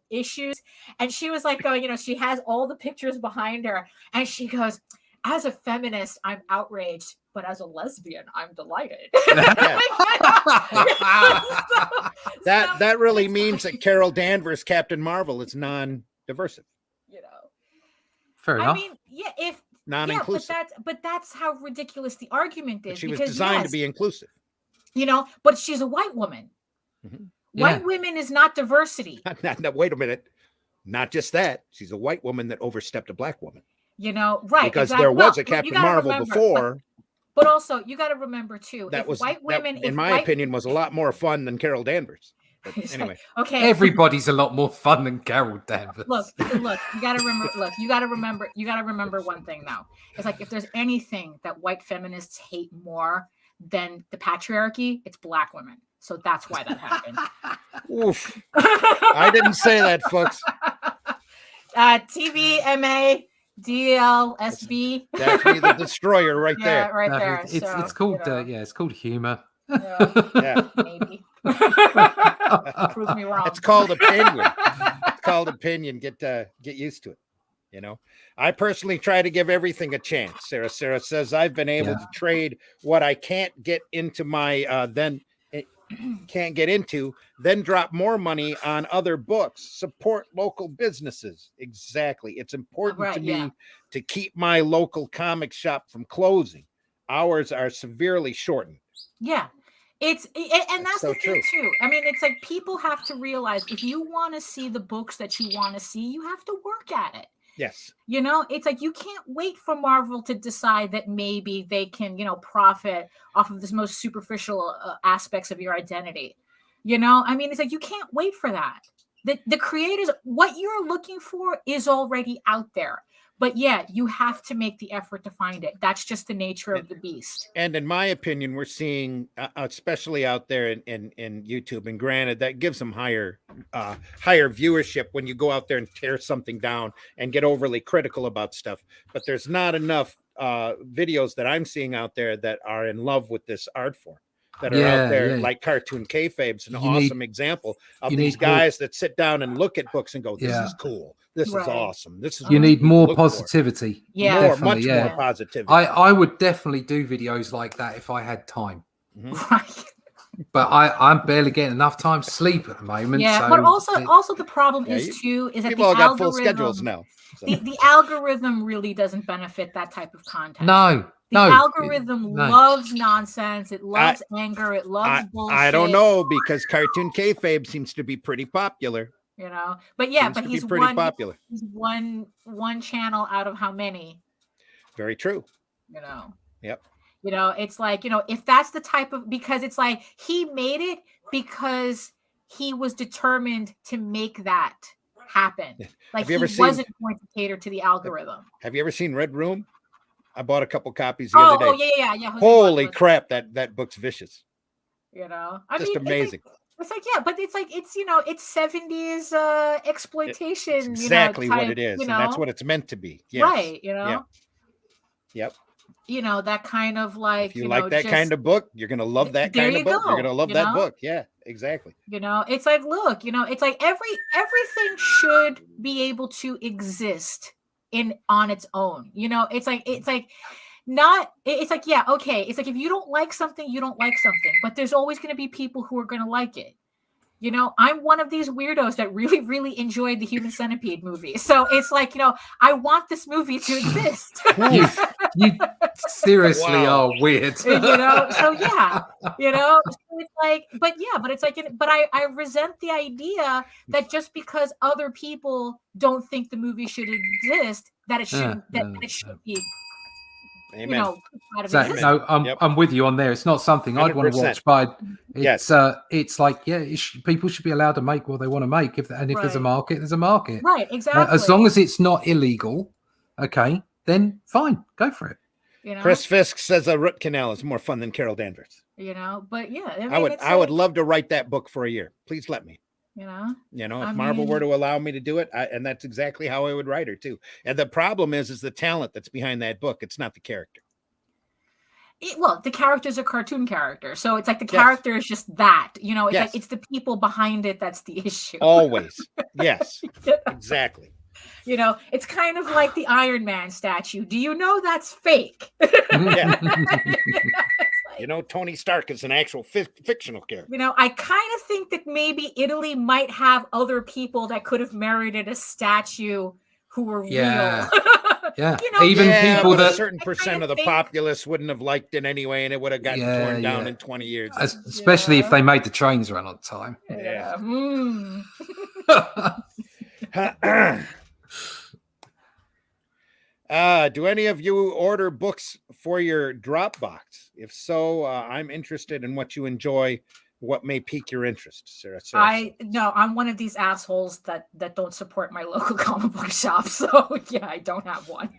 Speaker 2: issues, and she was like going, she has all the pictures behind her, and she goes, "As a feminist, I'm outraged, but as a lesbian, I'm delighted."
Speaker 1: That really means that Carol Danvers, Captain Marvel, is non-diversive,
Speaker 4: Fair
Speaker 2: I
Speaker 4: enough.
Speaker 2: mean, yeah, if
Speaker 1: non-inclusive.
Speaker 2: but that's how ridiculous the argument is.
Speaker 1: But she was
Speaker 2: because
Speaker 1: designed
Speaker 2: yes,
Speaker 1: to be inclusive.
Speaker 2: but she's a white woman.
Speaker 1: Mhm.
Speaker 2: White
Speaker 4: Yeah.
Speaker 2: women is not diversity.
Speaker 1: No, wait a minute. Not just that. She's a white woman that overstepped a black woman.
Speaker 2: Right?
Speaker 1: Because
Speaker 2: exactly.
Speaker 1: there was
Speaker 2: Well,
Speaker 1: a
Speaker 2: you
Speaker 1: Captain
Speaker 2: gotta
Speaker 1: Marvel
Speaker 2: remember,
Speaker 1: before.
Speaker 2: but also you got to remember too.
Speaker 1: That
Speaker 2: if
Speaker 1: was,
Speaker 2: white women,
Speaker 1: in my opinion, was a lot more fun than Carol Danvers. But
Speaker 2: It's like,
Speaker 1: anyway,
Speaker 2: okay.
Speaker 4: Everybody's a lot more fun than Carol Danvers.
Speaker 2: Look, you got to remember. Look, you got to remember one thing now. It's like if there's anything that white feminists hate more than the patriarchy, it's black women. So that's why that happened.
Speaker 1: oof. I didn't say that, folks.
Speaker 2: TVMA DLSB.
Speaker 1: Daphne the Destroyer, right
Speaker 2: Yeah,
Speaker 1: there.
Speaker 2: right
Speaker 4: No,
Speaker 2: there.
Speaker 4: it's
Speaker 2: So,
Speaker 4: called
Speaker 2: you know,
Speaker 4: it's called humor.
Speaker 1: Yeah,
Speaker 2: maybe. Prove me wrong.
Speaker 1: it's called opinion. It's called opinion. Get used to it. I personally try to give everything a chance. Sarah says I've been able to trade what I can't get into my then drop more money on other books, support local businesses. Exactly. It's important to me to keep my local comic shop from closing. Hours are severely shortened.
Speaker 2: Yeah. And that's
Speaker 1: so
Speaker 2: the thing
Speaker 1: true.
Speaker 2: too. I mean, it's like people have to realize if you want to see the books that you want to see, you have to work at it.
Speaker 1: Yes.
Speaker 2: It's like you can't wait for Marvel to decide that maybe they can, profit off of this most superficial aspects of your identity. I mean, it's like you can't wait for that. The creators, what you're looking for is already out there. But yeah, you have to make the effort to find it. That's just the nature of the beast.
Speaker 1: And in my opinion, we're seeing, especially out there in YouTube, and granted, that gives them higher viewership when you go out there and tear something down and get overly critical about stuff. But there's not enough videos that I'm seeing out there that are in love with this art form, that are out there like Cartoon Kayfabe's an awesome example of these guys that sit down and look at books and go, this is cool. This is awesome. This is
Speaker 4: you need more
Speaker 1: look
Speaker 4: positivity.
Speaker 2: Yeah,
Speaker 1: much more positivity.
Speaker 4: I would definitely do videos like that if I had time.
Speaker 2: Right.
Speaker 4: But I'm barely getting enough time to sleep at the moment.
Speaker 2: Yeah,
Speaker 4: so
Speaker 2: but also the problem is that
Speaker 1: people all got full schedules now. So.
Speaker 2: The algorithm really doesn't benefit that type of content.
Speaker 4: The
Speaker 2: algorithm loves nonsense. It loves anger. It loves bullshit.
Speaker 1: I don't know, because Cartoon Kayfabe seems to be pretty popular.
Speaker 2: But yeah,
Speaker 1: Seems
Speaker 2: but
Speaker 1: to
Speaker 2: he's
Speaker 1: be pretty popular.
Speaker 2: He's one channel out of how many?
Speaker 1: Very true.
Speaker 2: Yep. It's like, if that's the type of, because it's like he made it because he was determined to make that happen. Like
Speaker 1: Have you
Speaker 2: he
Speaker 1: ever seen-
Speaker 2: wasn't going to cater to the algorithm.
Speaker 1: Have you ever seen Red Room? I bought a couple copies the other day.
Speaker 2: Oh yeah. Jose
Speaker 1: Holy
Speaker 2: Butler,
Speaker 1: crap, that book's vicious.
Speaker 2: You know, I
Speaker 1: Just
Speaker 2: mean,
Speaker 1: amazing.
Speaker 2: It's like yeah, but it's like it's it's 70s exploitation.
Speaker 1: It's exactly what
Speaker 2: type,
Speaker 1: it is,
Speaker 2: You
Speaker 1: and
Speaker 2: know?
Speaker 1: that's what it's meant to be. Yes.
Speaker 2: Right.
Speaker 1: Yep.
Speaker 2: That kind of like
Speaker 1: If you like that kind of book, you're gonna love that
Speaker 2: There
Speaker 1: kind
Speaker 2: you
Speaker 1: of book.
Speaker 2: go,
Speaker 1: You're gonna love
Speaker 2: you
Speaker 1: that
Speaker 2: know?
Speaker 1: book. Yeah, exactly.
Speaker 2: It's like look, it's like everything should be able to exist on its own. It's like not it's like yeah, okay, it's like if you don't like something, you don't like something, but there's always going to be people who are going to like it. I'm one of these weirdos that really, really enjoyed the Human Centipede movie. So it's like, I want this movie to exist.
Speaker 4: You seriously
Speaker 1: Wow.
Speaker 4: are weird.
Speaker 2: So yeah, so it's like, but it's like, but I resent the idea that just because other people don't think the movie should exist, that it shouldn't, it should be,
Speaker 1: Amen.
Speaker 2: out of
Speaker 4: Exactly.
Speaker 2: existence.
Speaker 4: No,
Speaker 1: Yep.
Speaker 4: I'm with you on there. It's not something I'd want to
Speaker 1: 100%.
Speaker 4: watch, but
Speaker 1: Yes.
Speaker 4: it's like people should be allowed to make what they want to make. If there's a
Speaker 2: Right.
Speaker 4: market, there's a market.
Speaker 2: Right, exactly.
Speaker 4: As long as it's not illegal, okay, then fine, go for it.
Speaker 1: Chris Fisk says a root canal is more fun than Carol Danvers.
Speaker 2: But yeah, I mean,
Speaker 1: I would love to write that book for a year. Please let me. If Marvel were to allow me to do it, and that's exactly how I would write her too. And the problem is the talent that's behind that book. It's not the character.
Speaker 2: The character's a cartoon character, so it's like the character is just that. It's
Speaker 1: Yes.
Speaker 2: like it's the people behind it that's the issue.
Speaker 1: Always. Yes. Exactly.
Speaker 2: It's kind of like the Iron Man statue. Do you know that's fake?
Speaker 1: Yeah. Tony Stark is an actual fictional character.
Speaker 2: I kind of think that maybe Italy might have other people that could have merited a statue who were
Speaker 4: Yeah.
Speaker 2: real.
Speaker 4: Yeah.
Speaker 1: but
Speaker 4: People
Speaker 1: a
Speaker 4: that
Speaker 1: certain percent of the populace wouldn't have liked it anyway, and it would have gotten torn down in 20 years.
Speaker 4: especially if they made the trains run on time.
Speaker 1: Yeah. Do any of you order books for your Dropbox? If so, I'm interested in what you enjoy. What may pique your interest, Sarah?
Speaker 2: No, I'm one of these assholes that don't support my local comic book shop. So yeah, I don't have one.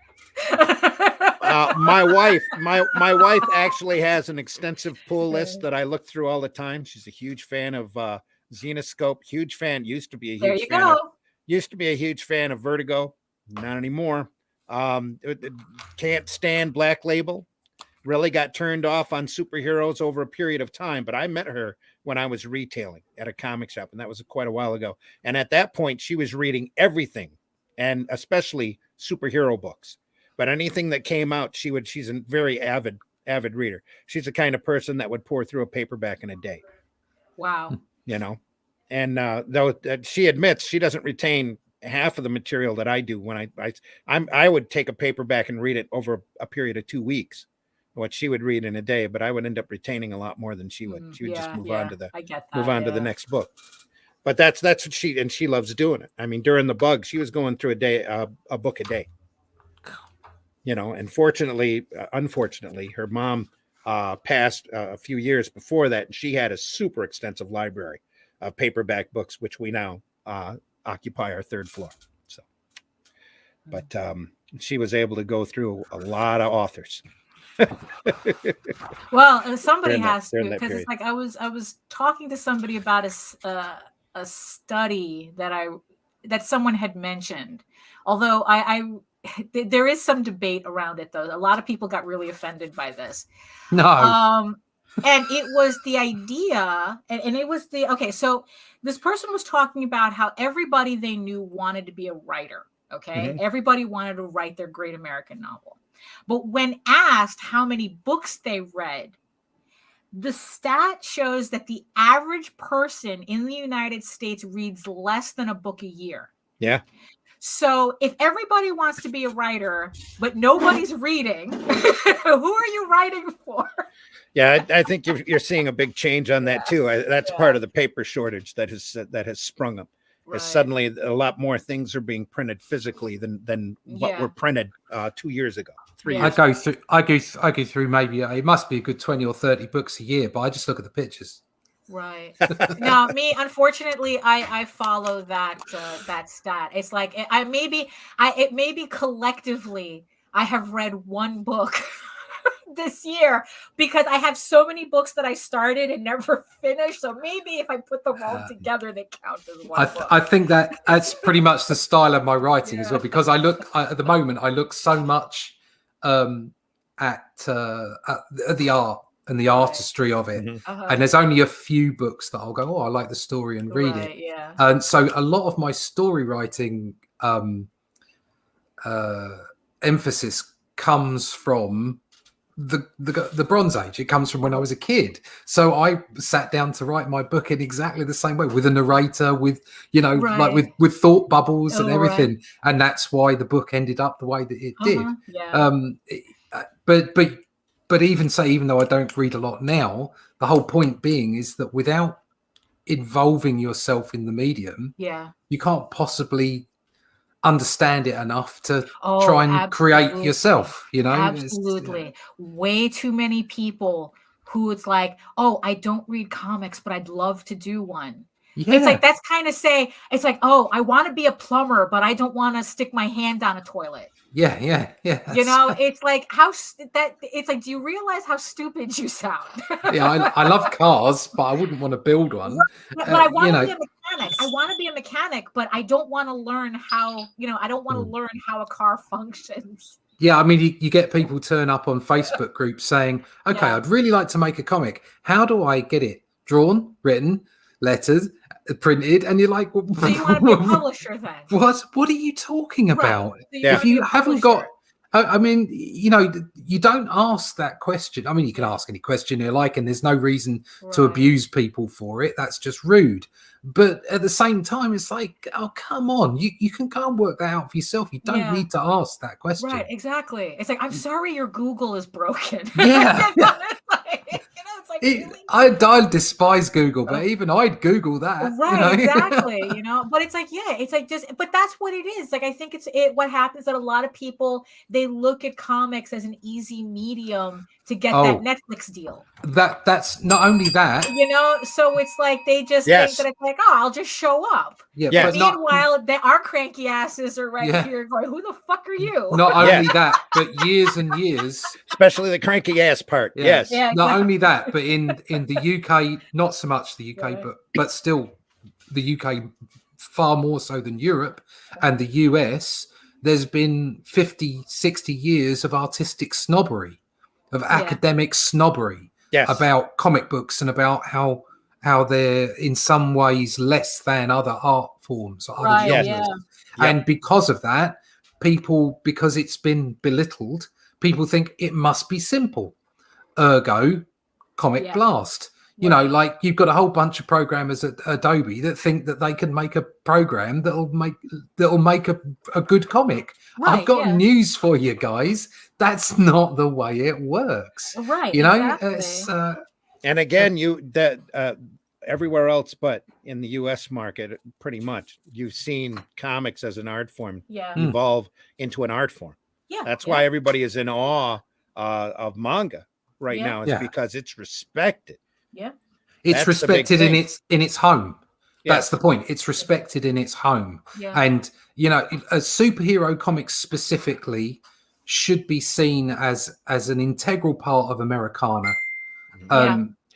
Speaker 1: My wife actually has an extensive pull list that I look through all the time. She's a huge fan of Zenoscope. Huge fan. Used to be a huge fan of Vertigo. Not anymore. Can't stand Black Label. Really got turned off on superheroes over a period of time, but I met her when I was retailing at a comic shop, and that was quite a while ago. And at that point, she was reading everything, and especially superhero books. But anything that came out, she's a very avid reader. She's the kind of person that would pour through a paperback in a day.
Speaker 2: Wow.
Speaker 1: And though she admits she doesn't retain half of the material that I do when I would take a paperback and read it over a period of 2 weeks. What she would read in a day, but I would end up retaining a lot more than she would. She would just move on to the next book. But that's what she loves doing it. I mean, during the bug, she was going through a book a day. And unfortunately, her mom passed a few years before that, and she had a super extensive library of paperback books, which we now occupy our third floor. So, but she was able to go through a lot of authors.
Speaker 2: Well, somebody has to,
Speaker 1: because
Speaker 2: it's like I was talking to somebody about a study that someone had mentioned. Although there is some debate around it, though. A lot of people got really offended by this.
Speaker 4: No.
Speaker 2: And it was the idea, and it was so this person was talking about how everybody they knew wanted to be a writer. Okay. Mm-hmm. Everybody wanted to write their great American novel. But when asked how many books they read, the stat shows that the average person in the United States reads less than a book a year.
Speaker 1: Yeah.
Speaker 2: So if everybody wants to be a writer, but nobody's reading, who are you writing for?
Speaker 1: Yeah, I think you're seeing a big change on that too. That's part of the paper shortage that has sprung up. Right. Suddenly, a lot more things are being printed physically than what were printed 2 years ago. 3 years
Speaker 4: I go through maybe it must be a good 20 or 30 books a year, but I just look at the pictures.
Speaker 2: Right. Now, me, unfortunately, I follow that that stat. It's like it may be collectively I have read one book this year because I have so many books that I started and never finished. So maybe if I put them all together, they count as one book.
Speaker 4: I think that's pretty much the style of my writing as well, because at the moment I look so much at the art and the artistry of it. And there's only a few books that I'll go, oh, I like the story, and read it.
Speaker 2: Yeah.
Speaker 4: And so a lot of my story writing emphasis comes from the Bronze Age. It comes from when I was a kid. So I sat down to write my book in exactly the same way, with a narrator, with like with thought bubbles and everything. And that's why the book ended up the way that it did. But even though I don't read a lot now, the whole point being is that without involving yourself in the medium, you can't possibly understand it enough to try and create yourself.
Speaker 2: Absolutely. Way too many people who it's like, oh, I don't read comics, but I'd love to do one. It's like, that's kind of say, it's like, oh, I want to be a plumber, but I don't want to stick my hand down a toilet. It's like it's like, do you realize how stupid you sound?
Speaker 4: I love cars, but I wouldn't want to build one.
Speaker 2: But I want to be a mechanic. I want to be a mechanic, but I don't want to learn how, I don't want to learn how a car functions.
Speaker 4: Yeah, I mean, you get people turn up on Facebook groups saying, okay, I'd really like to make a comic. How do I get it drawn, written, lettered, printed? And you're like, well,
Speaker 2: so you want to be a publisher then?
Speaker 4: What are you talking about?
Speaker 2: So
Speaker 4: if you haven't got, I mean, you don't ask that question. I mean, you can ask any question you like, and there's no reason to abuse people for it. That's just rude. But at the same time, it's like, oh, come on. You can go and work that out for yourself. You don't need to ask that question.
Speaker 2: Right, exactly. It's like, I'm sorry your Google is broken.
Speaker 4: Yeah.
Speaker 2: Really?
Speaker 4: I despise Google, but even I'd Google that.
Speaker 2: Right, exactly. But it's like, it's like but that's what it is. Like, I think what happens that a lot of people, they look at comics as an easy medium to get that Netflix deal.
Speaker 4: That's not only that.
Speaker 2: So it's like they just think that it's like, oh, I'll just show up.
Speaker 4: Yeah.
Speaker 2: But meanwhile, our cranky asses are here going, who the fuck are you?
Speaker 4: Not only that, but years and years.
Speaker 1: Especially the cranky ass part.
Speaker 4: Yeah.
Speaker 1: Yes.
Speaker 2: Yeah,
Speaker 4: not only that, but in the UK, not so much the UK, but still the UK far more so than Europe and the US, there's been 50, 60 years of artistic snobbery, of academic snobbery about comic books and about how they're in some ways less than other art forms or other genres. And because of that, because it's been belittled, people think it must be simple. Ergo, Comic Blast. Like you've got a whole bunch of programmers at Adobe that think that they can make a program that'll make a good comic. I've got news for you guys. That's not the way it works.
Speaker 2: Right.
Speaker 4: Exactly.
Speaker 1: And again, everywhere else but in the US market, pretty much, you've seen comics as an art form evolve into an art form.
Speaker 2: Yeah.
Speaker 1: That's why everybody is in awe of manga right now. It's because it's respected.
Speaker 2: Yeah.
Speaker 4: It's respected in its home. That's the point. It's respected in its home.
Speaker 2: Yeah.
Speaker 4: And a superhero comics specifically should be seen as an integral part of Americana.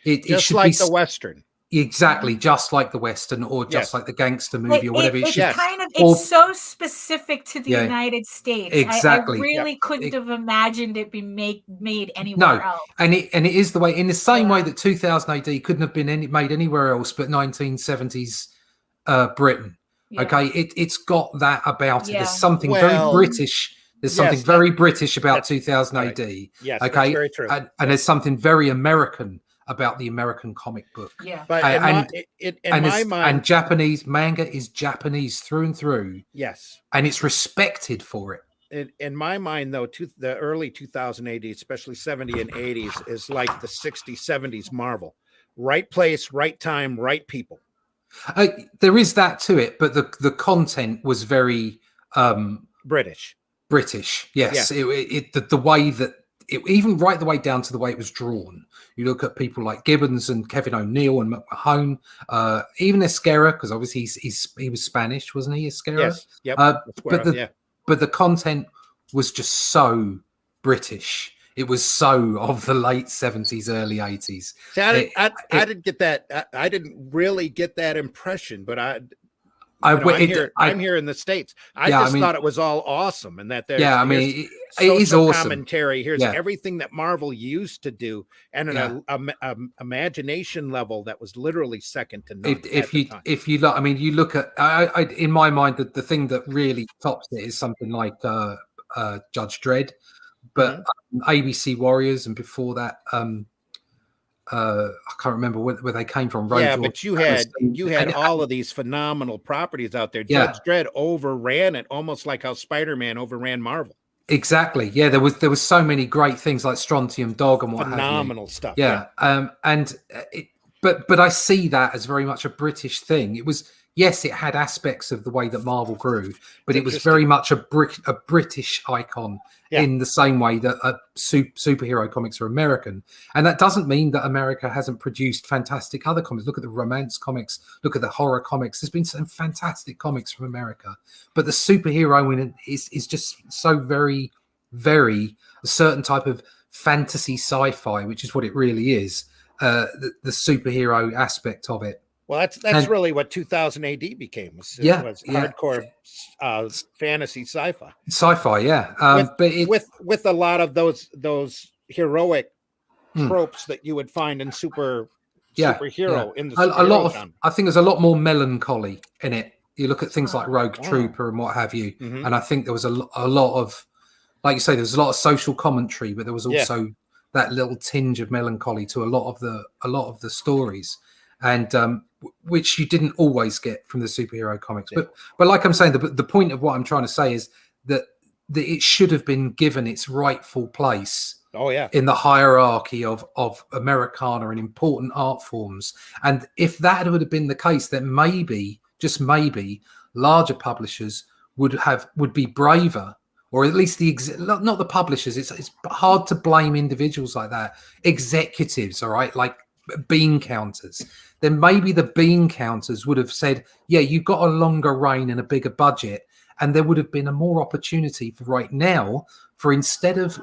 Speaker 4: It
Speaker 1: just
Speaker 4: should
Speaker 1: like
Speaker 4: be
Speaker 1: the Western.
Speaker 4: Exactly, just like the Western, or just like the gangster movie, or whatever.
Speaker 2: It's so specific to the United States.
Speaker 4: Exactly.
Speaker 2: I really couldn't have imagined it be made anywhere else.
Speaker 4: And it is the way, in the same way that 2000 AD couldn't have been made anywhere else but 1970s Britain.
Speaker 2: Yeah.
Speaker 4: Okay, it's got that about it. There's something very British. There's something very British about 2000 AD.
Speaker 1: Yes,
Speaker 4: okay,
Speaker 1: that's very true.
Speaker 4: And there's something very American about the American comic book.
Speaker 2: Yeah.
Speaker 1: But in my mind,
Speaker 4: and Japanese manga is Japanese through and through.
Speaker 1: Yes.
Speaker 4: And it's respected for it.
Speaker 1: In my mind, though, the early 2000 AD, especially 70 and 80s, is like the 60s, 70s Marvel. Right place, right time, right people.
Speaker 4: There is that to it, but the content was very
Speaker 1: British.
Speaker 4: Yes. The way that even right the way down to the way it was drawn. You look at people like Gibbons and Kevin O'Neill and McMahon, even Esquerra, because obviously he was Spanish, wasn't he, Esquerra?
Speaker 1: Yes. Yep.
Speaker 4: But the content was just so British. It was so of the late 70s, early 80s.
Speaker 1: See, I didn't get that. I didn't really get that impression, but I'm here in the States. I thought it was all awesome, and that there's
Speaker 4: it is awesome.
Speaker 1: Commentary. Here's everything that Marvel used to do, and an imagination level that was literally second to none.
Speaker 4: If you look, you look at in my mind the thing that really tops it is something like Judge Dredd, but ABC Warriors, and before that. I can't remember where they came from.
Speaker 1: But you had all of these phenomenal properties out there. Judge Dredd overran it, almost like how Spider-Man overran Marvel.
Speaker 4: Exactly. Yeah, there was so many great things like Strontium Dog and what
Speaker 1: phenomenal stuff.
Speaker 4: Yeah. But I see that as very much a British thing. It was, yes, it had aspects of the way that Marvel grew, but it was very much a British icon in the same way that superhero comics are American. And that doesn't mean that America hasn't produced fantastic other comics. Look at the romance comics, look at the horror comics. There's been some fantastic comics from America, but the superhero in it is just so very, very a certain type of fantasy sci-fi, which is what it really is. The superhero aspect of it.
Speaker 1: Well, that's really what 2000 AD became. Was hardcore fantasy sci-fi.
Speaker 4: Sci-fi, yeah.
Speaker 1: With a lot of those heroic tropes that you would find in superhero in the
Speaker 4: a lot of genre. I think there's a lot more melancholy in it. You look at things like Rogue Trooper and what have you, and I think there was a lot of, like you say, there was a lot of social commentary, but there was also that little tinge of melancholy to a lot of the stories, and which you didn't always get from the superhero comics. But like I'm saying, the point of what I'm trying to say is that it should have been given its rightful place. In the hierarchy of Americana and important art forms. And if that would have been the case, then maybe, just maybe, larger publishers would be braver, or at least not the publishers. It's hard to blame individuals like that. Executives, all right, like bean counters. Then maybe the bean counters would have said, yeah, you've got a longer reign and a bigger budget, and there would have been a more opportunity for right now for instead of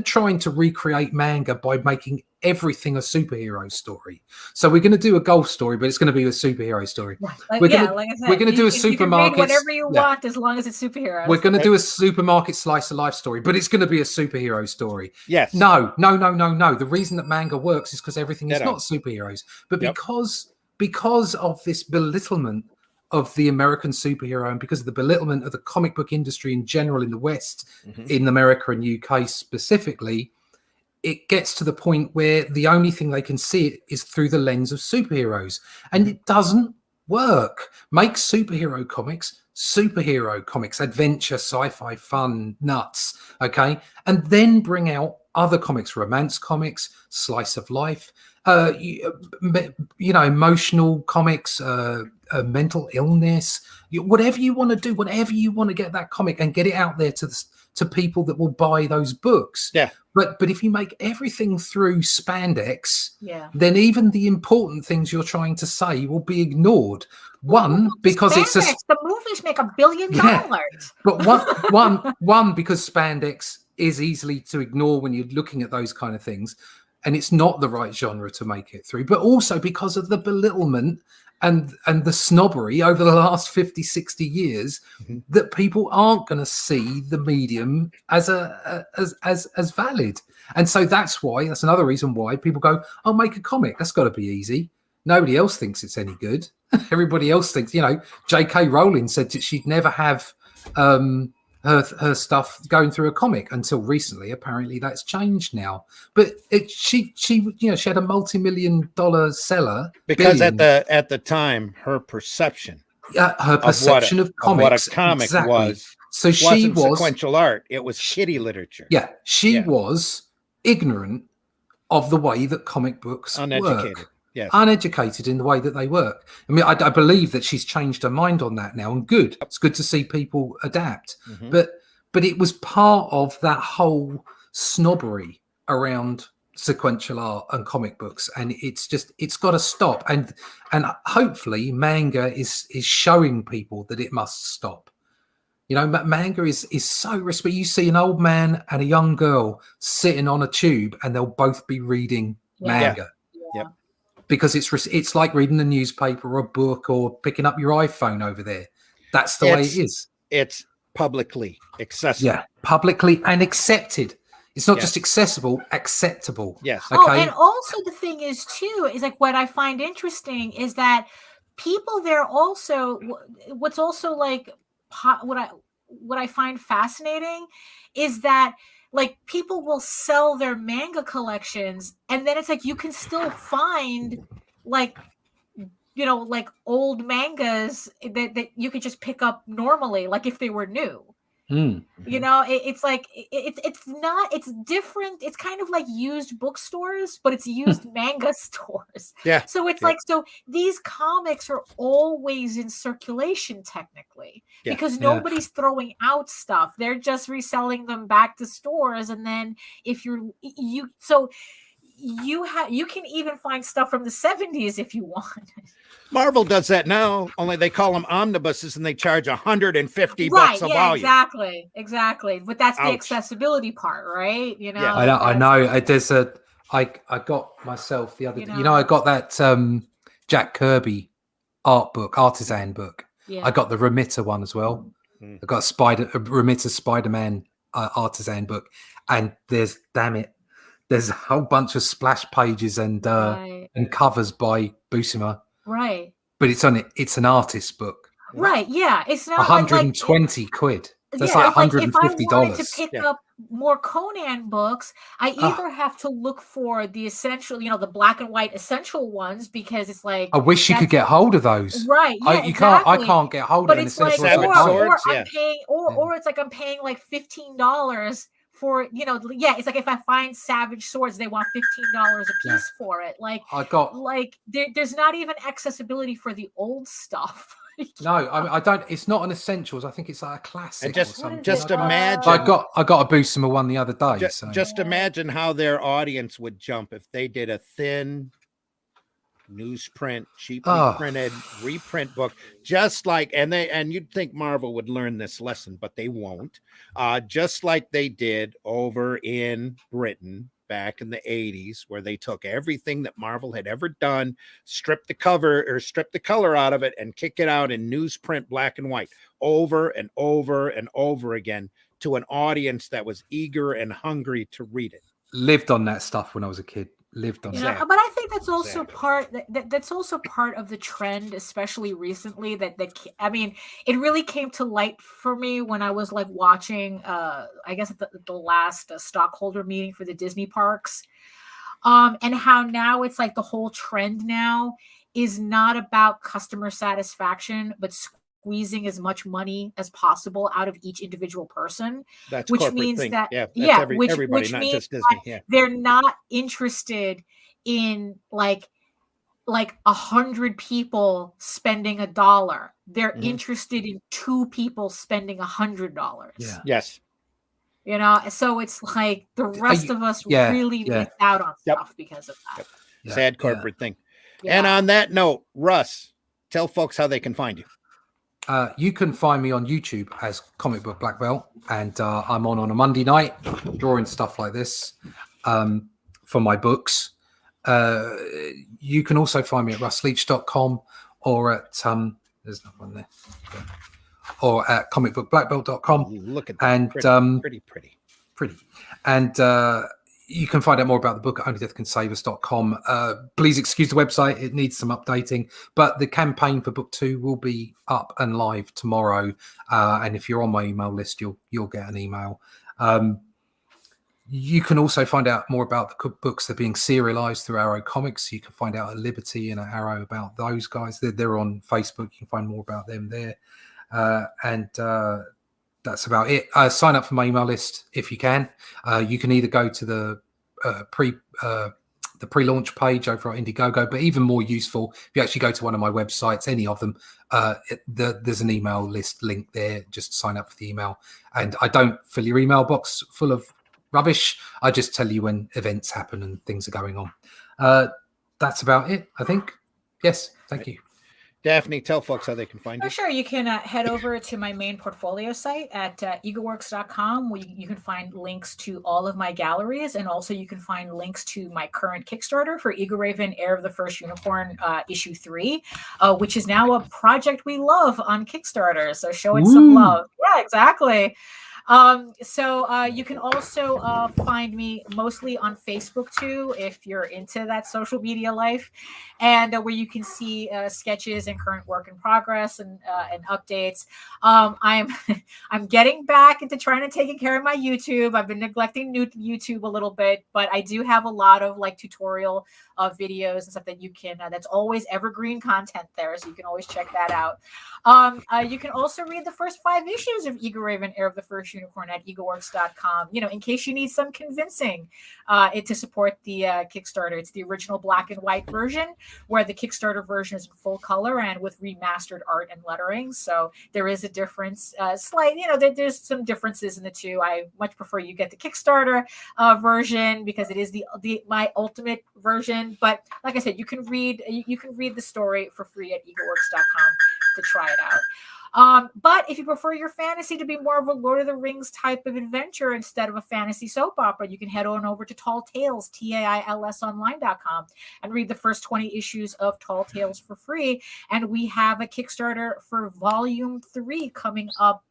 Speaker 4: trying to recreate manga by making everything a superhero story. So we're going to do a golf story, but it's going to be a superhero story. We're going to do a supermarket.
Speaker 2: You can whatever you want as long as it's superheroes.
Speaker 4: We're going to do a supermarket slice of life story, but it's going to be a superhero story.
Speaker 1: Yes.
Speaker 4: No. The reason that manga works is because everything is not superheroes, but because of this belittlement of the American superhero, and because of the belittlement of the comic book industry in general in the West, in America and UK specifically, it gets to the point where the only thing they can see it is through the lens of superheroes. And it doesn't work. Make superhero comics, adventure, sci-fi, fun, nuts, okay? And then bring out other comics, romance comics, slice of life, emotional comics, mental illness, whatever you want to do, whatever you want to get that comic and get it out there to people that will buy those books.
Speaker 1: Yeah.
Speaker 4: But if you make everything through spandex, then even the important things you're trying to say will be ignored. One, because
Speaker 2: spandex, the movies make $1 billion.
Speaker 4: But one because spandex is easily to ignore when you're looking at those kind of things, and it's not the right genre to make it through. But also because of the belittlement and the snobbery over the last 50, 60 years, that people aren't going to see the medium as valid. And so that's another reason why people go, I'll make a comic. That's got to be easy. Nobody else thinks it's any good. Everybody else thinks, J.K. Rowling said that she'd never have her stuff going through a comic until recently. Apparently that's changed now, but she had a multi-million-dollar seller
Speaker 1: because at the time her perception
Speaker 4: of comics,
Speaker 1: what a comic was.
Speaker 4: So she was
Speaker 1: sequential art. It was shitty literature.
Speaker 4: Yeah, she was ignorant of the way that comic books work.
Speaker 1: Yes.
Speaker 4: Uneducated in the way that they work. I mean, I believe that she's changed her mind on that now, and it's good to see people adapt. But it was part of that whole snobbery around sequential art and comic books, and it's got to stop. And hopefully manga is showing people that it must stop. You know, manga is so risky. You see an old man and a young girl sitting on a tube, and they'll both be reading manga.
Speaker 1: Yep.
Speaker 4: Because it's like reading a newspaper or a book or picking up your iPhone over there. That's the way it is.
Speaker 1: It's publicly accessible.
Speaker 4: Yeah, publicly and accepted. It's not just accessible, acceptable.
Speaker 1: Yes.
Speaker 4: Okay.
Speaker 2: Oh, and also the thing is too, is like what I find interesting is that people there also, what's also like what I find fascinating is that like people will sell their manga collections, and then it's like you can still find like, you know, like old mangas that you could just pick up normally, like if they were new. You know, it's like it's different. It's kind of like used bookstores, but it's used manga stores.
Speaker 1: Yeah.
Speaker 2: So it's like, so these comics are always in circulation technically, because nobody's throwing out stuff. They're just reselling them back to stores. And then if you can even find stuff from the 70s if you want.
Speaker 1: Marvel does that now, only they call them omnibuses and they charge $150 bucks a volume.
Speaker 2: Exactly. But that's the accessibility part, right? You know,
Speaker 4: I know. There's I got myself the other day. You know, I got that Jack Kirby artisan book.
Speaker 2: Yeah.
Speaker 4: I got the Remitter one as well. I got Remitter Spider-Man artisan book, and there's a whole bunch of splash pages and covers by Buscema.
Speaker 2: Right.
Speaker 4: But it's an artist book.
Speaker 2: Right. Yeah. It's not
Speaker 4: 120 quid. That's like $150.
Speaker 2: If I wanted to pick up more Conan books, I either have to look for the essential, you know, the black and white essential ones, because it's like
Speaker 4: I wish you could get hold of those.
Speaker 2: Right. Yeah,
Speaker 4: I can't get hold of an essential.
Speaker 1: Swords,
Speaker 2: I'm paying, or it's like I'm paying like $15 for, you know, it's like if I find Savage Swords, they want $15 a piece for it. Like
Speaker 4: I got
Speaker 2: there's not even accessibility for the old stuff.
Speaker 4: No, I don't. It's not an essentials. I think it's like a classic.
Speaker 1: And just imagine.
Speaker 4: I got a Buscema one the other day.
Speaker 1: Just imagine how their audience would jump if they did a thin newsprint, cheaply printed reprint book, just like, and you'd think Marvel would learn this lesson, but they won't. Just like they did over in Britain back in the 80s, where they took everything that Marvel had ever done, stripped the color out of it, and kick it out in newsprint black and white over and over and over again to an audience that was eager and hungry to read it.
Speaker 4: Lived on that stuff when I was a kid. Lived on that.
Speaker 2: But I think that's also that's also part of the trend, especially recently, that I mean, it really came to light for me when I was like watching I guess the last stockholder meeting for the Disney parks, and how now it's like the whole trend now is not about customer satisfaction, but squeezing as much money as possible out of each individial person.
Speaker 1: That's
Speaker 2: which
Speaker 1: means
Speaker 2: thing.
Speaker 1: That everybody,
Speaker 2: which
Speaker 1: not
Speaker 2: means
Speaker 1: just Disney.
Speaker 2: They're not interested in like 100 people spending $1. They're interested in 2 people spending $100.
Speaker 4: Yeah.
Speaker 1: Yes.
Speaker 2: You know, so it's like the rest of us really miss out on stuff because of that.
Speaker 1: Sad corporate thing. And on that note, Russ, tell folks how they can find you.
Speaker 4: You can find me on YouTube as Comic Book Black Belt, and I'm on a Monday night drawing stuff like this for my books. You can also find me at russleach.com or at there's no one there, or at comicbookblackbelt.com.
Speaker 1: Look at that,
Speaker 4: and
Speaker 1: pretty.
Speaker 4: And you can find out more about the book at onlydeathcansavus.com. Please excuse the website, it needs some updating, but the campaign for book 2 will be up and live tomorrow, and if you're on my email list, you'll get an email. You can also find out more about the cookbooks that are being serialized through Arrow Comics. You can find out at Liberty and at Arrow about those guys. They're on Facebook. You can find more about them there. And that's about it. Sign up for my email list if you can. You can either go to the pre-launch page over at Indiegogo, but even more useful, if you actually go to one of my websites, any of them, there's an email list link there. Just sign up for the email. And I don't fill your email box full of rubbish. I just tell you when events happen and things are going on. That's about it, I think. Yes, thank you.
Speaker 1: Daphne, tell folks how they can find you.
Speaker 2: Oh, sure. You can head over to my main portfolio site at eagleworks.com, where you can find links to all of my galleries. And also you can find links to my current Kickstarter for Eagle Raven, Heir of the First Unicorn, issue 3, which is now a project we love on Kickstarter. So show it some love. Yeah, exactly. So you can also find me mostly on Facebook too, if you're into that social media life, and where you can see sketches and current work in progress and updates. I'm getting back into trying to take care of my YouTube. I've been neglecting YouTube a little bit, but I do have a lot of like tutorial videos and stuff that you can. That's always evergreen content there, so you can always check that out. You can also read the first 5 issues of Eagle Raven, Heir of the First Unicorn at eagleworks.com, in case you need some convincing to support the Kickstarter. It's the original black and white version, where the Kickstarter version is in full color and with remastered art and lettering. So there is a difference, slight, there's some differences in the two. I much prefer you get the Kickstarter version because it is my ultimate version. But like I said, you can read the story for free at eagleworks.com to try it out. But if you prefer your fantasy to be more of a Lord of the Rings type of adventure instead of a fantasy soap opera, you can head on over to Tall Tales, TAILSonline.com, and read the first 20 issues of Tall Tales for free. And we have a Kickstarter for Volume 3 coming up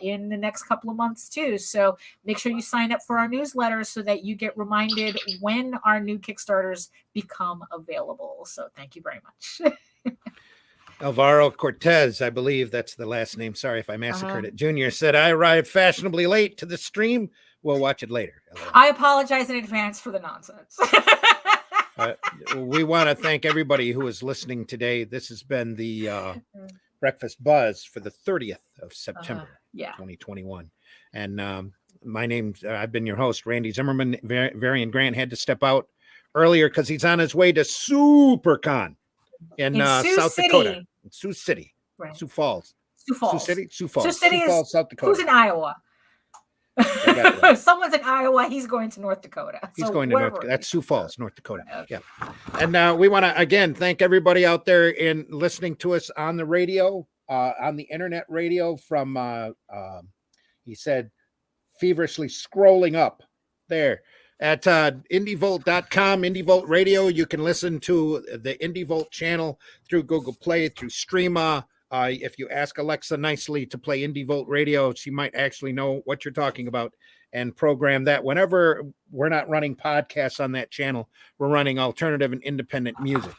Speaker 2: in the next couple of months too. So make sure you sign up for our newsletter so that you get reminded when our new Kickstarters become available. So thank you very much.
Speaker 1: Alvaro Cortez, I believe that's the last name. Sorry if I massacred it. Junior said, I arrived fashionably late to the stream. We'll watch it later.
Speaker 2: I apologize in advance for the nonsense.
Speaker 1: We want to thank everybody who is listening today. This has been the BrEaKfAsT Buzz for the 30th of September, 2021. And my name's, I've been your host, Randy Zimmerman. Varian Grant had to step out earlier because he's on his way to SuperCon in South Dakota. In Sioux City.
Speaker 2: Right.
Speaker 1: Sioux Falls.
Speaker 2: Sioux Falls.
Speaker 1: Sioux City? Sioux Falls.
Speaker 2: Sioux City
Speaker 1: Sioux Falls, South Dakota.
Speaker 2: Who's in Iowa?
Speaker 1: Right.
Speaker 2: Someone's in Iowa. He's going to North Dakota.
Speaker 1: He's going to North Dakota. That's Sioux Falls, North Dakota. Okay. Yeah. And we want to, again, thank everybody out there in listening to us on the radio, on the internet radio from, he said, feverishly scrolling up there. At indievolt.com, Indievolt Radio, you can listen to the Indievolt channel through Google Play, through Streama. If you ask Alexa nicely to play Indievolt Radio, she might actually know what you're talking about and program that. Whenever we're not running podcasts on that channel, we're running alternative and independent music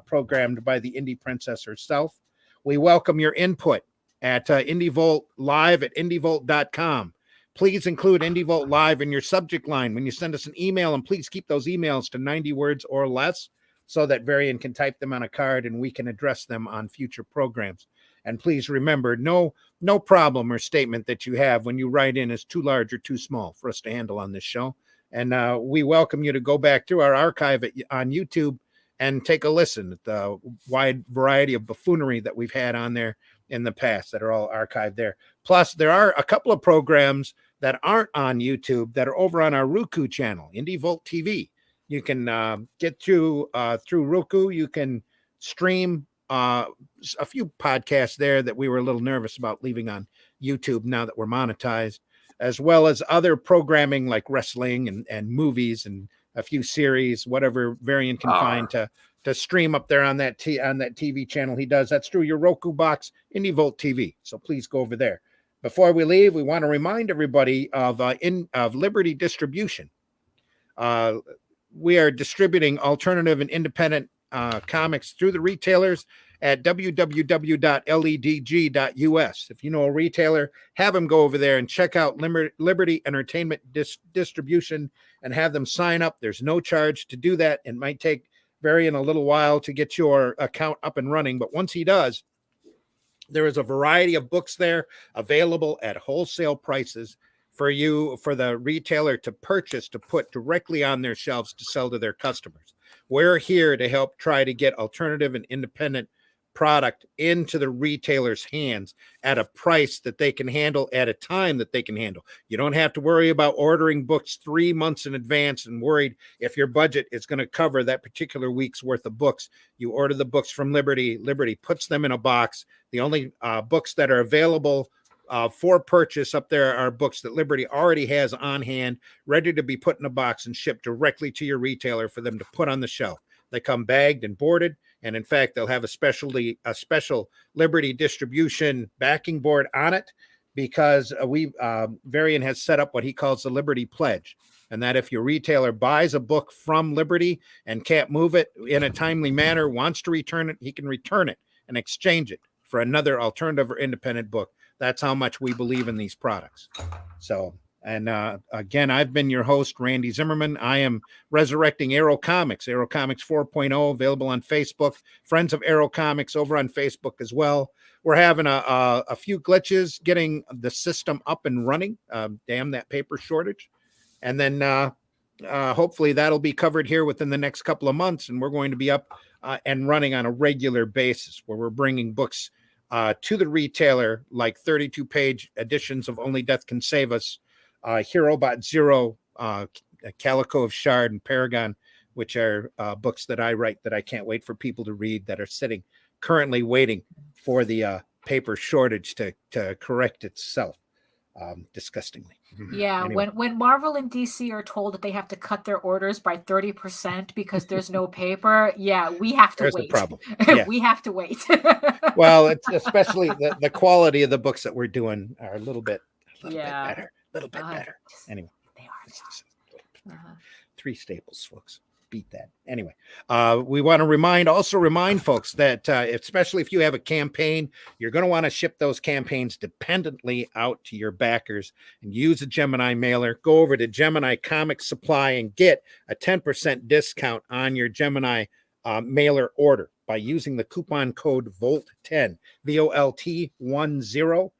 Speaker 1: programmed by the Indie Princess herself. We welcome your input at Indievolt Live at indievolt.com. Please include Indievolt Live in your subject line when you send us an email, and please keep those emails to 90 words or less so that Varian can type them on a card and we can address them on future programs. And please remember, no problem or statement that you have when you write in is too large or too small for us to handle on this show. And we welcome you to go back through our archive on YouTube and take a listen at the wide variety of buffoonery that we've had on there in the past that are all archived there. Plus, there are a couple of programs that aren't on YouTube that are over on our Roku channel, Indievolt TV. You can get through Roku. You can stream a few podcasts there that we were a little nervous about leaving on YouTube now that we're monetized, as well as other programming like wrestling and movies and a few series, whatever Varian can find to stream up there on that TV channel he does. That's through your Roku box, Indievolt TV. So please go over there. Before we leave, we want to remind everybody of Liberty Distribution. We are distributing alternative and independent comics through the retailers at www.ledg.us. If you know a retailer, have them go over there and check out Liberty Entertainment Distribution and have them sign up. There's no charge to do that. It might take Varian a little while to get your account up and running, but once he does, there is a variety of books there available at wholesale prices for the retailer to purchase, to put directly on their shelves to sell to their customers. We're here to help try to get alternative and independent product into the retailer's hands at a price that they can handle at a time that they can handle. You don't have to worry about ordering books 3 months in advance and worried if your budget is going to cover that particular week's worth of books. You order the books from Liberty. Liberty puts them in a box. The only books that are available for purchase up there are books that Liberty already has on hand, ready to be put in a box and shipped directly to your retailer for them to put on the shelf. They come bagged and boarded, and in fact, they'll have a special Liberty distribution backing board on it, because Varian has set up what he calls the Liberty Pledge, and that if your retailer buys a book from Liberty and can't move it in a timely manner, wants to return it, he can return it and exchange it for another alternative or independent book. That's how much we believe in these products. So, and again, I've been your host, Randy Zimmerman. I am resurrecting Arrow Comics 4.0, available on Facebook. Friends of Arrow Comics over on Facebook as well. We're having a few glitches getting the system up and running. Damn that paper shortage. And then hopefully that'll be covered here within the next couple of months. And we're going to be up and running on a regular basis, where we're bringing books to the retailer, like 32-page editions of Only Death Can Save Us, Hero Bot Zero, Calico of Shard, and Paragon, which are books that I write that I can't wait for people to read, that are sitting currently waiting for the paper shortage to correct itself, disgustingly.
Speaker 2: Yeah,
Speaker 1: Anyway.
Speaker 2: when Marvel and DC are told that they have to cut their orders by 30% because there's no paper, yeah, we have to
Speaker 1: There's
Speaker 2: wait.
Speaker 1: the problem. Yeah.
Speaker 2: We have to wait.
Speaker 1: Well, it's especially the quality of the books that we're doing are a little bit
Speaker 2: Yeah.
Speaker 1: better. A little bit better. Anyway.
Speaker 2: They are. Uh-huh.
Speaker 1: 3 staples, folks. Beat that. Anyway, we want to remind folks that especially if you have a campaign, you're going to want to ship those campaigns dependently out to your backers, and use a Gemini mailer. Go over to Gemini Comic Supply and get a 10% discount on your Gemini mailer order by using the coupon code VOLT10, VOLT10,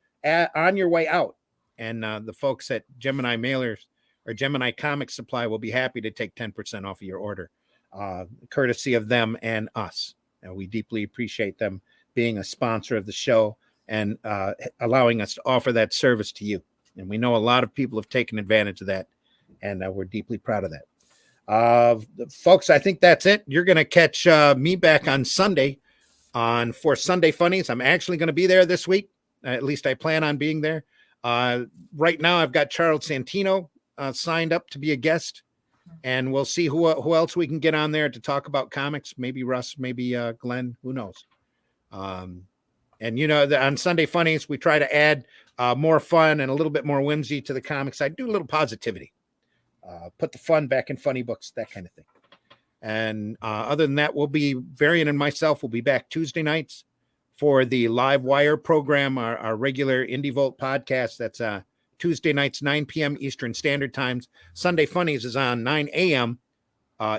Speaker 1: on your way out. And the folks at Gemini Mailers or Gemini Comic Supply will be happy to take 10% off of your order, courtesy of them and us. And we deeply appreciate them being a sponsor of the show and allowing us to offer that service to you. And we know a lot of people have taken advantage of that, and we're deeply proud of that. Folks, I think that's it. You're going to catch me back on Sunday for Sunday Funnies. I'm actually going to be there this week. At least I plan on being there. Right now, I've got Charles Santino signed up to be a guest, and we'll see who else we can get on there to talk about comics. Maybe Russ, maybe Glenn, who knows? And on Sunday Funnies, we try to add more fun and a little bit more whimsy to the comics. I do a little positivity, put the fun back in funny books, that kind of thing. And other than that, Varian and myself will be back Tuesday nights for the Live Wire program, our regular Indie Volt podcast. That's Tuesday nights, 9 p.m. Eastern Standard Times. Sunday Funnies is on 9 a.m.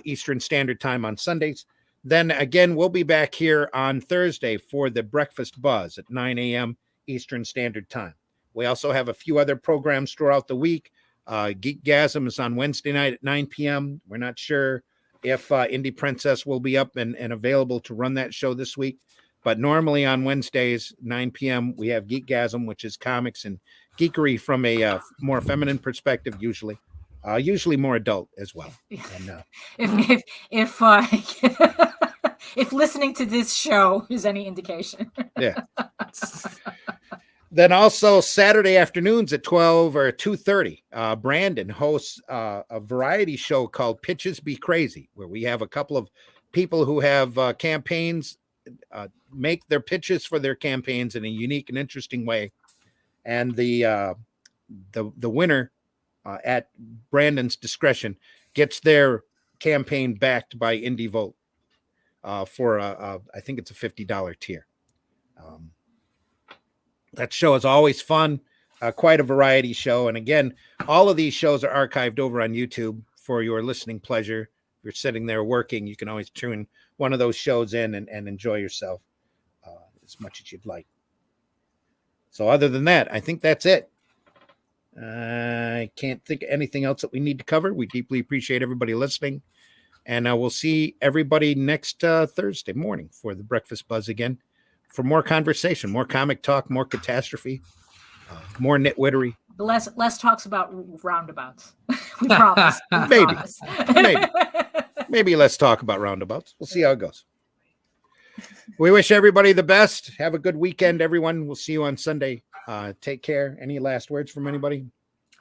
Speaker 1: Eastern Standard Time on Sundays. Then again, we'll be back here on Thursday for the Breakfast Buzz at 9 a.m. Eastern Standard Time. We also have a few other programs throughout the week. Geekgasm is on Wednesday night at 9 p.m. We're not sure if Indie Princess will be up and available to run that show this week. But normally on Wednesdays, 9 p.m., we have Geekgasm, which is comics and geekery from a more feminine perspective, usually more adult as well. And,
Speaker 2: if listening to this show is any indication.
Speaker 1: Yeah. Then also Saturday afternoons at 12 or 2:30, Brandon hosts a variety show called Pitches Be Crazy, where we have a couple of people who have campaigns make their pitches for their campaigns in a unique and interesting way, and the winner at Brandon's discretion gets their campaign backed by Indie Volt for I think it's a $50 tier. That show is always fun, quite a variety show, and again, all of these shows are archived over on YouTube for your listening pleasure. If you're sitting there working, you can always tune one of those shows in and enjoy yourself as much as you'd like. So other than that, I think that's it. I can't think of anything else that we need to cover. We deeply appreciate everybody listening. And we'll see everybody next Thursday morning for the Breakfast Buzz again. for more conversation, more comic talk, more catastrophe, more nitwittery.
Speaker 2: Less talks about roundabouts. We promise. We
Speaker 1: Maybe.
Speaker 2: promise.
Speaker 1: Maybe let's talk about roundabouts. We'll see how it goes. We wish everybody the best. Have a good weekend, everyone. We'll see you on Sunday. Take care. Any last words from anybody?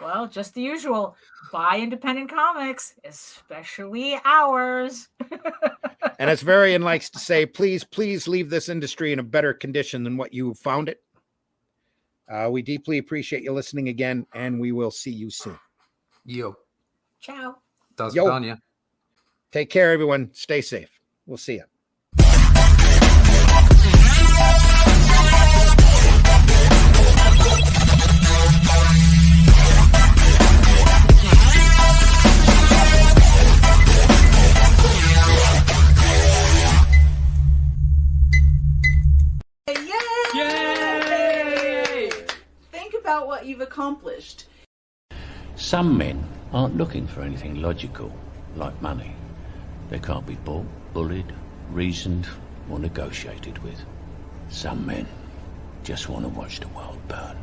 Speaker 2: Well, just the usual. Buy independent comics, especially ours.
Speaker 1: And as Varian likes to say, please leave this industry in a better condition than what you found it. We deeply appreciate you listening again, and we will see you soon.
Speaker 4: Yo.
Speaker 2: Ciao.
Speaker 4: Does
Speaker 1: Yo.
Speaker 4: done, yeah.
Speaker 1: Take care, everyone. Stay safe. We'll see you.
Speaker 5: Yay! Think about what you've accomplished.
Speaker 6: Some men aren't looking for anything logical, like money. They can't be bought, bullied, reasoned, or negotiated with. Some men just want to watch the world burn.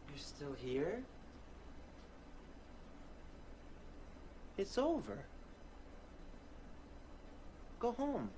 Speaker 7: You're still here? It's over. Go home.